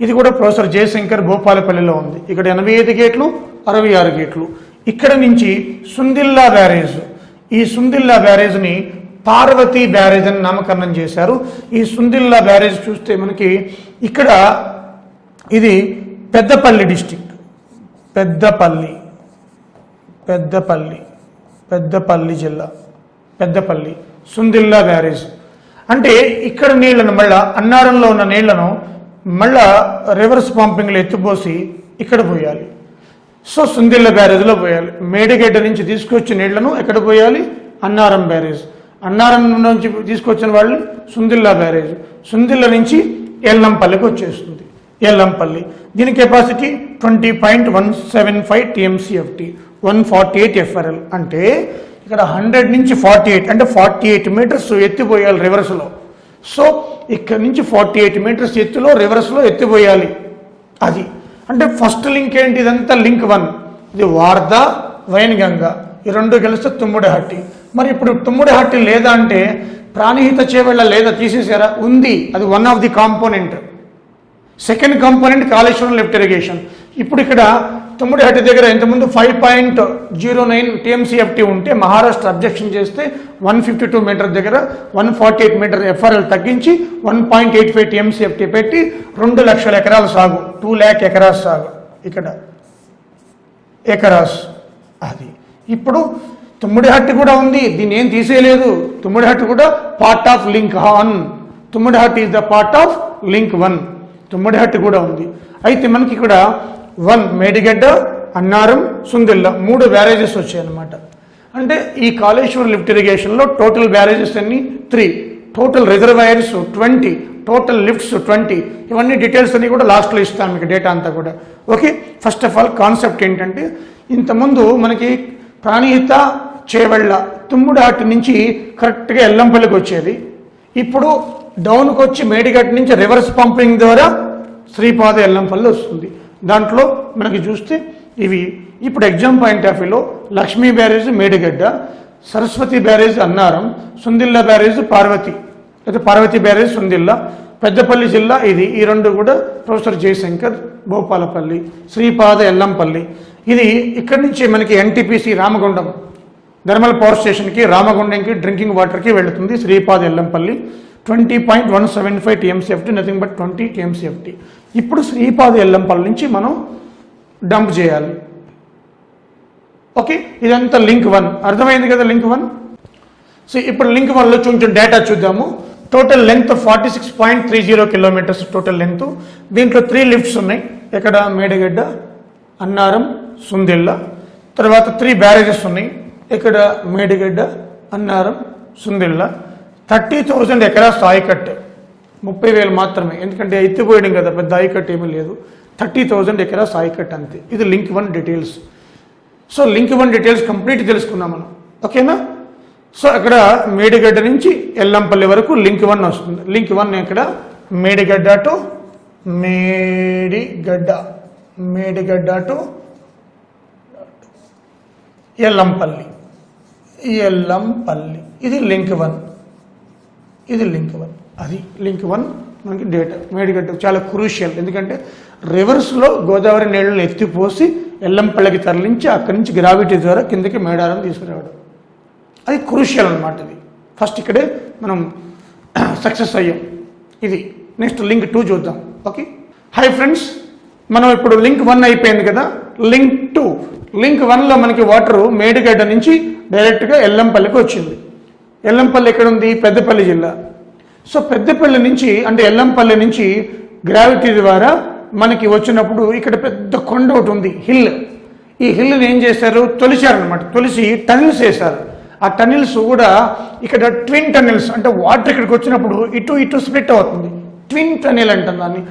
ఇది కూడా ప్రొఫెసర్ జయశంకర్ భూపాలపల్లిలో ఉంది. ఇక్కడ 85 గేట్లు, 66 గేట్లు. ఇక్కడ నుంచి సుందిల్లా బ్యారేజ్. ఈ సుందిల్లా బ్యారేజ్ని పార్వతీ బ్యారేజ్ అని నామకరణం చేశారు. ఈ సుందిల్లా బ్యారేజ్ చూస్తే మనకి ఇక్కడ ఇది పెద్దపల్లి డిస్టిక్, పెద్దపల్లి జిల్లా, పెద్దపల్లి సుందిల్లా బ్యారేజ్. అంటే ఇక్కడ నీళ్లను మళ్ళా అన్నారంలో ఉన్న నీళ్లను మళ్ళా రివర్స్ పంపింగ్లో ఎత్తిపోసి ఇక్కడ పోయాలి. సో సుందిల్లా బ్యారేజ్లో పోయాలి. మేడిగడ్డ నుంచి తీసుకొచ్చిన నీళ్లను ఎక్కడ పోయాలి? అన్నారం బ్యారేజ్. అన్నారం నుంచి తీసుకొచ్చిన వాళ్ళు సుందిల్లా బ్యారేజ్. సుందిల్లా నుంచి ఎల్లంపల్లికి వచ్చేస్తుంది. ఎల్లంపల్లి దీని కెపాసిటీ 20.175 TMCFT, 148 FRL. అంటే ఇక్కడ 100 నుంచి 48 అంటే 48 మీటర్స్ ఎత్తిపోయాలి రివర్స్లో. సో ఇక్కడ నుంచి 48 మీటర్స్ ఎత్తులో రివర్స్లో ఎత్తిపోయాలి. అది అంటే ఫస్ట్ లింక్ ఏంటి? ఇదంతా లింక్ 1. ఇది వార్దా, వైన్గంగా, ఈ రెండు కలిస్తే తుమ్ముడిహట్టి. మరి ఇప్పుడు తుమ్ముడిహట్టి లేదా అంటే ప్రాణహిత చేవెళ్ళ లేదా తీసేసారా? ఉంది. అది one of the component. Second component Kaleshwaram lift irrigation. ఇప్పుడు ఇక్కడ తుమ్ముడిహట్టి దగ్గర ఇంతకుముందు 5.09 TMCFT ఉంటే మహారాష్ట్ర అబ్జెక్షన్ చేస్తే 152 మీటర్ దగ్గర 148 మీటర్ FRL తగ్గించి 1.85 TMCFT పెట్టి 2 లక్షల ఎకరాల సాగు, 2 lakh ఎకరాస్ సాగు ఇక్కడ ఎకరాస్. అది ఇప్పుడు తుమ్ముడిహట్టి కూడా ఉంది. దీన్ని ఏం తీసేయలేదు. తుమ్ముడిహట్టి కూడా part of link 1. Tummidihatti is the part of link 1. Tummidihatti కూడా ఉంది. అయితే మనకి ఇక్కడ 1 మేడిగడ్డ, అన్నారం, సుందిల్లా 3 బ్యారేజెస్ వచ్చాయన్నమాట. అంటే ఈ కాళేశ్వరం లిఫ్ట్ ఇరిగేషన్లో టోటల్ బ్యారేజెస్ అన్ని 3, టోటల్ రిజర్వాయర్స్ 20, టోటల్ లిఫ్ట్స్ 20. ఇవన్నీ డీటెయిల్స్ అన్ని కూడా లాస్ట్లో ఇస్తాను మీకు డేటా అంతా కూడా. Okay, first of all concept ఏంటంటే ఇంతకుముందు మనకి ప్రాణహిత చేవెళ్ళ తుమ్ముడిహట్టి నుంచి కరెక్ట్గా ఎల్లంపల్లికి వచ్చేది. ఇప్పుడు డౌన్కి వచ్చి మేడిగడ్డ నుంచి రివర్స్ పంపింగ్ ద్వారా శ్రీపాద ఎల్లంపల్లి వస్తుంది. దాంట్లో మనకి చూస్తే ఇవి ఇప్పుడు ఎగ్జామ్ పాయింట్ ఆఫ్ వ్యూలో Lakshmi barrage Medigadda, Saraswati barrage Annaram, Sundilla barrage Parvati, అయితే పార్వతి బ్యారేజ్ సుందిల్లా, పెద్దపల్లి జిల్లా ఇది. ఈ రెండు కూడా ప్రొఫెసర్ జయశంకర్ భూపాలపల్లి, శ్రీపాద ఎల్లంపల్లి. ఇది ఇక్కడి నుంచి మనకి NTPC రామగుండం థర్మల్ పవర్ స్టేషన్కి, రామగుండంకి డ్రింకింగ్ వాటర్కి వెళుతుంది. Sripada Yellampalli 20.175 TMCFT, nothing but 20 TMCFT. ఇప్పుడు శ్రీపాద ఎల్లంపల్లి నుంచి మనం డంప్ చేయాలి. ఓకే, ఇదంతా లింక్ 1. అర్థమైంది కదా లింక్ 1. సో ఇప్పుడు లింక్ 1లో కొంచెం డేటా చూద్దాము. Total length 46.30 kilometres total length. దీంట్లో 3 లిఫ్ట్స్ ఉన్నాయి. ఎక్కడ? మేడిగడ్డ, అన్నారం, సుందిళ్ళ, తర్వాత 3 బ్యారేజెస్ ఉన్నాయి. ఇక్కడ మేడిగడ్డ, అన్నారం, సుందిళ్ళ. 30,000 ఎకరాస్ ఆయకట్టు, 30,000 మాత్రమే, ఎందుకంటే ఎత్తిపోయడం కదా, పెద్ద ఆయకట్టు ఏమీ లేదు. 30,000 ఎకరాస్ ఆయకట్టు అంతే. ఇది link 1 details. So link 1 details complete తెలుసుకున్నాం మనం, ఓకేనా. సో అక్కడ మేడిగడ్డ నుంచి ఎల్లంపల్లి వరకు లింక్ 1 వస్తుంది. లింక్ 1 ఇక్కడ మేడిగడ్డ టు ఎల్లంపల్లి. ఇది లింక్ 1. అది లింక్ 1 మనకి డేటా. మేడిగడ్డ చాలా క్రూషియల్, ఎందుకంటే రివర్స్లో గోదావరి నీళ్ళని ఎత్తిపోసి ఎల్లంపల్లికి తరలించి అక్కడి నుంచి గ్రావిటీ ద్వారా కిందకి మేడారం తీసుకురావడం, అది క్రూషియల్ అనమాట. ఇది ఫస్ట్ ఇక్కడే మనం సక్సెస్ అయ్యాం. ఇది నెక్స్ట్ లింక్ 2 చూద్దాం. ఓకే, హాయ్ ఫ్రెండ్స్, మనం ఇప్పుడు లింక్ 1 అయిపోయింది కదా. లింక్ 2, లింక్ 1లో మనకి వాటరు మేడిగడ్డ నుంచి డైరెక్ట్గా ఎల్లంపల్లికి వచ్చింది. ఎల్లంపల్లి ఎక్కడ ఉంది? పెద్దపల్లి జిల్లా. సో పెద్దపల్లి నుంచి అంటే ఎల్లంపల్లి నుంచి గ్రావిటీ ద్వారా మనకి వచ్చినప్పుడు ఇక్కడ పెద్ద కొండ ఒకటి ఉంది, హిల్. ఈ హిల్ని ఏం చేశారు? తొలిచారనమాట. తొలిసి టనెల్స్ వేశారు. ఆ టనెల్స్ కూడా ఇక్కడ ట్విన్ టనెల్స్, అంటే వాటర్ ఇక్కడికి వచ్చినప్పుడు ఇటు స్ప్లిట్ అవుతుంది. ట్విన్ టనెల్ అంటాం దాన్ని.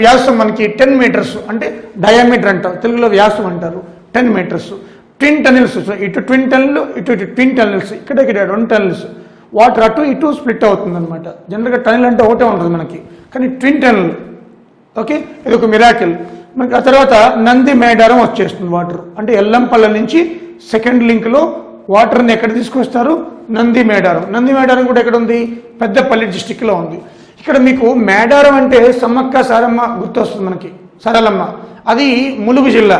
వ్యాసం మనకి 10 మీటర్స్, అంటే డయామీటర్ అంటారు, తెలుగులో వ్యాసం అంటారు, 10 మీటర్స్. ట్విన్ టనెల్స్, ఇటు ట్విన్ టనెల్, ఇటు ట్విన్ టనెల్స్, ఇక్కడ 2 టనెల్స్. వాటర్ ఇటు స్ప్లిట్ అవుతుంది అనమాట. జనరల్గా టనెల్ అంటే ఒకటే ఉంటుంది మనకి, కానీ ట్విన్ టనెల్. ఓకే, ఇది ఒక మిరాకిల్ మనకి. ఆ తర్వాత నంది మేడారం వచ్చేస్తుంది వాటర్. అంటే ఎల్లంపల్లి నుంచి సెకండ్ లింక్లో వాటర్ని ఎక్కడ తీసుకొస్తారు? నంది మేడారం కూడా ఎక్కడ ఉంది? పెద్దపల్లి డిస్టిక్లో ఉంది. ఇక్కడ మీకు మేడారం అంటే సమ్మక్క సారమ్మ గుర్తొస్తుంది మనకి, సరళమ్మ. అది ములుగు జిల్లా.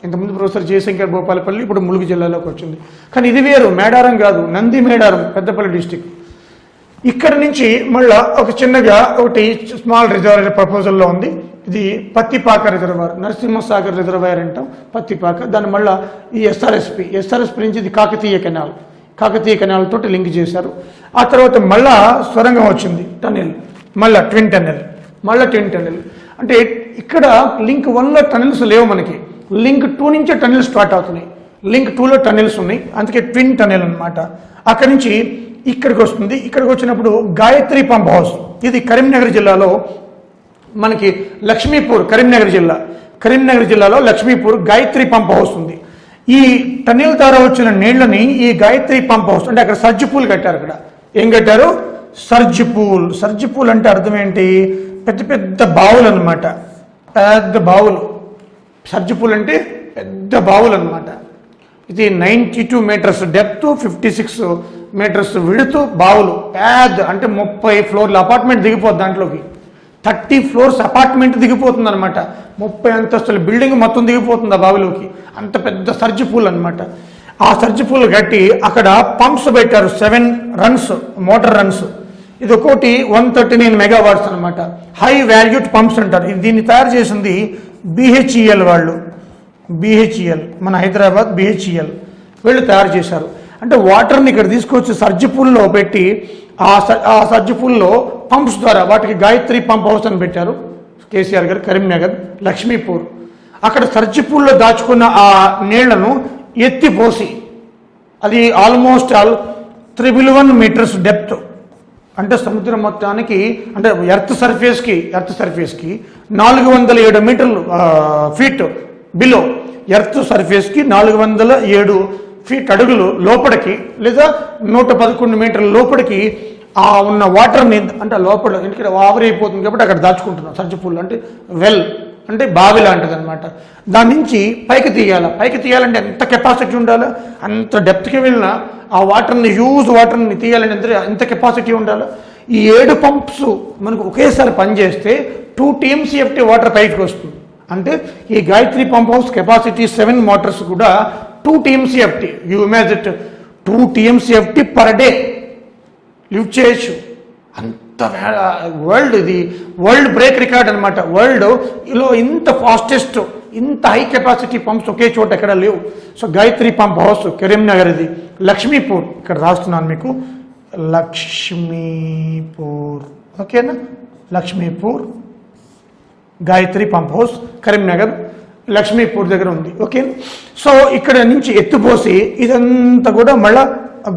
ఇంతకుముందు ప్రొఫెసర్ జయశంకర్ భూపాలపల్లి, ఇప్పుడు ములుగు జిల్లాలోకి వచ్చింది. కానీ ఇది వేరు, మేడారం కాదు, నంది మేడారం, పెద్దపల్లి డిస్టిక్. ఇక్కడ నుంచి మళ్ళా ఒక చిన్నగా ఒకటి స్మాల్ రిజర్వాయర్ ప్రపోజల్లో ఉంది. ఇది పత్తిపాక రిజర్వాయర్, నరసింహసాగర్ రిజర్వాయర్ అంటాం, పత్తిపాక. దాన్ని మళ్ళీ ఈ ఎస్ఆర్ఎస్పి నుంచి ఇది కాకతీయ కెనాల్ తోటి లింక్ చేశారు. ఆ తర్వాత మళ్ళా సొరంగం వచ్చింది, టనెల్, మళ్ళీ ట్విన్ టనెల్. అంటే ఇక్కడ లింక్ 1లో టనెల్స్ లేవు మనకి. లింక్ 2 నుంచే టనెల్ స్టార్ట్ అవుతున్నాయి. లింక్ 2లో టనెల్స్ ఉన్నాయి, అందుకే ట్విన్ టనెల్ అనమాట. అక్కడి నుంచి ఇక్కడికి వస్తుంది. ఇక్కడికి వచ్చినప్పుడు గాయత్రి పంప్ హౌస్, ఇది కరీంనగర్ జిల్లాలో మనకి లక్ష్మీపూర్, కరీంనగర్ జిల్లాలో లక్ష్మీపూర్ గాయత్రి పంప్ హౌస్ ఉంది. ఈ టనెల్ ద్వారా వచ్చిన నీళ్లని ఈ గాయత్రి పంప్ హౌస్, అంటే అక్కడ సర్జ్ పూల్ కట్టారు. అక్కడ ఏం కట్టారు? సర్జ్ పూల్ అంటే అర్థం ఏంటి? పెద్ద బావులు అనమాట, పెద్ద బావులు. సర్జ్ పూల్ అంటే పెద్ద బావులు అనమాట. ఇది 92 మీటర్స్ డెప్త్, 56 మీటర్స్ విడుతు బావులు. పెద్ద అంటే 30 ఫ్లోర్ల అపార్ట్మెంట్ దిగిపోద్ది దాంట్లోకి. 30 ఫ్లోర్స్ అపార్ట్మెంట్ దిగిపోతుంది అనమాట. 30 అంతస్తుల బిల్డింగ్ మొత్తం దిగిపోతుంది ఆ బావిలోకి. అంత పెద్ద సర్జ్ పూల్ అనమాట. ఆ సర్జ్ పూల్ కట్టి అక్కడ పంప్స్ పెట్టారు, 7 రన్స్, మోటార్ రన్స్. ఇది ఒకటి 139 మెగావాట్స్ అనమాట. హై వాల్యూడ్ పంప్స్ అంటారు. దీన్ని తయారు చేసింది BHEL వాళ్ళు. మన హైదరాబాద్ BHEL వీళ్ళు తయారు చేశారు. అంటే వాటర్ని ఇక్కడ తీసుకొచ్చి సర్జ్ పూల్లో పెట్టి ఆ సర్జ్ పూల్లో పంప్స్ ద్వారా వాటికి గాయత్రి పంప్ హౌస్ అని పెట్టారు కేసీఆర్ గారు. కరీంనగర్, లక్ష్మీపూర్. అక్కడ సర్జ్ పూల్లో దాచుకున్న ఆ నీళ్లను ఎత్తిపోసి, అది ఆల్మోస్ట్ 311 మీటర్స్ డెప్త్, అంటే సముద్రం మొత్తానికి, అంటే ఎర్త్ సర్ఫేస్కి 407 మీటర్లు ఫీట్ బిలో, ఎర్త్ సర్ఫేస్కి 407 ఫీట్ అడుగులు లోపలికి, లేదా 111 మీటర్ల లోపలికి ఆ ఉన్న వాటర్ని, అంటే లోపల ఎందుకంటే ఆవిరైపోతుంది కాబట్టి అక్కడ దాచుకుంటున్నాం. సర్జ్ పూల్ అంటే వెల్, అంటే బావి లాంటిది అనమాట. దాని నుంచి పైకి తీయాలంటే ఎంత కెపాసిటీ ఉండాలి? అంత డెప్త్కి వెళ్ళినా ఆ వాటర్ని, వాటర్ని తీయాలంటే ఎంత కెపాసిటీ ఉండాలి? ఈ 7 పంప్స్ మనకు ఒకేసారి పనిచేస్తే 2 TMCFT వాటర్ పైకి వస్తుంది. అంటే ఈ Gayatri pump house capacity 7 Motors కూడా 2 TMCFT. You imagine 2 TMCFT per day lift చేయొచ్చు. అంత ఇది వరల్డ్ బ్రేక్ రికార్డ్ అనమాట. వరల్డ్లో ఇంత ఫాస్టెస్ట్, ఇంత హై కెపాసిటీ పంప్స్ ఒకే చోట ఎక్కడ లేవు. So Gayatri pump house Karimnagar, ఇది లక్ష్మీపూర్, ఇక్కడ రాస్తున్నాను మీకు, లక్ష్మీపూర్. ఓకేనా? Laxmipur Gayatri pump house, Karimnagar. లక్ష్మీపూర్ దగ్గర ఉంది. ఓకే, సో ఇక్కడ నుంచి ఎత్తిపోసి ఇదంతా కూడా మళ్ళా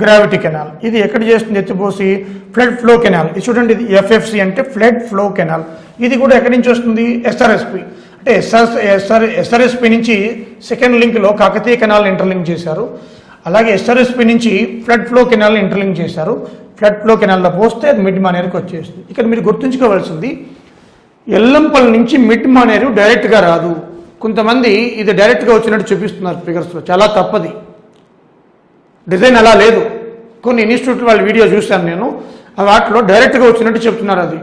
గ్రావిటీ కెనాల్. ఇది ఎక్కడ చేస్తుంది? ఎత్తిపోసి ఫ్లడ్ ఫ్లో కెనాల్. ఇది చూడండి, ఇది ఎఫ్ఎఫ్సి అంటే ఫ్లడ్ ఫ్లో కెనాల్. ఇది కూడా ఎక్కడి నుంచి వస్తుంది? ఎస్ఆర్ఎస్పి. అంటే ఎస్ఆర్ఎస్పి నుంచి సెకండ్ లింక్లో కాకతీయ కెనాల్ ఇంటర్లింక్ చేశారు. అలాగే ఎస్ఆర్ఎస్పి నుంచి ఫ్లడ్ ఫ్లో కెనాల్ ఇంటర్లింక్ చేశారు. ఫ్లడ్ ఫ్లో కెనాల్లో పోస్తే మిడ్ మానేరుకి వచ్చేస్తుంది. ఇక్కడ మీరు గుర్తుంచుకోవాల్సింది, ఎల్లంపల్లి నుంచి మిడ్ మానేరు డైరెక్ట్గా రాదు. కొంతమంది ఇది డైరెక్ట్గా వచ్చినట్టు చూపిస్తున్నారు ఫిగర్స్లో, చాలా తప్పది. డిజైన్ అలా లేదు. కొన్ని ఇన్స్టిట్యూట్ వాళ్ళ వీడియో చూశాను నేను, వాటిలో డైరెక్ట్గా వచ్చినట్టు చెప్తున్నారు అది.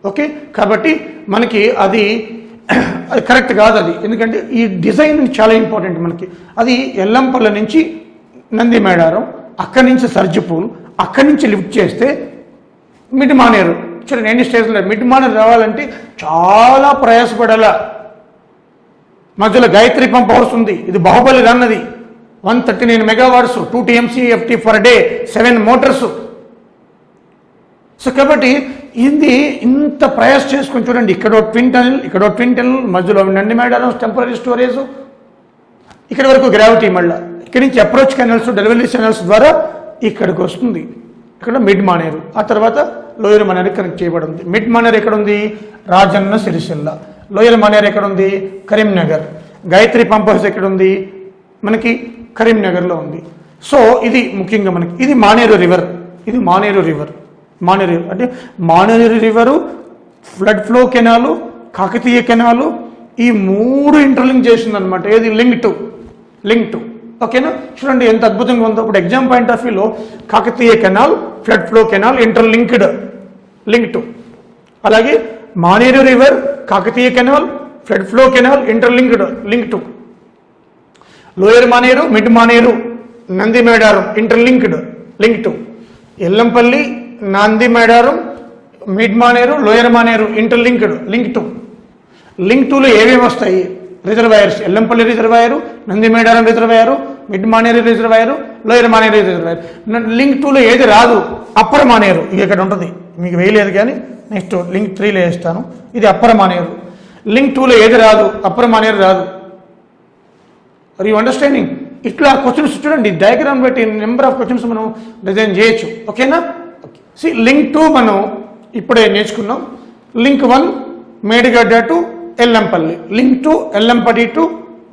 ఓకే, కాబట్టి మనకి అది కరెక్ట్ కాదు అది. ఎందుకంటే ఈ డిజైన్ చాలా ఇంపార్టెంట్ మనకి. అది ఎల్లంపల్లి నుంచి నంది మేడారం, అక్కడి నుంచి సర్జిపూల్, అక్కడి నుంచి లిఫ్ట్ చేస్తే మిడ్ మానేరు. చూడండి ఎన్ని స్టేజ్లో మిడ్ మానేరు రావాలంటే చాలా ప్రయాసపడాల. మధ్యలో గాయత్రి పంప్ హౌస్ ఉంది, ఇది బాహుబలి అన్నది. 139 megawatts, 2 TMCFT for day, 7 Motors. So కాబట్టి ఇది ఇంత ప్రయాస చేసుకొని చూడండి, ఇక్కడ ట్విన్ టనల్, మధ్యలో నంది మేడారం టెంపరీ స్టోరేజ్, ఇక్కడి వరకు గ్రావిటీ. మళ్ళీ ఇక్కడి నుంచి అప్రోచ్ కెనాల్స్, డెలివరీ కెనాల్స్ ద్వారా ఇక్కడికి వస్తుంది. ఇక్కడ మిడ్ మానేరు, ఆ తర్వాత లోయర్ మానేరు కనెక్ట్ చేయబడింది. మిడ్ మానేరు ఎక్కడ ఉంది? రాజన్న సిరిసిల్ల. లోయర్ మానేరు ఎక్కడ ఉంది? కరీంనగర్. గాయత్రి పంప్ హౌస్ ఎక్కడ ఉంది? మనకి కరీంనగర్లో ఉంది. సో ఇది ముఖ్యంగా మనకి ఇది మానేరు రివర్. ఇది మానేరు రివర్. మానేరు అంటే Maneru river, flood flow canal, Kakatiya canal, ఈ 3 ఇంటర్లింక్ చేసిందనమాట. ఏది? Link to. ఓకేనా? చూడండి ఎంత అద్భుతంగా ఉందో. ఇప్పుడు ఎగ్జామ్ పాయింట్ ఆఫ్ వ్యూలో Kakatiya canal, flood flow canal interlinked, link two. అలాగే Manair river, Kakatiya canal, flood flow canal interlinked, link two. Lower Manair, mid Manair, Nandi Medaram interlinked, link two. Yellampalli, Nandi Medaram, mid Manair, lower Manair interlinked, link two. Link టూలో ఏమేమి వస్తాయి? Reservoirs. Yellampalli reservoir, Nandi Medaram reservoir, mid Manair reservoir, lower Manair reservoir. Link టూలో ఏది రాదు? Upper Manair. ఇక ఇక్కడ ఉంటుంది, మీకు వేయలేదు కానీ నెక్స్ట్ లింక్ 3లో వేస్తాను. ఇది అప్పర్ మానేరు. లింక్ టూలో ఏది రాదు? అప్పర్ మానేరు రాదు. Are you understanding? ఇట్లా క్వశ్చన్స్ చూడండి, డయాగ్రామ్ బట్టి నెంబర్ ఆఫ్ క్వశ్చన్స్ మనం డిజైన్ చేయొచ్చు. ఓకేనా? సి లింక్ 2 మనం ఇప్పుడే నేర్చుకున్నాం. Link 1 Medigadda to Yellampalli, link 2 Yellampalli to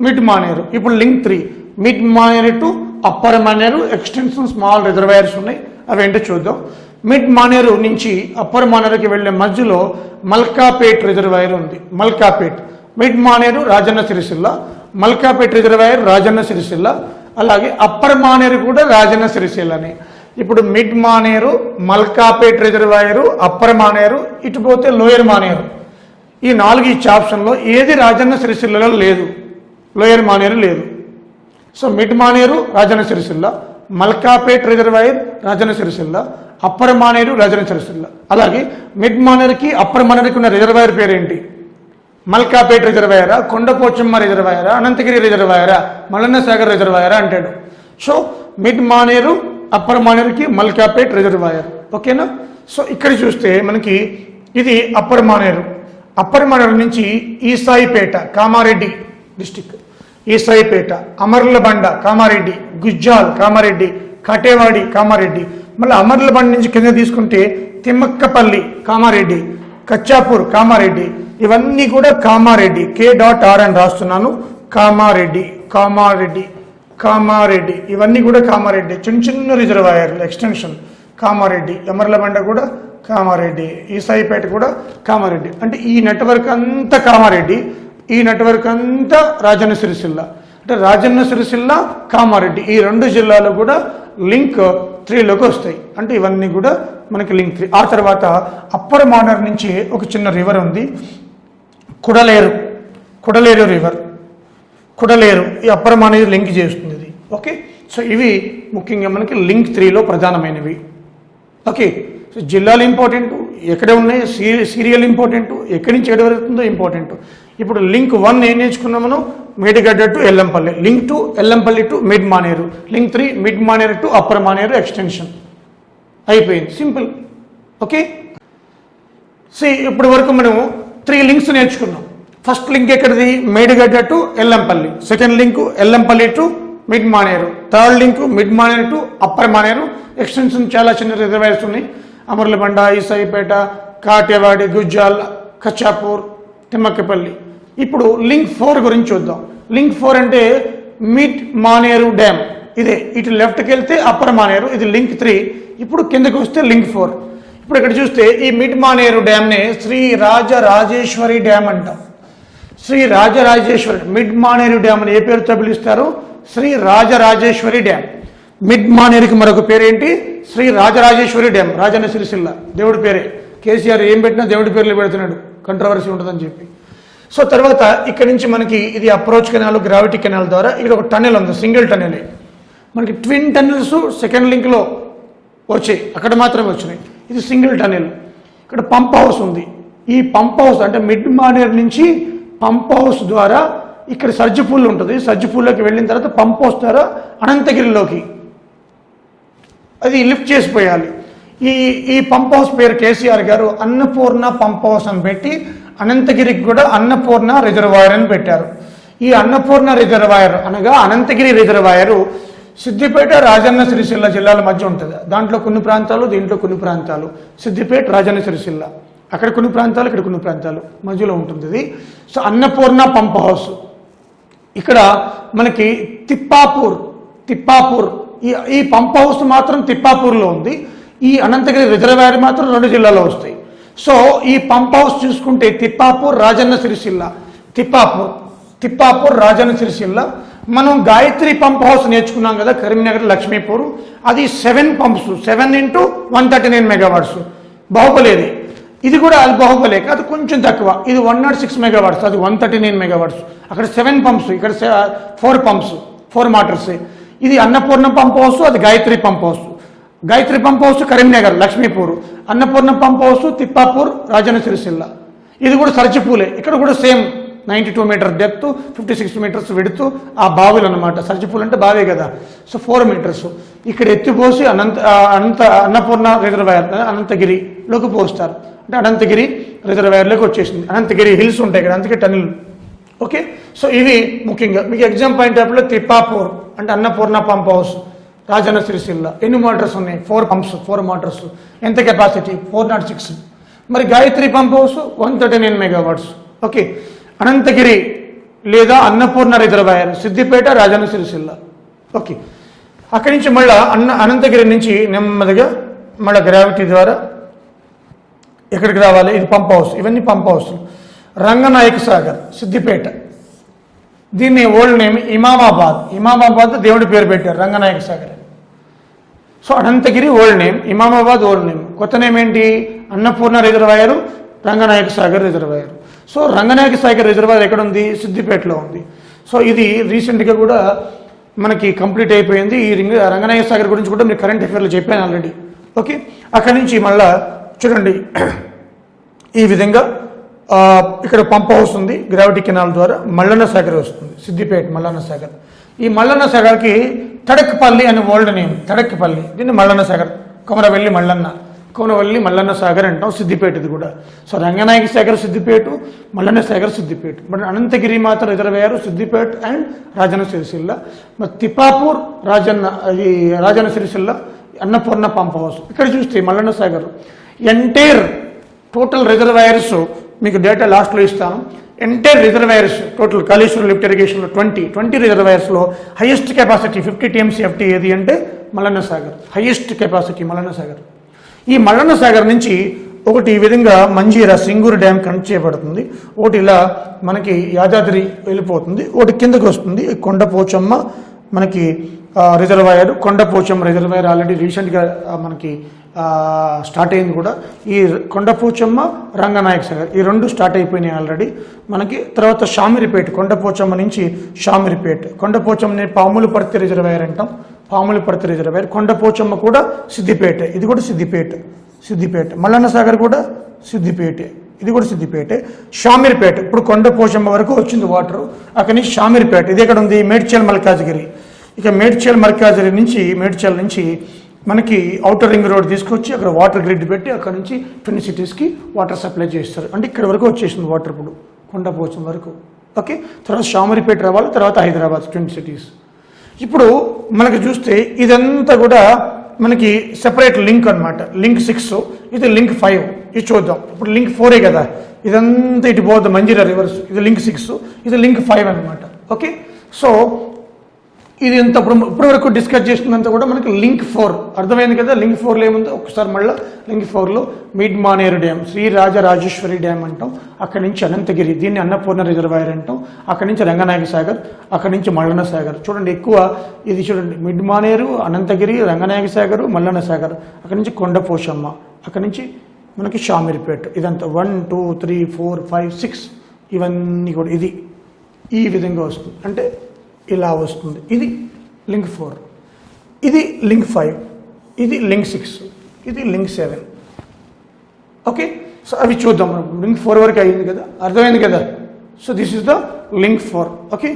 mid Manair. ఇప్పుడు link 3 mid Manair to upper Manair, extension small reservoirs ఉన్నాయి, అవి ఏంటో చూద్దాం. మిడ్ మానేరు నుంచి అప్పర్ మానేరుకి వెళ్ళే మధ్యలో మల్కాపేట్ రిజర్వాయర్ ఉంది. మల్కాపేట్, మిడ్ మానేరు రాజన్న సిరిసిల్ల, మల్కాపేట్ రిజర్వాయర్ రాజన్న సిరిసిల్ల, అలాగే అప్పర్ మానేరు కూడా రాజన్న సిరిసిల్లనే. ఇప్పుడు mid Manair, Malkapet reservoir, upper Manair, ఇటు పోతే లోయర్ మానేరు. ఈ 4 ఇచ్చే ఆప్షన్లో ఏది రాజన్న సిరిసిల్లలో లేదు, లోయర్ మానేరు లేదు. So mid Manair Rajanna Sircilla, Malkapet reservoir Rajanna Sircilla, upper Manair Rajanna Sircilla. అలాగే మిడ్ మానేరుకి అప్పర్ మానేరుకి ఉన్న రిజర్వాయర్ పేరేంటి? మల్కాపేట్ రిజర్వాయరా, కొండపోచమ్మ రిజర్వాయరా, అనంతగిరి రిజర్వాయరా, మల్లన్న సాగర్ రిజర్వాయరా అంటాడు. సో మిడ్ మానేరు, అప్పర్ మానేరుకి మల్కాపేట్ రిజర్వాయర్. ఓకేనా? సో ఇక్కడ చూస్తే మనకి ఇది అప్పర్ మానేరు. అప్పర్ మానేరు నుంచి ఈసాయిపేట, కామారెడ్డి డిస్టిక్, ఈసాయిపేట, అమర్లబండ కామారెడ్డి, గుజ్జాల్ కామారెడ్డి, కటేవాడి కామారెడ్డి. మళ్ళీ అమర్లబండ నుంచి కింద తీసుకుంటే తిమ్మక్కపల్లి కామారెడ్డి, కచ్చాపూర్ కామారెడ్డి, ఇవన్నీ కూడా కామారెడ్డి. K.R అని రాస్తున్నాను. కామారెడ్డి ఇవన్నీ కూడా కామారెడ్డి. చిన్న రిజర్వాయర్లు, ఎక్స్టెన్షన్ కామారెడ్డి. అమర్లబండ కూడా కామారెడ్డి, ఈసాయిపేట కూడా కామారెడ్డి. అంటే ఈ నెట్వర్క్ అంతా కామారెడ్డి, ఈ నెట్వర్క్ అంతా రాజన్న సిరిసిల్ల. అంటే రాజన్న సిరిసిల్ల, కామారెడ్డి, ఈ 2 జిల్లాలు కూడా లింక్ 3లోకి వస్తాయి. అంటే ఇవన్నీ కూడా మనకి లింక్ 3. ఆ తర్వాత అప్పర్ మానేరు నుంచి ఒక చిన్న రివర్ ఉంది, కుడలేరు రివర్. ఈ అప్పర్ మానేరు లింక్ చేస్తుంది ఇది. ఓకే, సో ఇవి ముఖ్యంగా మనకి లింక్ 3లో ప్రధానమైనవి. ఓకే, సో జిల్లాలు ఇంపార్టెంట్, ఎక్కడ ఉన్నాయి సీరియల్ ఇంపార్టెంట్, ఎక్కడి నుంచి ఎక్కడ వస్తుందో ఇంపార్టెంట్. ఇప్పుడు లింక్ 1 ఏం నేర్చుకున్నాం మనం? Medigadda to Yellampalli. Link 2 Yellampalli to mid Manair. Link 3 mid Manair to upper Manair extension. అయిపోయింది, సింపుల్. ఓకే, ఇప్పటి వరకు మనము 3 లింక్స్ నేర్చుకున్నాం. ఫస్ట్ లింక్ ఎక్కడిది? Medigadda to Yellampalli. Second link Yellampalli to mid Maneru. Third link mid Manair to upper Manair. Extension చాలా చిన్న రిజర్వాయర్స్ ఉన్నాయి. అమర్లబండ, ఈసాయిపేట, కాటేవాడి, గుజ్జాల్, కచ్చాపూర్, తిమ్మక్కపల్లి. ఇప్పుడు లింక్ 4 గురించి చూద్దాం. లింక్ 4 అంటే మిడ్ మానేరు డ్యామ్. ఇదే ఇటు లెఫ్ట్కి వెళ్తే అప్పర్ మానేరు, ఇది లింక్ 3. ఇప్పుడు కిందకి వస్తే లింక్ 4. ఇప్పుడు ఇక్కడ చూస్తే ఈ మిడ్ మానేరు డ్యామ్నే శ్రీ రాజరాజేశ్వరి డ్యామ్ అంటాం. శ్రీ రాజరాజేశ్వరి మిడ్ మానేరు డ్యామ్ అని ఏ పేరుతో పిలుస్తారు? శ్రీ రాజరాజేశ్వరి డ్యామ్. మిడ్ మానేరుకి మరొక పేరేంటి? శ్రీ రాజరాజేశ్వరి డ్యామ్. రాజన్న సిరిసిల్ల దేవుడి పేరే. కేసీఆర్ ఏం పెట్టినా దేవుడి పేర్లు పెడుతున్నాడు, కంట్రవర్సీ ఉంటుందని చెప్పి. సో తర్వాత ఇక్కడ నుంచి మనకి ఇది అప్రోచ్ కెనాల్, గ్రావిటీ కెనాల్ ద్వారా ఇక్కడ ఒక టన్నెల్ ఉంది, సింగిల్ టన్నెల్. మనకి ట్విన్ టన్నెల్స్ సెకండ్ లింక్లో వచ్చాయి, అక్కడ మాత్రమే వచ్చినాయి. ఇది సింగిల్ టన్నెల్. ఇక్కడ పంప్ హౌస్ ఉంది. ఈ పంప్ హౌస్ అంటే మిడ్ మానేర్ నుంచి పంప్ హౌస్ ద్వారా ఇక్కడ సర్జిపూల్ ఉంటుంది. సర్జిపూల్లోకి వెళ్ళిన తర్వాత పంప్ హౌస్ ద్వారా అనంతగిరిలోకి అది లిఫ్ట్ చేసిపోయాలి. ఈ పంప్ హౌస్ పేరు కేసీఆర్ గారు అన్నపూర్ణ పంప్ హౌస్ అని పెట్టి అనంతగిరికి కూడా అన్నపూర్ణ రిజర్వాయర్ అని పెట్టారు. ఈ అన్నపూర్ణ రిజర్వాయర్ అనగా అనంతగిరి రిజర్వాయరు సిద్దిపేట, రాజన్న సిరిసిల్ల జిల్లాల మధ్య ఉంటుంది. దాంట్లో కొన్ని ప్రాంతాలు, దీంట్లో కొన్ని ప్రాంతాలు. సిద్దిపేట, రాజన్న సిరిసిల్ల, అక్కడ కొన్ని ప్రాంతాలు, ఇక్కడ కొన్ని ప్రాంతాలు మధ్యలో ఉంటుంది ఇది. సో అన్నపూర్ణ పంప్ హౌస్ ఇక్కడ మనకి తిప్పాపూర్ ఈ పంప్ హౌస్ మాత్రం తిప్పాపూర్లో ఉంది. ఈ అనంతగిరి రిజర్వాయర్ మాత్రం 2 జిల్లాలో వస్తాయి. సో ఈ పంప్ హౌస్ చూసుకుంటే తిప్పాపూర్, రాజన్న సిరిసిల్ల, తిప్పాపూర్, రాజన్న సిరిసిల్ల. మనం గాయత్రి పంప్ హౌస్ నేర్చుకున్నాం కదా కరీంనగర్, లక్ష్మీపూర్. అది 7 పంప్స్, 7 × 139 మెగావాట్స్. బాహుబలేది. ఇది కూడా అది బాహుబలే, అది కొంచెం తక్కువ. ఇది 106 మెగావాట్స్, అది 139 మెగావాట్స్. అక్కడ 7 పంప్స్, ఇక్కడ 4 పంప్స్, 4 మోటార్స్. ఇది అన్నపూర్ణ పంప్ హౌస్, అది Gayatri pump house. Gayatri pump house Karimnagar, Lakshmipur. Annapurna pump house Tippapur, Rajanna Sircilla. ఇది కూడా సర్జిపూలే. ఇక్కడ కూడా సేమ్ 92 మీటర్ డెప్త్, 56 మీటర్స్ విడుతూ ఆ బావులు అనమాట. సర్జిపూల్ అంటే బావే కదా. సో 4 మీటర్స్ ఇక్కడ ఎత్తిపోసి అన్నపూర్ణ రిజర్వాయర్ అనంతగిరిలోకి పోస్తారు. అంటే అనంతగిరి రిజర్వాయర్లోకి వచ్చేసింది. అనంతగిరి హిల్స్ ఉంటాయి ఇక్కడ, అందుకే టన్నెల్. ఓకే. సో ఇవి ముఖ్యంగా మీకు ఎగ్జామ్ పాయింట్ ఆఫ్ లో తిప్పాపూర్ అంటే అన్నపూర్ణ పంప్ హౌస్, రాజన్న సిరిసిల్ల. ఎన్ని మోటార్స్ ఉన్నాయి? 4 పంప్స్, 4 మోటార్స్. ఎంత కెపాసిటీ? 406. మరి Gayatri pump house 139 megawatts. Okay. Anantagiri లేదా అన్నపూర్ణ రిజర్వాయర్ సిద్దిపేట, రాజన్న సిరిసిల్ల. ఓకే. అక్కడి నుంచి మళ్ళీ అనంతగిరి నుంచి నెమ్మదిగా మళ్ళీ గ్రావిటీ ద్వారా ఎక్కడికి రావాలి? ఇది పంప్ హౌస్. ఇవన్నీ పంప్ హౌస్. రంగనాయక సాగర్, సిద్దిపేట. దీన్ని ఓల్డ్ నేమ్ ఇమామాబాద్ దేవుడి పేరు పెట్టారు, Ranganayaka Sagar. So Ananthagiri old name, Imamabad old name. కొత్త నేమ్ ఏంటి? Annapurna reservoir, Ranganayaka Sagar reservoir. So Ranganayaka Sagar reservoir ఎక్కడ ఉంది? సిద్దిపేటలో ఉంది. సో ఇది రీసెంట్గా కూడా మనకి కంప్లీట్ అయిపోయింది. ఈ రంగనాయక సాగర్ గురించి కూడా మీరు కరెంట్ అఫేర్లో చెప్పాను ఆల్రెడీ. ఓకే. అక్కడి నుంచి మళ్ళా చూడండి ఈ విధంగా ఇక్కడ పంప్ హౌస్ ఉంది. గ్రావిటీ కెనాల్ ద్వారా మల్లన్న సాగర్ వస్తుంది, సిద్దిపేట మల్లన్న సాగర్. ఈ మల్లన్న సాగర్కి తడక్పల్లి అని ఓల్డ్ నేమ్, తడక్పల్లి. దీన్ని మల్లన్న సాగర్, కొమరవెల్లి మల్లన్న సాగర్ అంటాం. సిద్దిపేట ఇది కూడా. సో రంగనాయక సాగర్ సిద్దిపేట, మల్లన్న సాగర్ సిద్దిపేట. బట్ అనంతగిరి మాత్రం రిజర్వాయర్ సిద్దిపేట అండ్ రాజన్న సిరిసిల్ల. మరి తిప్పాపూర్, రాజన్న సిరిసిల్ల, అన్నపూర్ణ పంప్ హౌస్. ఇక్కడ చూస్తే Mallanna Sagar entire total reservoirs మీకు డేటా లాస్ట్లో ఇస్తాను. Entire reservoirs total Kaleshwaram lift ఇరిగేషన్లో 20 రిజర్వాయర్స్లో హైయెస్ట్ కెపాసిటీ 50 TMCFT ఏది అంటే మల్లన్న సాగర్. Highest capacity Mallanna Sagar. ఈ మల్లన్న సాగర్ నుంచి ఒకటి ఈ విధంగా మంజీరా సింగూరు డ్యామ్ కనెక్ట్ చేయబడుతుంది. ఒకటి ఇలా మనకి యాదాద్రి వెళ్ళిపోతుంది. ఒకటి కిందకి వస్తుంది కొండపోచమ్మ మనకి రిజర్వాయర్. కొండపోచమ్మ రిజర్వాయర్ ఆల్రెడీ రీసెంట్గా మనకి స్టార్ట్ అయింది కూడా. ఈ కొండపోచమ్మ, రంగనాయక సాగర్ ఈ 2 స్టార్ట్ అయిపోయినాయి ఆల్రెడీ మనకి. తర్వాత షామిరిపేట, కొండపోచమ్మ నుంచి షామిరిపేట. కొండపోచమ్మని పాములపర్తి రిజర్వాయర్ అంటాం, పాములపర్తి రిజర్వాయర్. కొండపోచమ్మ కూడా సిద్దిపేట, ఇది కూడా సిద్దిపేట. మల్లన్న సాగర్ కూడా సిద్దిపేట, ఇది కూడా సిద్దిపేట. షామిరిపేట ఇప్పుడు కొండపోచమ్మ వరకు వచ్చింది వాటర్. అక్కడి నుంచి షామిరిపేట, ఇది ఎక్కడ ఉంది? మేడ్చల్ మల్కాజ్గిరి. ఇక మేడ్చల్ నుంచి మనకి ఔటర్ రింగ్ రోడ్ తీసుకొచ్చి అక్కడ వాటర్ గ్రిడ్ పెట్టి అక్కడ నుంచి 20 సిటీస్కి వాటర్ సప్లై చేస్తారు. అంటే ఇక్కడ వరకు వచ్చేసింది వాటర్ ఇప్పుడు కొండపోచం వరకు. ఓకే, తర్వాత షామరిపేట రావాలి, తర్వాత హైదరాబాద్ 20 సిటీస్. ఇప్పుడు మనకి చూస్తే ఇదంతా కూడా మనకి సెపరేట్ లింక్ అనమాట. లింక్ 6, ఇది లింక్ 5. ఇది చూద్దాం. ఇప్పుడు లింక్ 4 కదా, ఇదంతా ఇటు పోతుంది మంజీరా రివర్స్. ఇది లింక్ 6, ఇది లింక్ 5 అనమాట. ఓకే, సో ఇది ఇంత ఇప్పుడు వరకు డిస్కస్ చేసినంత కూడా మనకి లింక్ 4 అర్థమైంది కదా. లింక్ 4లో ఏముందో ఒకసారి మళ్ళీ లింక్ 4లో mid Manair dam, Shri Rajarajeshwari dam అంటాం. అక్కడి నుంచి అనంతగిరి, దీన్ని అన్నపూర్ణ రిజర్వాయర్ అంటాం. అక్కడి నుంచి రంగనాయక సాగర్, అక్కడి నుంచి మల్లన్న సాగర్. చూడండి ఎక్కువ ఇది చూడండి, మిడ్ మానేరు, అనంతగిరి, రంగనాయక సాగర్, మల్లన్న సాగర్. అక్కడి నుంచి కొండపోచమ్మ, అక్కడి నుంచి మనకి షామీర్పేట. ఇదంతా 1 2 3 4 5 6 ఇవన్నీ కూడా ఇది ఈ విధంగా వస్తుంది. అంటే ఇలా వస్తుంది. ఇది లింక్ 4, ఇది లింక్ 5, ఇది లింక్ 6, ఇది లింక్ 7. ఓకే, సో అవి చూద్దాం. లింక్ 4 వరకు అయింది కదా, అర్థమైంది కదా. So this is the link 4. Okay,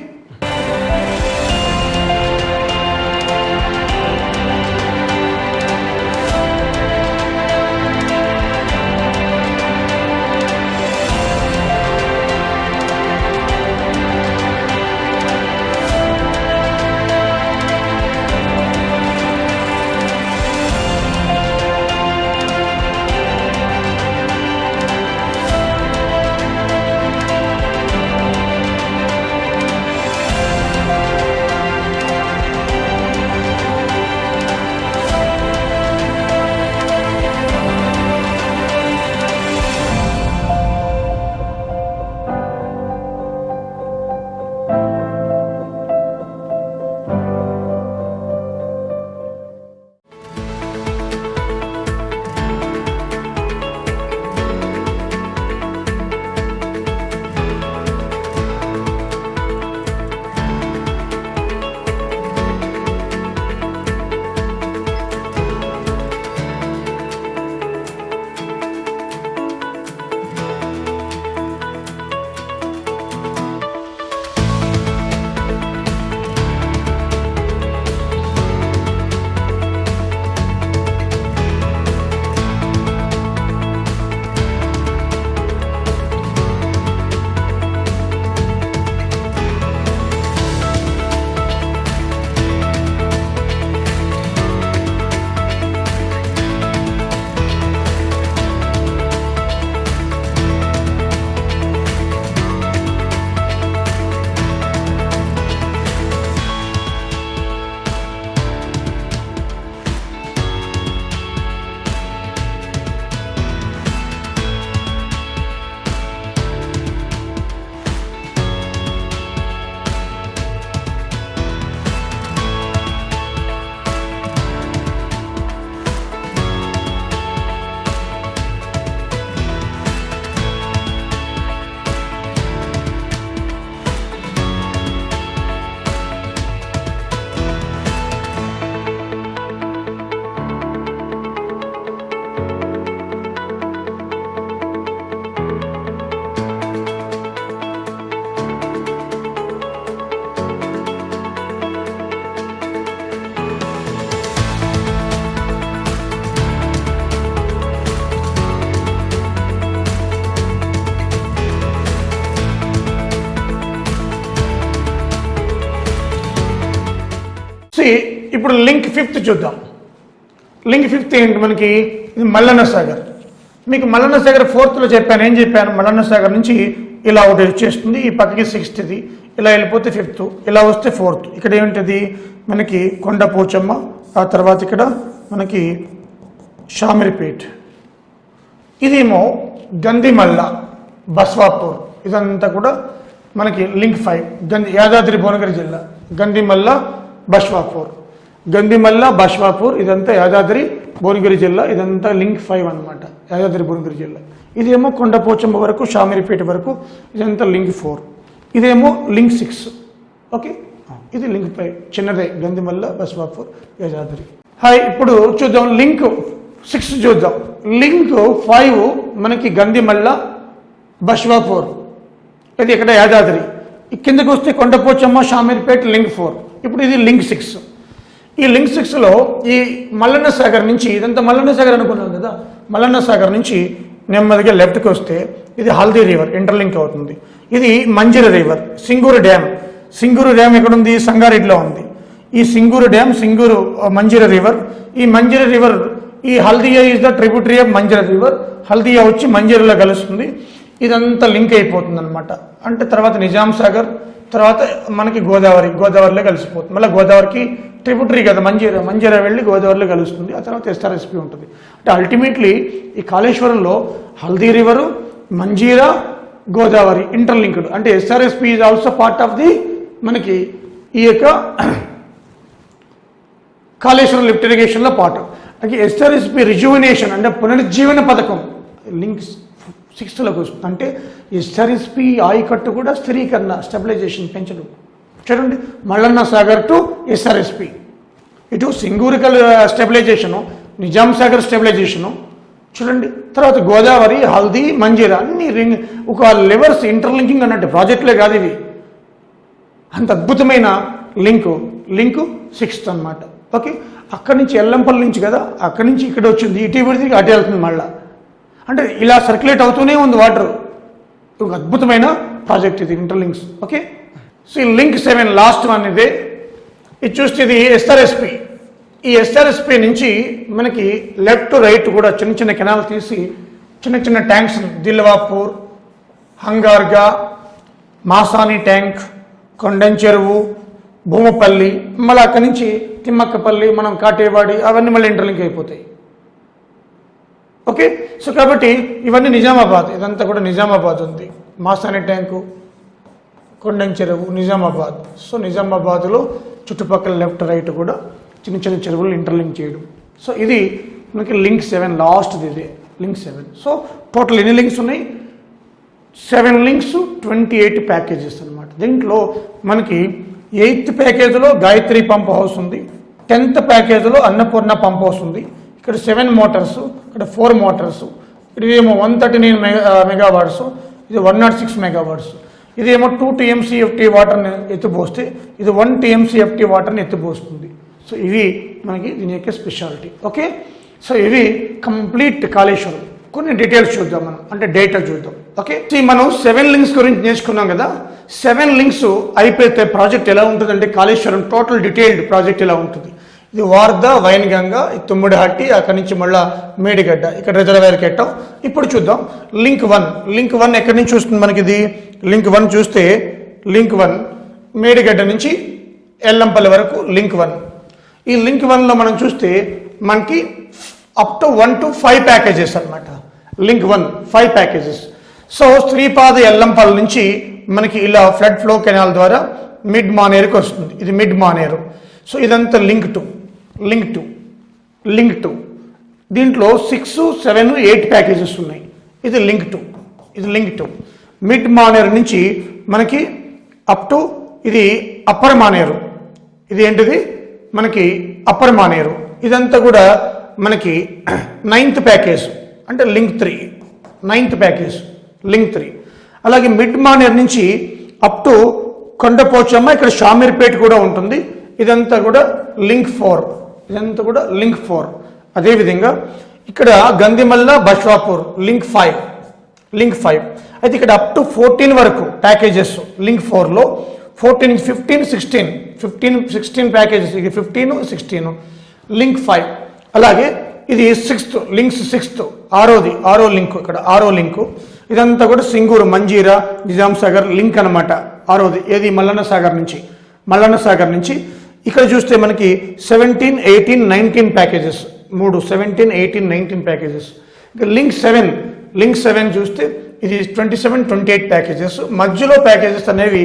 ఇప్పుడు లింక్ 5 చూద్దాం. లింక్ 5 ఏంటి మనకి, ఇది మల్లన్న సాగర్. మీకు మల్లన్న సాగర్ 4లో చెప్పాను. ఏం చెప్పాను, మల్లన్న సాగర్ నుంచి ఇలా ఒకటి వచ్చేస్తుంది, ఈ పక్కకి 6th, ఇలా వెళ్ళిపోతే 5th, ఇలా వస్తే 4th. ఇక్కడ ఏమిటది మనకి కొండపోచమ్మ, ఆ తర్వాత ఇక్కడ మనకి షామీర్పేట్, ఇదేమో గందిమల్ల, బస్వాపూర్. ఇదంతా కూడా మనకి లింక్ 5 యాదాద్రి భువనగిరి జిల్లా. గందిమల్ల, బస్వాపూర్, గందిమల్ల, బస్వాపూర్, ఇదంతా యాదాద్రి భువనగిరి జిల్లా. ఇదంతా లింక్ 5 అనమాట, యాదాద్రి భువనగిరి జిల్లా. ఇదేమో కొండపోచమ్మ వరకు, షామీర్పేట వరకు, ఇదంతా లింక్ 4. ఇదేమో లింక్ 6. ఓకే, ఇది లింక్ 5 చిన్నదే, గందిమల్ల, బస్వాపూర్, యాదాద్రి. హాయ్, ఇప్పుడు చూద్దాం లింక్ 6 చూద్దాం. లింక్ 5 మనకి గందిమల్ల, బస్వాపూర్, ఇది ఇక్కడ యాదాద్రి. కిందకి వస్తే కొండపోచమ్మ, షామీర్పేట, లింక్ 4. ఇప్పుడు ఇది లింక్ 6. ఈ లింక్ 6లో ఈ మల్లన్న సాగర్ నుంచి, ఇదంతా మల్లన్న సాగర్ అనుకున్నాం కదా, మల్లన్న సాగర్ నుంచి నెమ్మదిగా లెఫ్ట్కి వస్తే ఇది హల్దీ రివర్ ఇంటర్లింక్ అవుతుంది. ఇది Manjira river, Singur dam. Singur dam ఎక్కడుంది? సంగారెడ్డిలో ఉంది. ఈ సింగూరు డ్యామ్, సింగూరు మంజీర రివర్. ఈ మంజీర రివర్, ఈ Haldia is the tributary of Manjira river. Haldia వచ్చి మంజీరలో కలుస్తుంది. ఇదంతా లింక్ అయిపోతుంది అనమాట. అంటే తర్వాత నిజాం సాగర్, తర్వాత మనకి గోదావరిలో కలిసిపోతుంది. మళ్ళీ గోదావరికి ట్రిబ్యూటరీ కదా మంజీరా వెళ్ళి గోదావరిలో కలుస్తుంది. ఆ తర్వాత ఎస్ఆర్ఎస్పి ఉంటుంది. అంటే అల్టిమేట్లీ ఈ కాళేశ్వరంలో హల్దీ రివరు, మంజీరా, గోదావరి ఇంటర్లింక్డ్. అంటే SRSP is also part of the మనకి ఈ యొక్క కాళేశ్వరం లిఫ్ట్ ఇరిగేషన్లో పార్ట్. అంటే ఎస్ఆర్ఎస్పి రిజువినేషన్ అంటే పునరుజ్జీవన పథకం లింక్ 6లోకి వస్తుంది. అంటే ఎస్ఆర్ఎస్పి ఆయకట్టు కూడా స్థిరీకరణ, స్టెబిలైజేషన్ పెంచడం. చూడండి, మల్లన్న సాగర్ టు ఎస్ఆర్ఎస్పి, ఇటు సింగూరికల్ స్టెబిలైజేషను, నిజాం సాగర్ స్టెబిలైజేషను. చూడండి, తర్వాత గోదావరి, హల్దీ, మంజీరా అన్ని ఒక లెవర్స్ ఇంటర్లింకింగ్ అన్నట్టు ప్రాజెక్టులే కాదు ఇవి. అంత అద్భుతమైన లింకు 6th అనమాట. ఓకే, అక్కడి నుంచి ఎల్లంపల్లి నుంచి కదా, అక్కడి నుంచి ఇక్కడ వచ్చింది, ఇటు విడిది అటు వెళ్తుంది మళ్ళా. అంటే ఇలా సర్క్యులేట్ అవుతూనే ఉంది వాటర్. ఒక అద్భుతమైన ప్రాజెక్ట్ ఇది ఇంటర్లింక్స్. ఓకే, సో ఈ లింక్ 7 లాస్ట్ వన్ ఇదే. ఇది చూస్తే ఇది ఎస్ఆర్ఎస్పి. ఈ ఎస్ఆర్ఎస్పి నుంచి మనకి లెఫ్ట్ రైట్ కూడా చిన్న చిన్న కెనాల్ తీసి చిన్న చిన్న ట్యాంక్స్, దిల్వాపూర్, హంగార్గా, మాసాని ట్యాంక్, కొండంచెరువు, భూమపల్లి, మళ్ళీ అక్కడి నుంచి తిమ్మక్కపల్లి, మనం కాటేవాడి, అవన్నీ మళ్ళీ ఇంటర్లింక్ అయిపోతాయి. ఓకే, సో కాబట్టి ఇవన్నీ నిజామాబాద్, ఇదంతా కూడా నిజామాబాద్ ఉంది. మాసాని ట్యాంకు, కొండంచెరువు, నిజామాబాద్. సో నిజామాబాద్లో చుట్టుపక్కల లెఫ్ట్ రైట్ కూడా చిన్న చిన్న చెరువులు ఇంటర్లింక్ చేయడం. సో ఇది మనకి లింక్ 7 లాస్ట్ది ఇదే లింక్ 7. సో టోటల్ ఎన్ని లింక్స్ ఉన్నాయి? 7 లింక్స్, 28 ప్యాకేజెస్ అనమాట. దీంట్లో మనకి 8th ప్యాకేజీలో గాయత్రి పంప్ హౌస్ ఉంది, 10th ప్యాకేజీలో అన్నపూర్ణ పంప్ హౌస్ ఉంది. ఇక్కడ 7 మోటార్స్, ఇక్కడ 4 మోటార్స్. ఇదేమో 139 మెగావాట్స్, ఇది 106 మెగావాట్స్. ఇదేమో 2 TMCFT వాటర్ని ఎత్తిపోస్తే ఇది 1 TMCFT వాటర్ని ఎత్తిపోస్తుంది. సో ఇవి మనకి దీని యొక్క స్పెషాలిటీ. ఓకే, సో ఇవి కంప్లీట్ కాళేశ్వరం. కొన్ని డీటెయిల్స్ చూద్దాం మనం, అంటే డేటా చూద్దాం. ఓకే, మనం 7 లింక్స్ గురించి నేర్చుకున్నాం కదా. 7 లింక్స్ అయిపోతే ప్రాజెక్ట్ ఎలా ఉంటుందంటే కాళేశ్వరం టోటల్ డీటెయిల్డ్ ప్రాజెక్ట్ ఎలా ఉంటుంది. ఇది వార్ద, వైన్గంగా, తుమ్మిడిహట్టి, అక్కడి నుంచి మళ్ళీ మేడిగడ్డ, ఇక్కడ రిజర్వాయర్కి ఎట్టాం. ఇప్పుడు చూద్దాం లింక్ 1 ఎక్కడి నుంచి వస్తుంది మనకి? ఇది లింక్ 1 చూస్తే లింక్ 1 మేడిగడ్డ నుంచి ఎల్లంపల్లి వరకు లింక్ 1. ఈ లింక్ 1లో మనం చూస్తే మనకి అప్ టు 1 to 5 ప్యాకేజెస్ అనమాట. Link 1 5 packages. So Sripada Yellampalli నుంచి మనకి ఇలా ఫ్లడ్ ఫ్లో కెనాల్ ద్వారా మిడ్ మానేరుకి వస్తుంది. ఇది మిడ్ మానేరు. సో ఇదంతా లింక్ 2. దీంట్లో 6, 7, 8 ప్యాకేజెస్ ఉన్నాయి. ఇది లింక్ 2. మిడ్ మానేరు నుంచి మనకి అప్ టు ఇది అప్పర్ మానేరు. ఇది ఏంటిది మనకి అప్పర్ మానేరు. ఇదంతా కూడా మనకి 9th ప్యాకేజ్, అంటే లింక్ 3. 9th package link 3. అలాగే మిడ్ మానేరు నుంచి అప్ టు కొండపోచమ్మ, ఇక్కడ షామీర్పేట కూడా ఉంటుంది. ఇదంతా కూడా లింక్ 4. అదేవిధంగా ఇక్కడ గందిమల్ల, బష్వాపూర్ లింక్ 5. అయితే ఇక్కడ అప్ టు 14 వరకు ప్యాకేజెస్ లింక్ 4లో. 14, 15, 16 ప్యాకేజెస్. ఇది 15, 16 లింక్ 5. అలాగే ఇది 6th ఆరో లింక్. ఇక్కడ 6వ లింకు. ఇదంతా కూడా సింగూరు, మంజీరా, నిజాం సాగర్ లింక్ అనమాట. 6వది ఏది? మల్లన్న సాగర్ నుంచి ఇక్కడ చూస్తే మనకి 17, 18, 19 ప్యాకేజెస్. 17, 18, 19 ప్యాకేజెస్. ఇక లింక్ 7 చూస్తే ఇది 27, 28 ప్యాకేజెస్. మధ్యలో ప్యాకేజెస్ అనేవి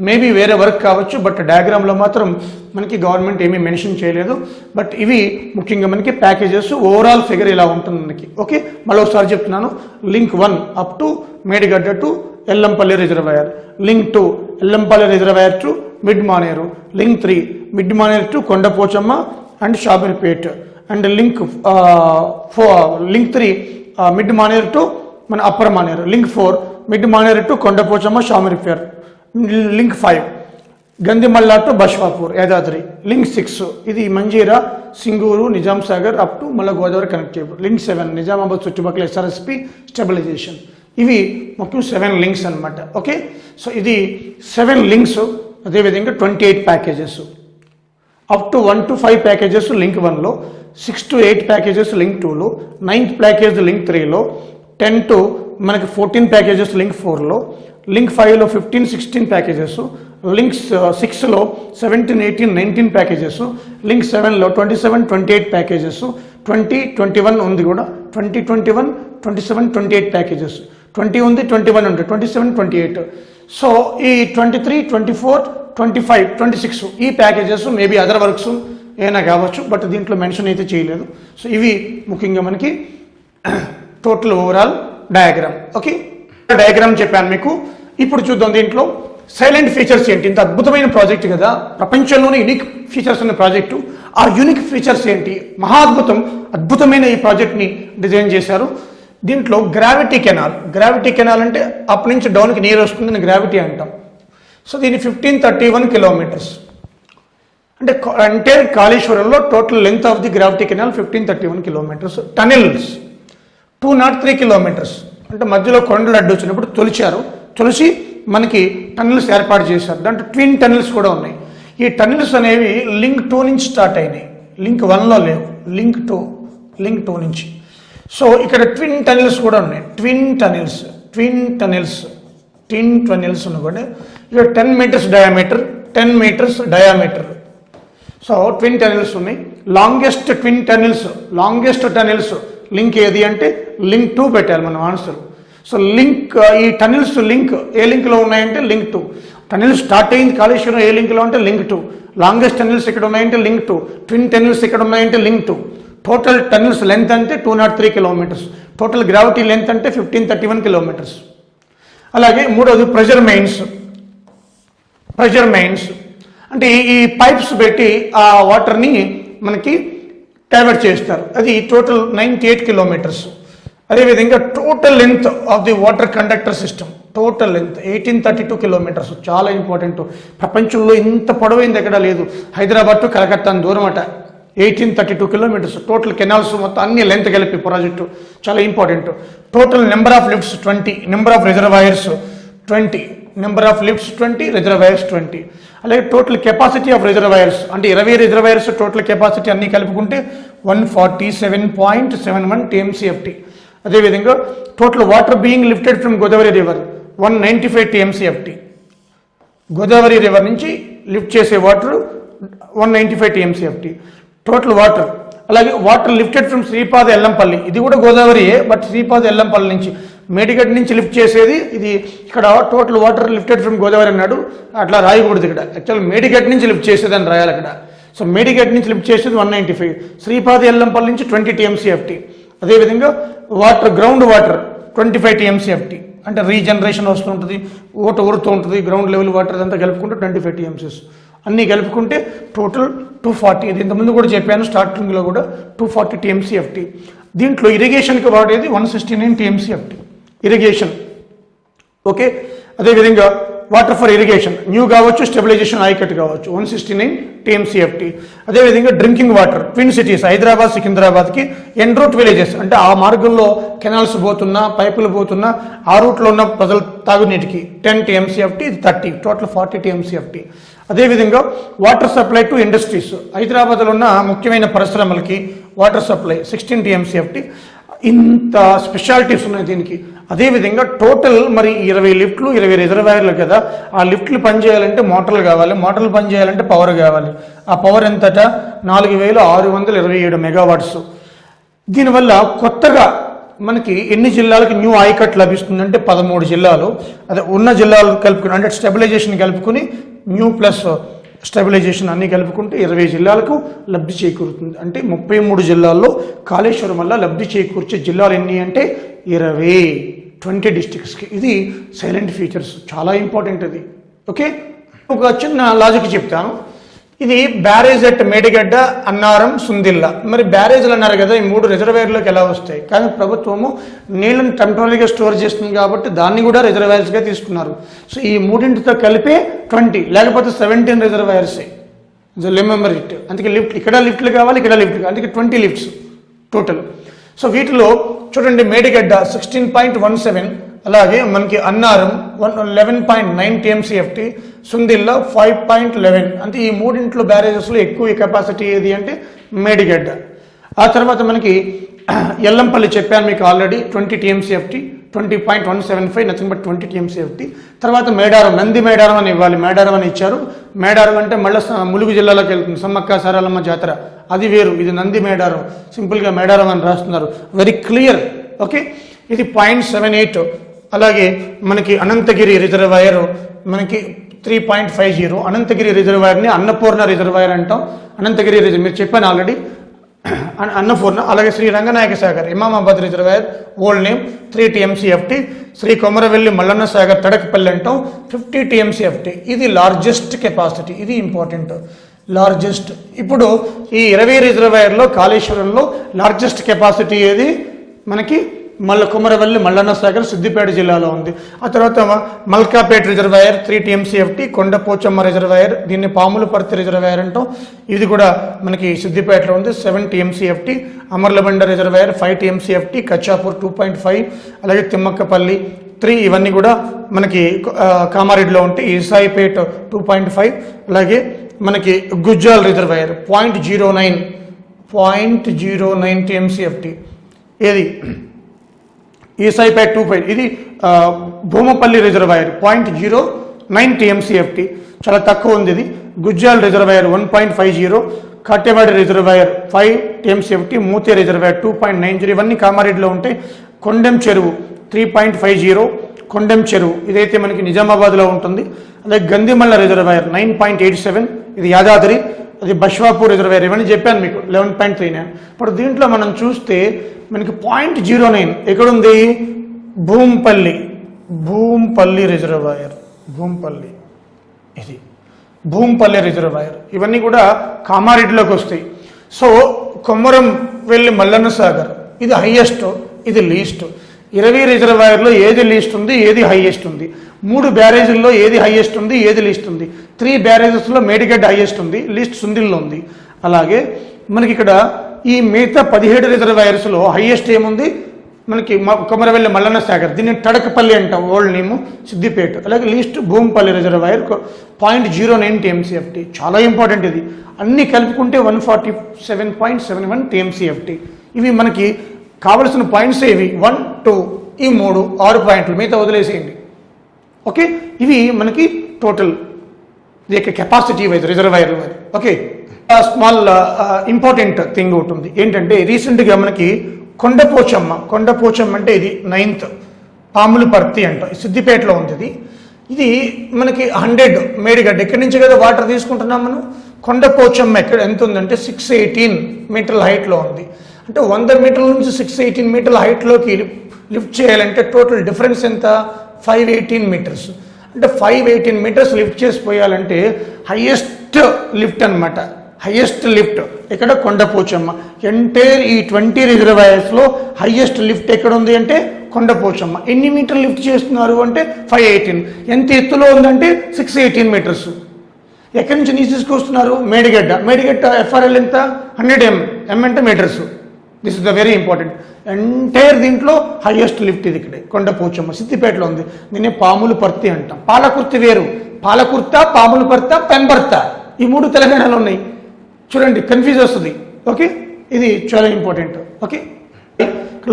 మేబీ వేరే వర్క్ కావచ్చు, బట్ డయాగ్రామ్లో మాత్రం మనకి గవర్నమెంట్ ఏమీ మెన్షన్ చేయలేదు. బట్ ఇవి ముఖ్యంగా మనకి ప్యాకేజెస్. ఓవరాల్ ఫిగర్ ఇలా ఉంటుంది మనకి. ఓకే, మళ్ళీ ఒకసారి చెప్తున్నాను. Link 1 up to Medigadda to Yellampalli reservoir. Link 2 Yellampalli reservoir to mid Manair. Link 3 mid Manair to Kondapochamma and Shamirpet. And link 3 mid Manair to మన upper Manair. Link 4 mid Manair to Kondapochamma, Shamirpet. Link 5 Gandimalla to Baswapur, Yadadri. Link 6 ఇది మంజీరా, సింగూరు, నిజాం సాగర్ అప్ టు మళ్ళీ గోదావరి కనెక్ట్ చేయబడి. లింక్ 7 నిజామాబాద్ చుట్టుపక్కల ఎస్ఆర్ఎస్పి స్టెబిలైజేషన్. ఇవి మొత్తం 7 లింక్స్ అనమాట. Okay, so ఇది 7 links. అదేవిధంగా 28 packages, up to 1 to 5 packages link 1లో, 6 to 8 ప్యాకేజెస్ లింక్ 2లో, 9th ప్యాకేజ్ లింక్ 3లో, 10 to మనకి 14 ప్యాకేజెస్ లింక్ 4లో, లింక్ 5లో 15, 16 ప్యాకేజెస్, లింక్ 6లో 17, 18, 19 ప్యాకేజెస్, లింక్ 7లో 27, 28 ప్యాకేజెస్, 20, 21 ఉంది కూడా, 20, 21, 27, 28 ప్యాకేజెస్, 20 ఉంది, 21 ఉంది, 27, 28. సో ఈ 23, 24, 25, 26 ఈ ప్యాకేజెస్ మేబీ అదర్ వర్క్స్ ఏమైనా కావచ్చు, బట్ దీంట్లో మెన్షన్ అయితే చేయలేదు. సో ఇవి ముఖ్యంగా మనకి total overall diagram. Okay, diagram చెప్పాను మీకు. ఇప్పుడు చూద్దాం దీంట్లో సైలెంట్ ఫీచర్స్ ఏంటి. ఇంత అద్భుతమైన ప్రాజెక్ట్ కదా, ప్రపంచంలోనే యూనిక్ ఫీచర్స్ ఉన్న ప్రాజెక్టు. ఆ యూనిక్ ఫీచర్స్ ఏంటి, మహాద్భుతం, అద్భుతమైన ఈ ప్రాజెక్ట్ని డిజైన్ చేశారు. దీంట్లో గ్రావిటీ కెనాల్ అంటే అప్ నుంచి డౌన్కి నీరు వస్తుందని గ్రావిటీ అంటాం. సో దీని 1531 కిలోమీటర్స్ అంటే కాళేశ్వరంలో total length of the gravity canal 1531 kilometres. Tunnels 203 kilometres, అంటే మధ్యలో కొండలు అడ్డు వచ్చినప్పుడు తొలిచి మనకి టనెల్స్ ఏర్పాటు చేశారు. దాంట్లో ట్విన్ టనెల్స్ కూడా ఉన్నాయి. ఈ టనెల్స్ అనేవి లింక్ 2 నుంచి స్టార్ట్ అయినాయి, లింక్ 1లో లేవు, లింక్ 2 నుంచి. సో ఇక్కడ ట్విన్ టనెల్స్ కూడా ఉన్నాయి. ట్విన్ టనెల్స్ కూడా ఇక్కడ 10 metres diameter, 10 metres diameter. So twin tunnels ఉన్నాయి. లాంగెస్ట్ టనెల్స్ లింక్ ఏది అంటే లింక్ 2 పెట్టాలి మనం ఆన్సర్. సో లింక్ ఈ టనెల్స్ లింక్ ఏ లింక్లో ఉన్నాయంటే లింక్ 2. టనెల్స్ స్టార్ట్ అయింది కాళేశ్వరం ఏ లింక్లో అంటే లింక్ 2. లాంగెస్ట్ టనెల్స్ ఇక్కడ ఉన్నాయంటే లింక్ 2. ట్విన్ టనెల్స్ ఇక్కడ ఉన్నాయంటే లింక్ 2. టోటల్ టనెల్స్ లెంత్ అంటే 203 కిలోమీటర్స్. టోటల్ గ్రావిటీ లెంత్ అంటే 1531 కిలోమీటర్స్. అలాగే మూడోది ప్రెషర్ మెయిన్స్ అంటే ఈ పైప్స్ పెట్టి ఆ వాటర్ని మనకి డైవర్ట్ చేస్తారు. అది టోటల్ 98 కిలోమీటర్స్. అదేవిధంగా total length of the water conductor system, total length 1832 kilometres. చాలా ఇంపార్టెంట్, ప్రపంచంలో ఇంత పొడవైంది ఎక్కడా లేదు. హైదరాబాద్ టు కలకత్తా దూరం అట, 1832 కిలోమీటర్స్. టోటల్ కెనాల్స్ మొత్తం అన్ని లెంత్ కలిపి ప్రాజెక్టు చాలా important. Total number of lifts 20, number of reservoirs 20, number of lifts 20, reservoirs 20. అలాగే టోటల్ కెపాసిటీ ఆఫ్ రిజర్వాయర్స్ అంటే 20 రిజర్వాయర్స్ టోటల్ కెపాసిటీ అన్ని కలుపుకుంటే 147.71 TMCFT. అదేవిధంగా total water being lifted from Godavari river 195 TMCFT. Godavari river నుంచి లిఫ్ట్ చేసే water 195 TMCFT total water. అలాగే water lifted from Sripada Yellampalli, ఇది కూడా గోదావరియే, బట్ శ్రీపాద ఎల్లంపల్లి నుంచి మేడిగడ్డ నుంచి లిఫ్ట్ చేసేది ఇది. ఇక్కడ total water lifted from Godavari అన్నాడు, అట్లా రాయకూడదు. ఇక్కడ యాక్చువల్ మేడిగడ్డ నుంచి లిఫ్ట్ చేసేదని రాయాలి అక్కడ. సో మేడిగడ్డ నుంచి లిఫ్ట్ చేసేది 195, శ్రీపాద ఎల్లంపల్లి నుంచి 20 TMCFT. అదేవిధంగా గ్రౌండ్ వాటర్ 25 TMCFT అంటే రీజనరేషన్ వస్తుంటుంది, ఊరుతూ ఉంటుంది. గ్రౌండ్ లెవెల్ వాటర్ అంతా కలుపుకుంటే 25 TMCs అన్నీ కలుపుకుంటే టోటల్ 240. ఇది ఇంతకుముందు కూడా చెప్పాను స్టార్టింగ్లో కూడా 240 TMCFT. దీంట్లో ఇరిగేషన్కి వాడేది 169 TMCFT ఇరిగేషన్. ఓకే, అదేవిధంగా వాటర్ ఫర్ ఇరిగేషన్ న్యూ కావచ్చు, స్టెబిలైజేషన్ ఆయకట్ కావచ్చు 169 TMCFT. అదేవిధంగా drinking water twin cities Hyderabad, సికింద్రాబాద్కి ఎన్ రూట్ విలేజెస్ అంటే ఆ మార్గంలో కెనాల్స్ పోతున్నా, పైపులు పోతున్నా, ఆ రూట్లో ఉన్న ప్రజల తాగునీటికి 10 TMCFT, ఇది 30, టోటల్ 40 TMCFT. అదేవిధంగా వాటర్ సప్లై టు ఇండస్ట్రీస్ హైదరాబాద్లో ఉన్న ముఖ్యమైన పరిశ్రమలకి వాటర్ సప్లై 16 TMCFT. ఇంత స్పెషాలిటీస్ ఉన్నాయి దీనికి. అదేవిధంగా టోటల్ మరి 20 లిఫ్ట్లు, 20 రిజర్వాయర్లు కదా. ఆ లిఫ్ట్లు పనిచేయాలంటే మోటార్లు కావాలి, మోటార్లు పనిచేయాలంటే పవర్ కావాలి. ఆ పవర్ ఎంతట 4627 మెగావాట్స్. దీనివల్ల కొత్తగా మనకి ఎన్ని జిల్లాలకు న్యూ ఆయకట్ లభిస్తుందంటే 13 జిల్లాలు. అదే ఉన్న జిల్లాలు కలుపుకుని అంటే స్టెబిలైజేషన్ కలుపుకొని న్యూ ప్లస్ స్టెబిలైజేషన్ అన్నీ కలుపుకుంటే 20 జిల్లాలకు లబ్ధి చేకూరుతుంది. అంటే 33 జిల్లాల్లో కాళేశ్వరం వల్ల లబ్ధి చేకూర్చే జిల్లాలు ఎన్ని అంటే 20 డిస్ట్రిక్ట్స్కి. ఇది సైలెంట్ ఫీచర్స్, చాలా ఇంపార్టెంట్ అది. ఓకే, ఒక చిన్న లాజిక్ చెప్తాను. ఇది బ్యారేజ్ ఎట్ మేడిగడ్డ, అన్నారం, సుందిల్ల. మరి బ్యారేజ్లు అన్నారు కదా, ఈ 3 రిజర్వాయర్లోకి ఎలా వస్తాయి? కానీ ప్రభుత్వము నీళ్ళని టెంపరీగా స్టోర్ చేస్తుంది కాబట్టి దాన్ని కూడా రిజర్వాయర్స్గా తీసుకున్నారు. సో ఈ మూడింటితో కలిపే 20, లేకపోతే 17 రిజర్వాయర్సే. Remember it. అందుకే లిఫ్ట్ ఇక్కడ లిఫ్ట్లు కావాలి, ఇక్కడ లిఫ్ట్ కావాలి, అందుకే 20 లిఫ్ట్స్ టోటల్. సో వీటిలో చూడండి మేడిగడ్డ 16.17, అలాగే మనకి అన్నారం 11.9 TMCFT, సుందిల్ల 5.11. అంటే ఈ మూడింట్లో బ్యారేజెస్లో ఎక్కువ కెపాసిటీ ఏది అంటే మేడిగడ్డ. ఆ తర్వాత మనకి ఎల్లంపల్లి చెప్పాను మీకు already 20 TMCFT, 20.175, nothing but 20 TMCFT. తర్వాత మేడారం, నంది మేడారం అని ఇవ్వాలి, మేడారం అని ఇచ్చారు. మేడారం అంటే మళ్ళీ ములుగు జిల్లాలోకి వెళ్తుంది, సమ్మక్క సారాలమ్మ జాతర, అది వేరు. ఇది నంది మేడారం, సింపుల్గా మేడారం అని రాస్తున్నారు, వెరీ క్లియర్. ఓకే, ఇది 0.78. అలాగే మనకి అనంతగిరి రిజర్వాయర్ మనకి 3.50. అనంతగిరి రిజర్వాయర్ని అన్నపూర్ణ రిజర్వాయర్ అంటాం. అనంతగిరి మీరు చెప్పాను ఆల్రెడీ, అన్నపూర్ణ. అలాగే Shri Ranganayaka Sagar Imamabad reservoir, old name 3 TMCFT. Shri Komuravelli Mallanna Sagar Tadakapalli అంటాం 50 TMCFT. ఇది లార్జెస్ట్ కెపాసిటీ, ఇది ఇంపార్టెంట్, లార్జెస్ట్. ఇప్పుడు ఈ 20 రిజర్వాయర్లో కాళేశ్వరంలో లార్జెస్ట్ కెపాసిటీ ఏది మనకి కొమరవెల్లి మల్లన్న సాగర్ సిద్దిపేట జిల్లాలో ఉంది. ఆ తర్వాత మల్కాపేట్ రిజర్వాయర్ 3 TMCFT. కొండపోచమ్మ రిజర్వాయర్, దీన్ని పాములపర్తి రిజర్వాయర్ అంటాం, ఇది కూడా మనకి సిద్దిపేటలో ఉంది, 7 TMCFT. Amarlabanda reservoir 5 TMCFT. కచ్చాపూర్ 2.5. అలాగే తిమ్మక్కపల్లి 3. ఇవన్నీ కూడా మనకి కామారెడ్డిలో ఉంటాయి. ఈసాయిపేట 2.5. అలాగే మనకి గుజ్జాల్ రిజర్వాయర్ 0.09 TMCFT. ఏది ఈసాయిపేట 2.5. ఇది భూమపల్లి రిజర్వాయర్ 0.09 TMCFT, చాలా తక్కువ ఉంది ఇది. Gujjal reservoir 1.50. Kattewadi reservoir 5 TMCFT. మూతే రిజర్వాయర్ 2.90. ఇవన్నీ కామారెడ్డిలో ఉంటాయి. కొండెం చెరువు 3.50. కొండెం చెరువు ఇదైతే మనకి నిజామాబాద్లో ఉంటుంది. అలాగే గందిమల్ల రిజర్వాయర్ 9.87. ఇది యాదాద్రి. అది బష్వాపూర్ రిజర్వాయర్, ఇవన్నీ చెప్పాను మీకు 11.39. ఇప్పుడు దీంట్లో మనం చూస్తే మనకి 0.09 ఎక్కడుంది, భూంపల్లి రిజర్వాయర్, ఇది భూంపల్లి రిజర్వాయర్. ఇవన్నీ కూడా కామారెడ్డిలోకి వస్తాయి. సో కొమరం వెళ్ళి మల్లన్న సాగర్ ఇది హైయెస్ట్, ఇది లీస్ట్. 20 రిజర్వాయర్లో ఏది లీస్ట్ ఉంది, ఏది హైయెస్ట్ ఉంది? 3 బ్యారేజీల్లో ఏది హైయెస్ట్ ఉంది, ఏది లీస్ట్ ఉంది? 3 బ్యారేజెస్లో మేడిగడ్డ హైయెస్ట్ ఉంది, లీస్ట్ సుందిల్లో ఉంది. అలాగే మనకి ఇక్కడ ఈ మిగతా 17 రిజర్వాయర్స్లో హైయెస్ట్ ఏముంది మనకి కొమరవెల్లి మల్లన్న సాగర్, దీన్ని తడకపల్లి అంటాం, ఓల్డ్ నేమ్ సిద్దిపేట. అలాగే లీస్ట్ భూంపల్లి రిజర్వాయర్ 0.09 TMCFT, చాలా ఇంపార్టెంట్ ఇది. అన్నీ కలుపుకుంటే 147.71 TMCFT. ఇవి మనకి కావలసిన పాయింట్స్ ఏవి, 1, 2, ఈ 3, 6 పాయింట్లు, మిగతా వదిలేసేయండి. ఓకే, ఇవి మనకి టోటల్ ఇది యొక్క capacity wise reservoir wise. Okay, small important thing ఒకటి ఉంది ఏంటంటే, రీసెంట్గా మనకి కొండపోచమ్మ అంటే ఇది 9th పాములపర్తి అంట, సిద్దిపేటలో ఉంది. ఇది మనకి 100 మేడిగడ్డ, ఎక్కడి నుంచి కదా వాటర్ తీసుకుంటున్నాం మనం. కొండపోచమ్మ ఎక్కడ ఎంత ఉందంటే 618 మీటర్ల హైట్లో ఉంది. అంటే 100 మీటర్ల నుంచి 618 మీటర్ల హైట్లోకి లిఫ్ట్ చేయాలంటే టోటల్ డిఫరెన్స్ ఎంత, 518 మీటర్స్. అంటే 518 మీటర్స్ లిఫ్ట్ చేసిపోయాలంటే హైయెస్ట్ లిఫ్ట్ అనమాట, హైయెస్ట్ లిఫ్ట్ ఇక్కడ కొండపోచమ్మ. ఎంటైర్ ఈ 20 రిజర్వాయర్స్లో హైయెస్ట్ లిఫ్ట్ ఎక్కడ ఉంది అంటే కొండపోచమ్మ. ఎన్ని మీటర్లు లిఫ్ట్ చేస్తున్నారు అంటే 518. ఎంత ఎత్తులో ఉందంటే 618 మీటర్స్. ఎక్కడి నుంచి నీరు తీసుకొస్తున్నారు, మేడిగడ్డ FRL ఎంత 100 m అంటే metres. This is the very important. Entire దీంట్లో హైయెస్ట్ లిఫ్ట్ ఇది ఇక్కడ కొండపోచమ్మ, సిద్దిపేటలో ఉంది. దీన్ని పాములపర్తి అంటాం. పాలకుర్తి వేరు, పాలకుర్త, పాములపర్త, పెంబర్త, ఈ 3 తెలంగాణలో ఉన్నాయి. చూడండి, కన్ఫ్యూజ్ వస్తుంది. ఓకే, ఇది చాలా important. Okay,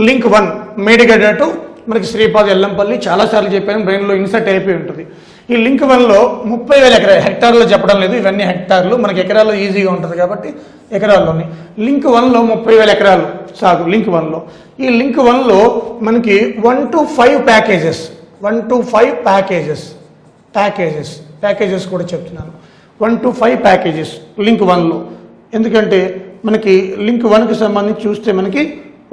link 1 Medigadda to మనకి శ్రీపాద ఎల్లంపల్లి, చాలాసార్లు చెప్పాను, బ్రెయిన్లో ఇన్సర్ట్ అయిపోయి ఉంటుంది. ఈ లింక్ 1లో 30,000 ఎకరాలు, హెక్టార్లో చెప్పడం లేదు, ఇవన్నీ హెక్టార్లు, మనకి ఎకరాల్లో ఈజీగా ఉంటుంది కాబట్టి ఎకరాల్లోని. లింక్ 1లో 30,000 ఎకరాలు సాగు లింక్ 1లో. ఈ లింక్ 1లో మనకి 1 to 5 ప్యాకేజెస్, 1 to 5 ప్యాకేజెస్ కూడా చెప్తున్నాను. 1 to 5 ప్యాకేజెస్ లింక్ 1లో. ఎందుకంటే మనకి లింక్ 1కి సంబంధించి చూస్తే మనకి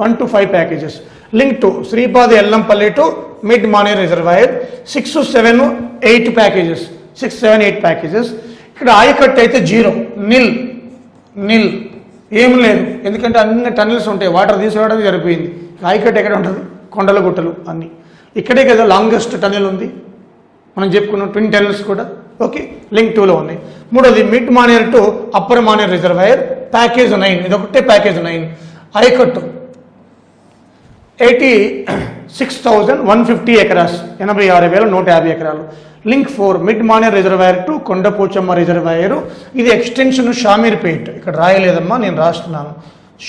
1 to 5 packages. Link 2 Sripada Yellampalli to mid Maner reservoir 6 to 7, 8 packages, 6, 7, 8 packages. ఇక్కడ ఆయకట్టు అయితే 0, నిల్ ఏం లేదు, ఎందుకంటే అన్ని టన్నెల్స్ ఉంటాయి, వాటర్ తీసుకోవడం సరిపోయింది. ఆయకట్టు ఎక్కడ ఉంటుంది, కొండల గుట్టలు అన్నీ. ఇక్కడే కదా లాంగెస్ట్ టన్నెల్ ఉంది, మనం చెప్పుకున్నాం, ట్విన్ టన్నెల్స్ కూడా. ఓకే, లింక్ 2లో ఉన్నాయి. మూడోది mid Maner to upper Maner reservoir package 9, ఇది ఒకటే ప్యాకేజ్ 9. ఆయకట్టు 80 6,150 ఎకరాస్, 86,150 ఎకరాలు. Link 4 mid Maner reservoir to Kondapochamma reservoir. ఇది ఎక్స్టెన్షన్ షామీర్పేట్, ఇక్కడ రాయలేదమ్మా, నేను రాస్తున్నాను.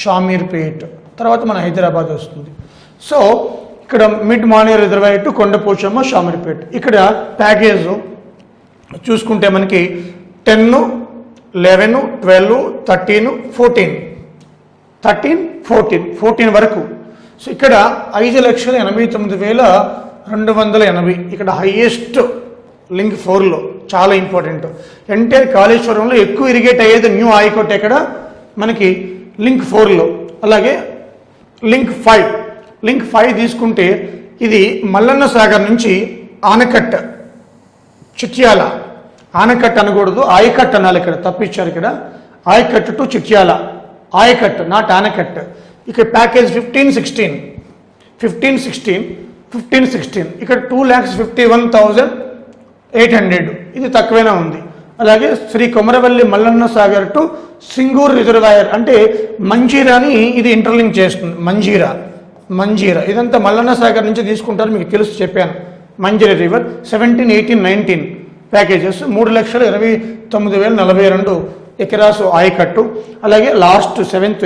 షామీర్పేట్ తర్వాత మన హైదరాబాద్ వస్తుంది. సో ఇక్కడ mid Maner reservoir to Kondapochamma Shamirpet. ఇక్కడ ప్యాకేజ్ చూసుకుంటే మనకి 10, 11, 12, 13, 14 వరకు. సో ఇక్కడ 5,89,280 ఇక్కడ హైయెస్ట్ లింక్ 4లో, చాలా ఇంపార్టెంట్. ఎంటైర్ కాళేశ్వరంలో ఎక్కువ ఇరిగేట్ అయ్యేది న్యూ ఆయకట్ ఎక్కడ మనకి లింక్ 4లో. అలాగే లింక్ 5 తీసుకుంటే ఇది మల్లన్న సాగర్ నుంచి ఆనకట్ట, చిట్యాల, ఆనకట్ట అనకూడదు, ఆయకట్టు అనాలి, ఇక్కడ తప్పించారు. ఇక్కడ ఆయకట్టు టు చిట్యాల, ఆయకట్టు నాట్ ఆనకట్ట. ఇక్కడ ప్యాకేజ్ 1516 ఇక్కడ 2,51,800 ఇది తక్కువైనా ఉంది. అలాగే శ్రీ కొమరవెల్లి మల్లన్న సాగర్ టు సింగూర్ రిజర్వాయర్ అంటే మంజీరాని ఇది ఇంటర్లింక్ చేస్తుంది. మంజీరా ఇదంతా మల్లన్న సాగర్ నుంచి తీసుకుంటారు, మీకు తెలుసు చెప్పాను. మంజీరా రివర్ 17, 18, 19 ప్యాకేజెస్ 3,29,042 ఎకరాసు ఆయకట్టు. అలాగే లాస్ట్ 7th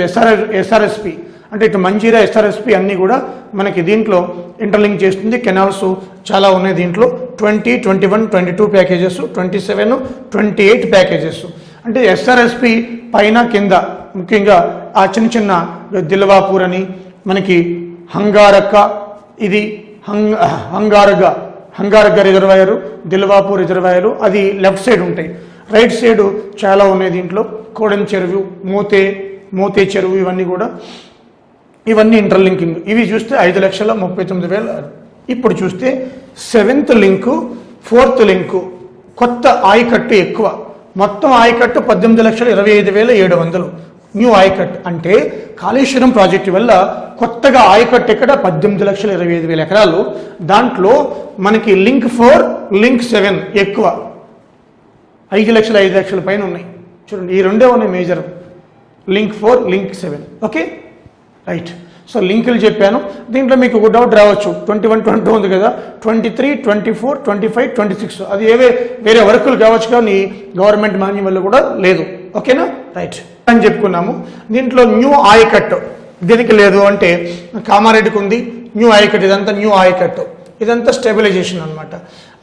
ఎస్ఆర్ఎస్పి అంటే ఇటు మంజీరా ఎస్ఆర్ఎస్పి అన్నీ కూడా మనకి దీంట్లో ఇంటర్లింక్ చేస్తుంది. కెనాల్స్ చాలా ఉన్నాయి దీంట్లో. 20, 21, 22 ప్యాకేజెస్, 27, 28 ప్యాకేజెస్. అంటే ఎస్ఆర్ఎస్పి పైన కింద ముఖ్యంగా ఆ చిన్న దిల్వాపూర్ అని మనకి హంగారక్క, ఇది హంగారగ్గ రిజర్వాయరు, దిల్వాపూర్ రిజర్వాయరు అది లెఫ్ట్ సైడ్ ఉంటాయి. రైట్ సైడ్ చాలా ఉన్నాయి దీంట్లో. కోడెం చెరువు, మోతే చెరువు ఇవన్నీ ఇంటర్లింకింగ్. ఇవి చూస్తే 5,39,000. ఇప్పుడు చూస్తే 7th లింకు, 4th లింకు కొత్త ఆయకట్టు ఎక్కువ. మొత్తం ఆయకట్టు 18,25,700 న్యూ ఆయకట్. అంటే కాళేశ్వరం ప్రాజెక్టు వల్ల కొత్తగా ఆయకట్టు ఎక్కడ 18,25,000 ఎకరాలు. దాంట్లో మనకి లింక్ 4, లింక్ 7 ఎక్కువ, 5,00,000 పైన ఉన్నాయి. చూడండి, ఈ రెండే ఉన్నాయి major, link 4, link 7. Okay right. So లింకులు చెప్పాను. దీంట్లో మీకు ఒక డౌట్ రావచ్చు, 21, 22 ఉంది కదా, 23, 24, 25, 26 అది వేరే వర్కులు కావచ్చు కానీ గవర్నమెంట్ మాన్యువల్ కూడా లేదు. ఓకేనా రైట్ అని చెప్పుకున్నాము. దీంట్లో న్యూ ఆయకట్టు దీనికి లేదు అంటే కామారెడ్డికి ఉంది న్యూ ఆయకట్టు, ఇదంతా న్యూ ఆయకట్టు, ఇదంతా స్టెబిలైజేషన్ అనమాట.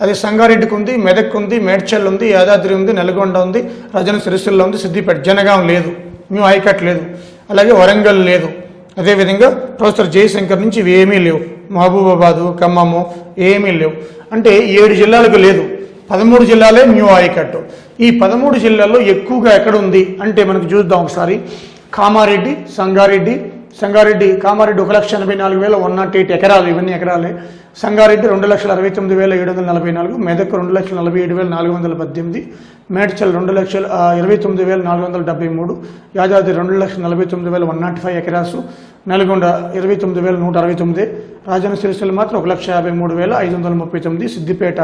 అది సంగారెడ్డికి ఉంది, మెదక్ ఉంది, మేడ్చల్ ఉంది, యాదాద్రి ఉంది, నల్గొండ ఉంది, రాజన్న సిరిసిల్ల ఉంది, సిద్దిపేట, జనగాం లేదు, న్యూ ఆయకట్ లేదు. అలాగే వరంగల్ లేదు. అదేవిధంగా ప్రొఫెసర్ జయశంకర్ నుంచి ఇవి ఏమీ లేవు. మహబూబాబాదు, ఖమ్మము ఏమీ లేవు. అంటే 7 జిల్లాలకు లేదు, 13 జిల్లాలే న్యూ ఆయకట్టు. ఈ 13 జిల్లాల్లో ఎక్కువగా ఎక్కడ ఉంది అంటే మనకు చూద్దాం ఒకసారి. కామారెడ్డి, సంగారెడ్డి, కామారెడ్డి 1,84,108 ఎకరాలు, ఇవన్నీ ఎకరాలే. సంగారెడ్డి 2,69,744, మెదక్ 2,47,418, మేడ్చల్ 2,29,473, యాదాద్రి 2,49,105 ఎకరాసు, నల్గొండ 29,169, రాజన్న సిరిసిల్ల మాత్రం 1,53,539, సిద్దిపేట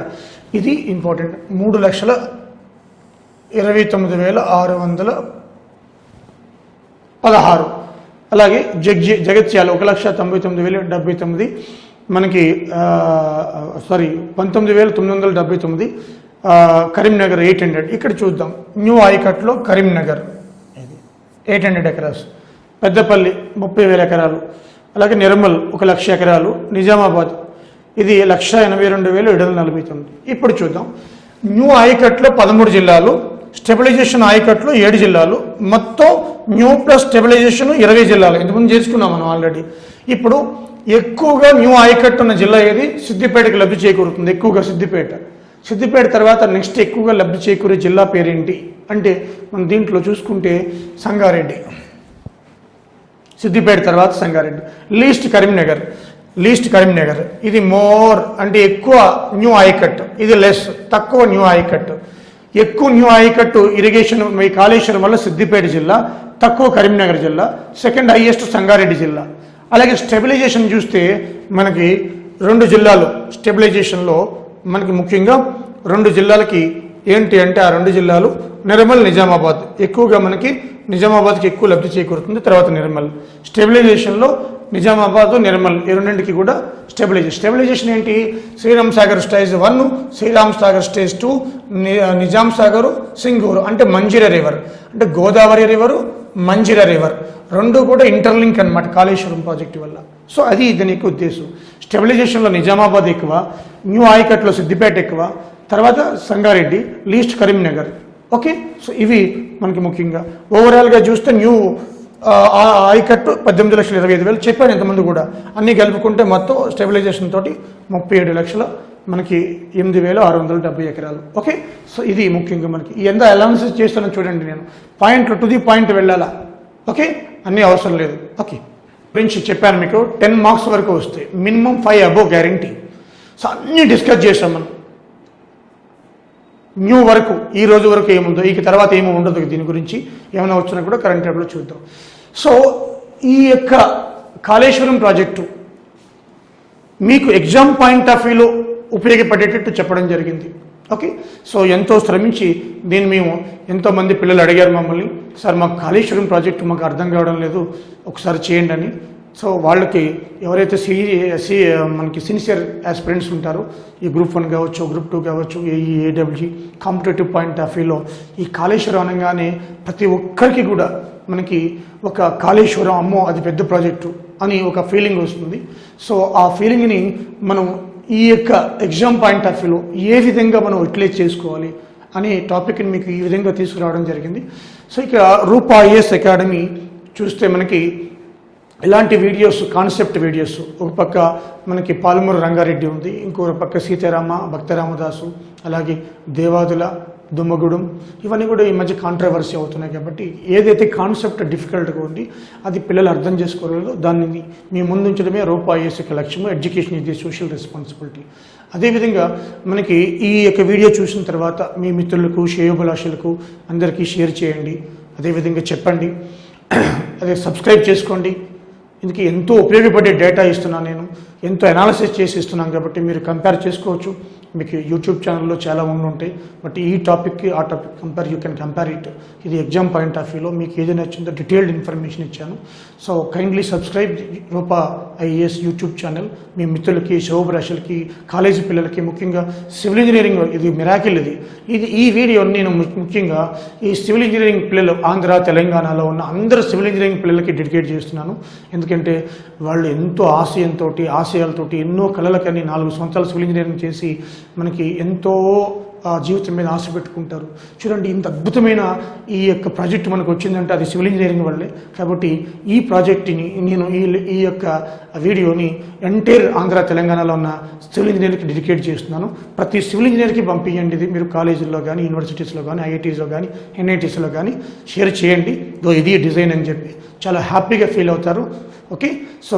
ఇది ఇంపార్టెంట్ 3,29,616. అలాగే జగిత్యాల 1,99,079 మనకి 19,979, కరీంనగర్ 800. ఇక్కడ చూద్దాం న్యూ ఆయకట్లో కరీంనగర్ 800 ఎకరాస్, పెద్దపల్లి 30,000 ఎకరాలు, అలాగే నిర్మల్ 1,00,000 ఎకరాలు, నిజామాబాద్ ఇది 1,82,749. ఇప్పుడు చూద్దాం న్యూ ఆయకట్లో 13 జిల్లాలు, స్టెబిలైజేషన్ ఆయకట్లో 7 జిల్లాలు, మొత్తం న్యూ ప్లస్ స్టెబిలైజేషన్ 20 జిల్లాలు. ఇంతకుముందు చేసుకున్నాం మనం ఆల్రెడీ. ఇప్పుడు ఎక్కువగా న్యూ ఆయకట్టు ఉన్న జిల్లా ఏది? సిద్దిపేటకి లబ్ధి చేకూరుతుంది ఎక్కువగా. సిద్దిపేట తర్వాత నెక్స్ట్ ఎక్కువగా లబ్ధి చేకూరే జిల్లా పేరేంటి అంటే మనం దీంట్లో చూసుకుంటే సంగారెడ్డి, సిద్దిపేట తర్వాత సంగారెడ్డి. లీస్ట్ కరీంనగర్ ఇది మోర్ అంటే ఎక్కువ న్యూ ఆయకట్టు, ఇది లెస్ తక్కువ న్యూ ఆయకట్టు. ఎక్కువ న్యూ ఆయకట్టు ఇరిగేషన్ ఈ కాళేశ్వరం వల్ల సిద్దిపేట జిల్లా, తక్కువ కరీంనగర్ జిల్లా, సెకండ్ హైయెస్ట్ సంగారెడ్డి జిల్లా. అలాగే స్టెబిలైజేషన్ చూస్తే మనకి 2 జిల్లాలు స్టెబిలైజేషన్లో మనకి ముఖ్యంగా 2 జిల్లాలకి ఏంటి అంటే ఆ 2 జిల్లాలు నిర్మల్, నిజామాబాద్. ఎక్కువగా మనకి నిజామాబాద్కి ఎక్కువ లబ్ధి చేకూరుతుంది, తర్వాత నిర్మల్. స్టెబిలైజేషన్లో నిజామాబాద్, నిర్మల్ ఈ రెండింటికి కూడా స్టెబిలైజేషన్ ఏంటి? శ్రీరామ్ సాగర్ స్టేజ్ 1, శ్రీరామ్ సాగర్ స్టేజ్ 2, నిజాం సాగర్, సింగూరు అంటే మంజీరా రివర్, అంటే గోదావరి రివరు, మంజీరా రివర్ రెండు కూడా ఇంటర్లింక్ అనమాట కాళేశ్వరం ప్రాజెక్టు వల్ల. సో అది దీనికి ఉద్దేశం. స్టెబిలైజేషన్లో నిజామాబాద్ ఎక్కువ, న్యూ ఆయకట్లో సిద్దిపేట ఎక్కువ, తర్వాత Sangareddy, least Karimnagar. Okay, so ఇవి మనకి ముఖ్యంగా. ఓవరాల్గా చూస్తే న్యూ ఆయకట్టు 18,25,000 చెప్పాను ఇంతమంది కూడా. అన్నీ కలుపుకుంటే మొత్తం స్టెబిలైజేషన్ తోటి 37 లక్షల మనకి 8,670 ఎకరాలు. ఓకే, సో ఇది ముఖ్యంగా మనకి ఎంత అలవెన్సెస్ చేస్తానో చూడండి. నేను పాయింట్లు టు ది పాయింట్ వెళ్ళాలా. ఓకే, అన్నీ అవసరం లేదు. ఓకే, గురించి చెప్పాను మీకు. 10 మార్క్స్ వరకు వస్తాయి, మినిమం 5 అబోవ్ గ్యారంటీ. సో అన్నీ డిస్కస్ చేసాం మనం. న్యూ వరకు ఈ రోజు వరకు ఏముందో, ఈ తర్వాత ఏమో ఉండదు. దీని గురించి ఏమైనా వచ్చినా కూడా కరెంట్ అఫైర్లో చూద్దాం. సో ఈ యొక్క కాళేశ్వరం ప్రాజెక్టు మీకు ఎగ్జామ్ పాయింట్ ఆఫ్ వ్యూలో ఉపయోగపడేటట్టు చెప్పడం జరిగింది. ఓకే, సో ఎంతో శ్రమించి దీన్ని మేము ఎంతోమంది పిల్లలు అడిగారు మమ్మల్ని, సార్ మాకు కాళేశ్వరం ప్రాజెక్టు మాకు అర్థం కావడం లేదు, ఒకసారి చేయండి అని. సో వాళ్ళకి ఎవరైతే మనకి సిన్సియర్ ఆస్పిరెంట్స్ ఉంటారో, ఈ గ్రూప్ 1 కావచ్చు, గ్రూప్ 2 కావచ్చు, ఏడబ్ల్యూజీ కాంపిటేటివ్ పాయింట్ ఆఫ్ వ్యూలో ఈ కాళేశ్వరం అనగానే ప్రతి ఒక్కరికి కూడా మనకి ఒక కాళేశ్వరం అమ్మో అది పెద్ద ప్రాజెక్టు అని ఒక ఫీలింగ్ వస్తుంది. సో ఆ ఫీలింగ్ని మనం ఈ యొక్క ఎగ్జామ్ పాయింట్ ఆఫ్ వ్యూలో ఏ విధంగా మనం యూటిలైజ్ చేసుకోవాలి అనే టాపిక్ని మీకు ఈ విధంగా తీసుకురావడం జరిగింది. సో ఇక రూపా ఐఏఎస్ అకాడమీ చూస్తే మనకి ఇలాంటి వీడియోస్, కాన్సెప్ట్ వీడియోస్, ఒక పక్క మనకి పాలమూరు రంగారెడ్డి ఉంది, ఇంకొక పక్క సీతారామ, భక్తరామదాసు, అలాగే దేవాదుల, దుమ్మగూడెం, ఇవన్నీ కూడా ఈ మధ్య కాంట్రవర్సీ అవుతున్నాయి. కాబట్టి ఏదైతే కాన్సెప్ట్ డిఫికల్ట్గా ఉంది, అది పిల్లలు అర్థం చేసుకోలేదో దాన్ని మీ ముందు ఉంచడమే రూపా ఐఏఎస్ యొక్క లక్ష్యము. Education is the social responsibility. అదేవిధంగా మనకి ఈ యొక్క వీడియో చూసిన తర్వాత మీ మిత్రులకు, శ్రేయోభిలాషులకు అందరికీ షేర్ చేయండి. అదేవిధంగా చెప్పండి, అదే సబ్స్క్రైబ్ చేసుకోండి. ఇందుకు ఎంతో ఉపయోగపడే డేటా ఇస్తున్నాను నేను, ఎంతో అనాలిసిస్ చేసి ఇస్తున్నాను. కాబట్టి మీరు కంపేర్ చేసుకోవచ్చు. మీకు యూట్యూబ్ ఛానల్లో చాలా ఉంటాయి, బట్ ఈ టాపిక్కి ఆ topic you can compare it. ఇది ఎగ్జామ్ పాయింట్ ఆఫ్ వ్యూలో మీకు ఏదైనా వచ్చిందో డీటెయిల్డ్ ఇన్ఫర్మేషన్ ఇచ్చాను. సో కైండ్లీ సబ్స్క్రైబ్ రూపా ఐఏఎస్ యూట్యూబ్ ఛానల్. మీ మిత్రులకి, శోభరాశులకి, కాలేజీ పిల్లలకి, ముఖ్యంగా సివిల్ ఇంజనీరింగ్, ఇది మిరాకిల్. ఇది ఈ వీడియో నేను ముఖ్యంగా ఈ సివిల్ ఇంజనీరింగ్ పిల్లలు ఆంధ్ర, తెలంగాణలో ఉన్న అందరూ సివిల్ ఇంజనీరింగ్ పిల్లలకి డెడికేట్ చేస్తున్నాను. ఎందుకంటే వాళ్ళు ఎంతో ఆశయాలతోటి ఎన్నో కళలకని 4 సంవత్సరాలు సివిల్ ఇంజనీరింగ్ చేసి మనకి ఎంతో జీవితం మీద ఆశ పెట్టుకుంటారు. చూడండి, ఇంత అద్భుతమైన ఈ యొక్క ప్రాజెక్టు మనకు వచ్చిందంటే అది సివిల్ ఇంజనీరింగ్ వల్లే. కాబట్టి ఈ ప్రాజెక్టుని నేను ఈ యొక్క వీడియోని ఎంటైర్ ఆంధ్ర, తెలంగాణలో ఉన్న సివిల్ ఇంజనీర్కి డెడికేట్ చేస్తున్నాను. ప్రతి సివిల్ ఇంజనీర్కి పంపించండి. ఇది మీరు కాలేజీల్లో కానీ, యూనివర్సిటీస్లో కానీ, ఐఐటీస్లో కానీ, ఎన్ఐటీస్లో కానీ షేర్ చేయండి. ఇది డిజైన్ అని చెప్పి చాలా హ్యాపీగా ఫీల్ అవుతారు. ఓకే, సో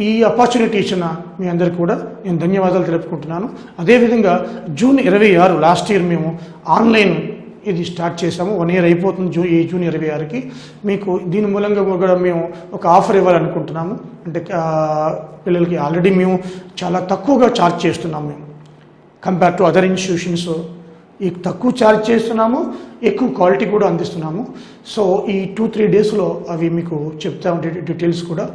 ఈ ఆపర్చునిటీ ఇచ్చిన మీ అందరికీ కూడా నేను ధన్యవాదాలు తెలుపుకుంటున్నాను. అదేవిధంగా జూన్ 26 లాస్ట్ ఇయర్ మేము ఆన్లైన్ ఇది స్టార్ట్ చేసాము. 1 ఇయర్ అయిపోతుంది జూన్ 26కి. మీకు దీని మూలంగా కూడా మేము ఒక ఆఫర్ ఇవ్వాలనుకుంటున్నాము. అంటే పిల్లలకి ఆల్రెడీ మేము చాలా తక్కువగా ఛార్జ్ చేస్తున్నాము. మేము కంపేర్ టు అదర్ ఇన్స్టిట్యూషన్స్ ఈ తక్కువ ఛార్జ్ చేస్తున్నాము, ఎక్కువ క్వాలిటీ కూడా అందిస్తున్నాము. సో ఈ 2-3 డేస్లో అవి మీకు చెప్తా ఉంటే డీటెయిల్స్ కూడా.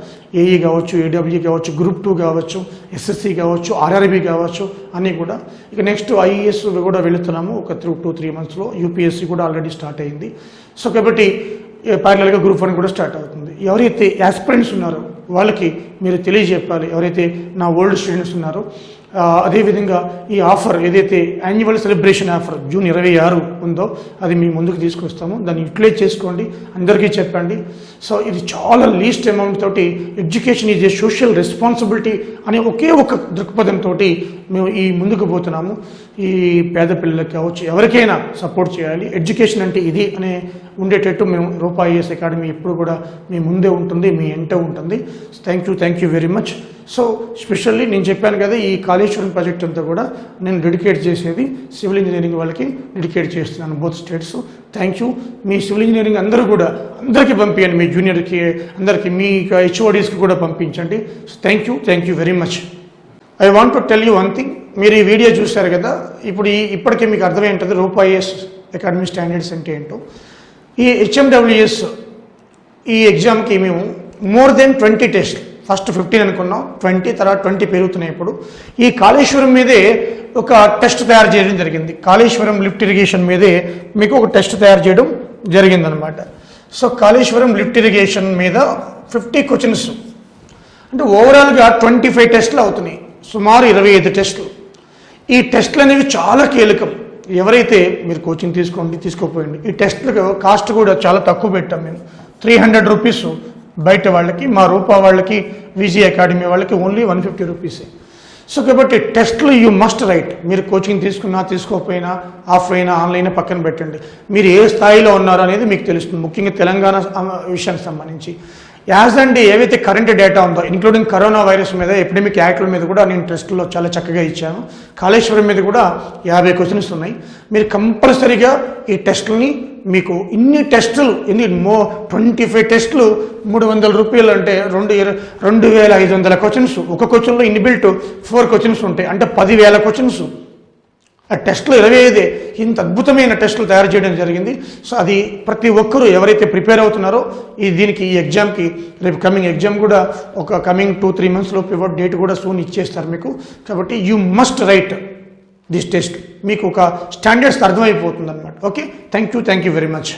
ఏఈ కావచ్చు, ఏడబ్ల్యూ కావచ్చు, గ్రూప్ 2 కావచ్చు, ఎస్ఎస్సి కావచ్చు, ఆర్ఆర్బి కావచ్చు, అన్నీ కూడా. ఇక నెక్స్ట్ ఐఏఎస్ కూడా వెళుతున్నాము ఒక 2-3 మంత్స్లో. యూపీఎస్సీ కూడా ఆల్రెడీ స్టార్ట్ అయింది. సో కాబట్టి ప్యారలల్గా గ్రూప్ 1 కూడా స్టార్ట్ అవుతుంది. ఎవరైతే యాస్పిరెంట్స్ ఉన్నారో వాళ్ళకి మీరు తెలియజెప్పాలి, ఎవరైతే నా ఓల్డ్ స్టూడెంట్స్ ఉన్నారో. అదేవిధంగా ఈ ఆఫర్ ఏదైతే యాన్యువల్ సెలబ్రేషన్ ఆఫర్ జూన్ 26 ఉందో అది మీ ముందుకు తీసుకొస్తాము. దాన్ని యూటిలైజ్ చేసుకోండి, అందరికీ చెప్పండి. సో ఇది చాలా లీస్ట్ అమౌంట్ తోటి education is a social responsibility అనే ఒకే ఒక దృక్పథంతో మేము ఈ ముందుకు పోతున్నాము. ఈ పేద పిల్లలకి కావచ్చు, ఎవరికైనా సపోర్ట్ చేయాలి. ఎడ్యుకేషన్ అంటే ఇది అనే ఉండేటట్టు మేము రూపా ఐఏఎస్ అకాడమీ ఎప్పుడు కూడా మీ ముందే ఉంటుంది, మీ ఎంట ఉంటుంది. Thank you very much. So specially నేను చెప్పాను కదా, ఈ కాళేశ్వరం ప్రాజెక్ట్ అంతా కూడా నేను డెడికేట్ చేసేది సివిల్ ఇంజనీరింగ్ వాళ్ళకి డెడికేట్ చేస్తున్నాను, both states. Thank you. Me civil engineering అందరూ కూడా అందరికీ పంపించండి, మీ జూనియర్కి అందరికీ, మీ హెచ్ఓడీస్కి కూడా పంపించండి. So thank you very much. I want to tell you one thing. మీరు ఈ వీడియో చూశారు కదా, ఇప్పటికే మీకు అర్థమై ఉంటుంది రూపా ఐఏఎస్ అకాడమీ స్టాండర్డ్స్ అంటే ఏంటో. ఈ హెచ్ఎండబ్ల్యూఎస్ ఈ ఎగ్జామ్కి మేము మోర్ దెన్ 20 టెస్ట్ ఫస్ట్ 15 అనుకున్నాం, 20, తర్వాత 20 పెరుగుతున్నాయి. ఇప్పుడు ఈ కాళేశ్వరం మీదే ఒక టెస్ట్ తయారు చేయడం జరిగింది. కాళేశ్వరం లిఫ్ట్ ఇరిగేషన్ మీదే మీకు ఒక టెస్ట్ తయారు చేయడం జరిగిందనమాట. సో కాళేశ్వరం లిఫ్ట్ ఇరిగేషన్ మీద 50 క్వశ్చన్స్, అంటే ఓవరాల్గా 25 టెస్టులు అవుతున్నాయి, సుమారు 25 టెస్టులు. ఈ టెస్టులు అనేవి చాలా కీలకం. ఎవరైతే మీరు కోచింగ్ తీసుకోపోయింది, ఈ టెస్టులకు కాస్ట్ కూడా చాలా తక్కువ పెట్టాం మేము. 300 రూపీస్ బయట వాళ్ళకి, మా రూపా వాళ్ళకి, విజీ అకాడమీ వాళ్ళకి ఓన్లీ 150 రూపీసే. సో కాబట్టి టెస్ట్లు యూ మస్ట్ రైట్. మీరు కోచింగ్ తీసుకున్నా తీసుకోకపోయినా, ఆఫ్లైన్ ఆన్లైన్ పక్కన పెట్టండి. మీరు ఏ స్థాయిలో ఉన్నారో అనేది మీకు తెలుస్తుంది, ముఖ్యంగా తెలంగాణ విషయానికి సంబంధించి. యాజ్ అండ్ ఏవైతే కరెంట్ డేటా ఉందో, ఇంక్లూడింగ్ కరోనా వైరస్ మీద, ఎపిడమిక్ యాక్ట్ల మీద కూడా నేను టెస్టుల్లో చాలా చక్కగా ఇచ్చాను. కాళేశ్వరం మీద కూడా 50 క్వశ్చన్స్ ఉన్నాయి. మీరు కంపల్సరీగా ఈ టెస్టులని, మీకు ఇన్ని టెస్టులు 25 టెస్టులు 300 రూపాయలు అంటే 2500 క్వశ్చన్స్. ఒక క్వశ్చన్లో ఇన్బిల్ట్ 4 క్వశ్చన్స్ ఉంటాయి, అంటే 10,000 క్వశ్చన్స్. ఆ టెస్టులు 25 ఇంత అద్భుతమైన టెస్టులు తయారు చేయడం జరిగింది. సో అది ప్రతి ఒక్కరూ ఎవరైతే ప్రిపేర్ అవుతున్నారో ఈ ఎగ్జామ్కి, రేపు కమింగ్ ఎగ్జామ్ కూడా ఒక కమింగ్ 2-3 మంత్స్లో పివట్ డేట్ కూడా సూన్ ఇచ్చేస్తారు మీకు. కాబట్టి you must right this test. మీకు ఒక స్టాండర్డ్స్ అర్థమైపోతుంది అనమాట. Okay, thank you very much.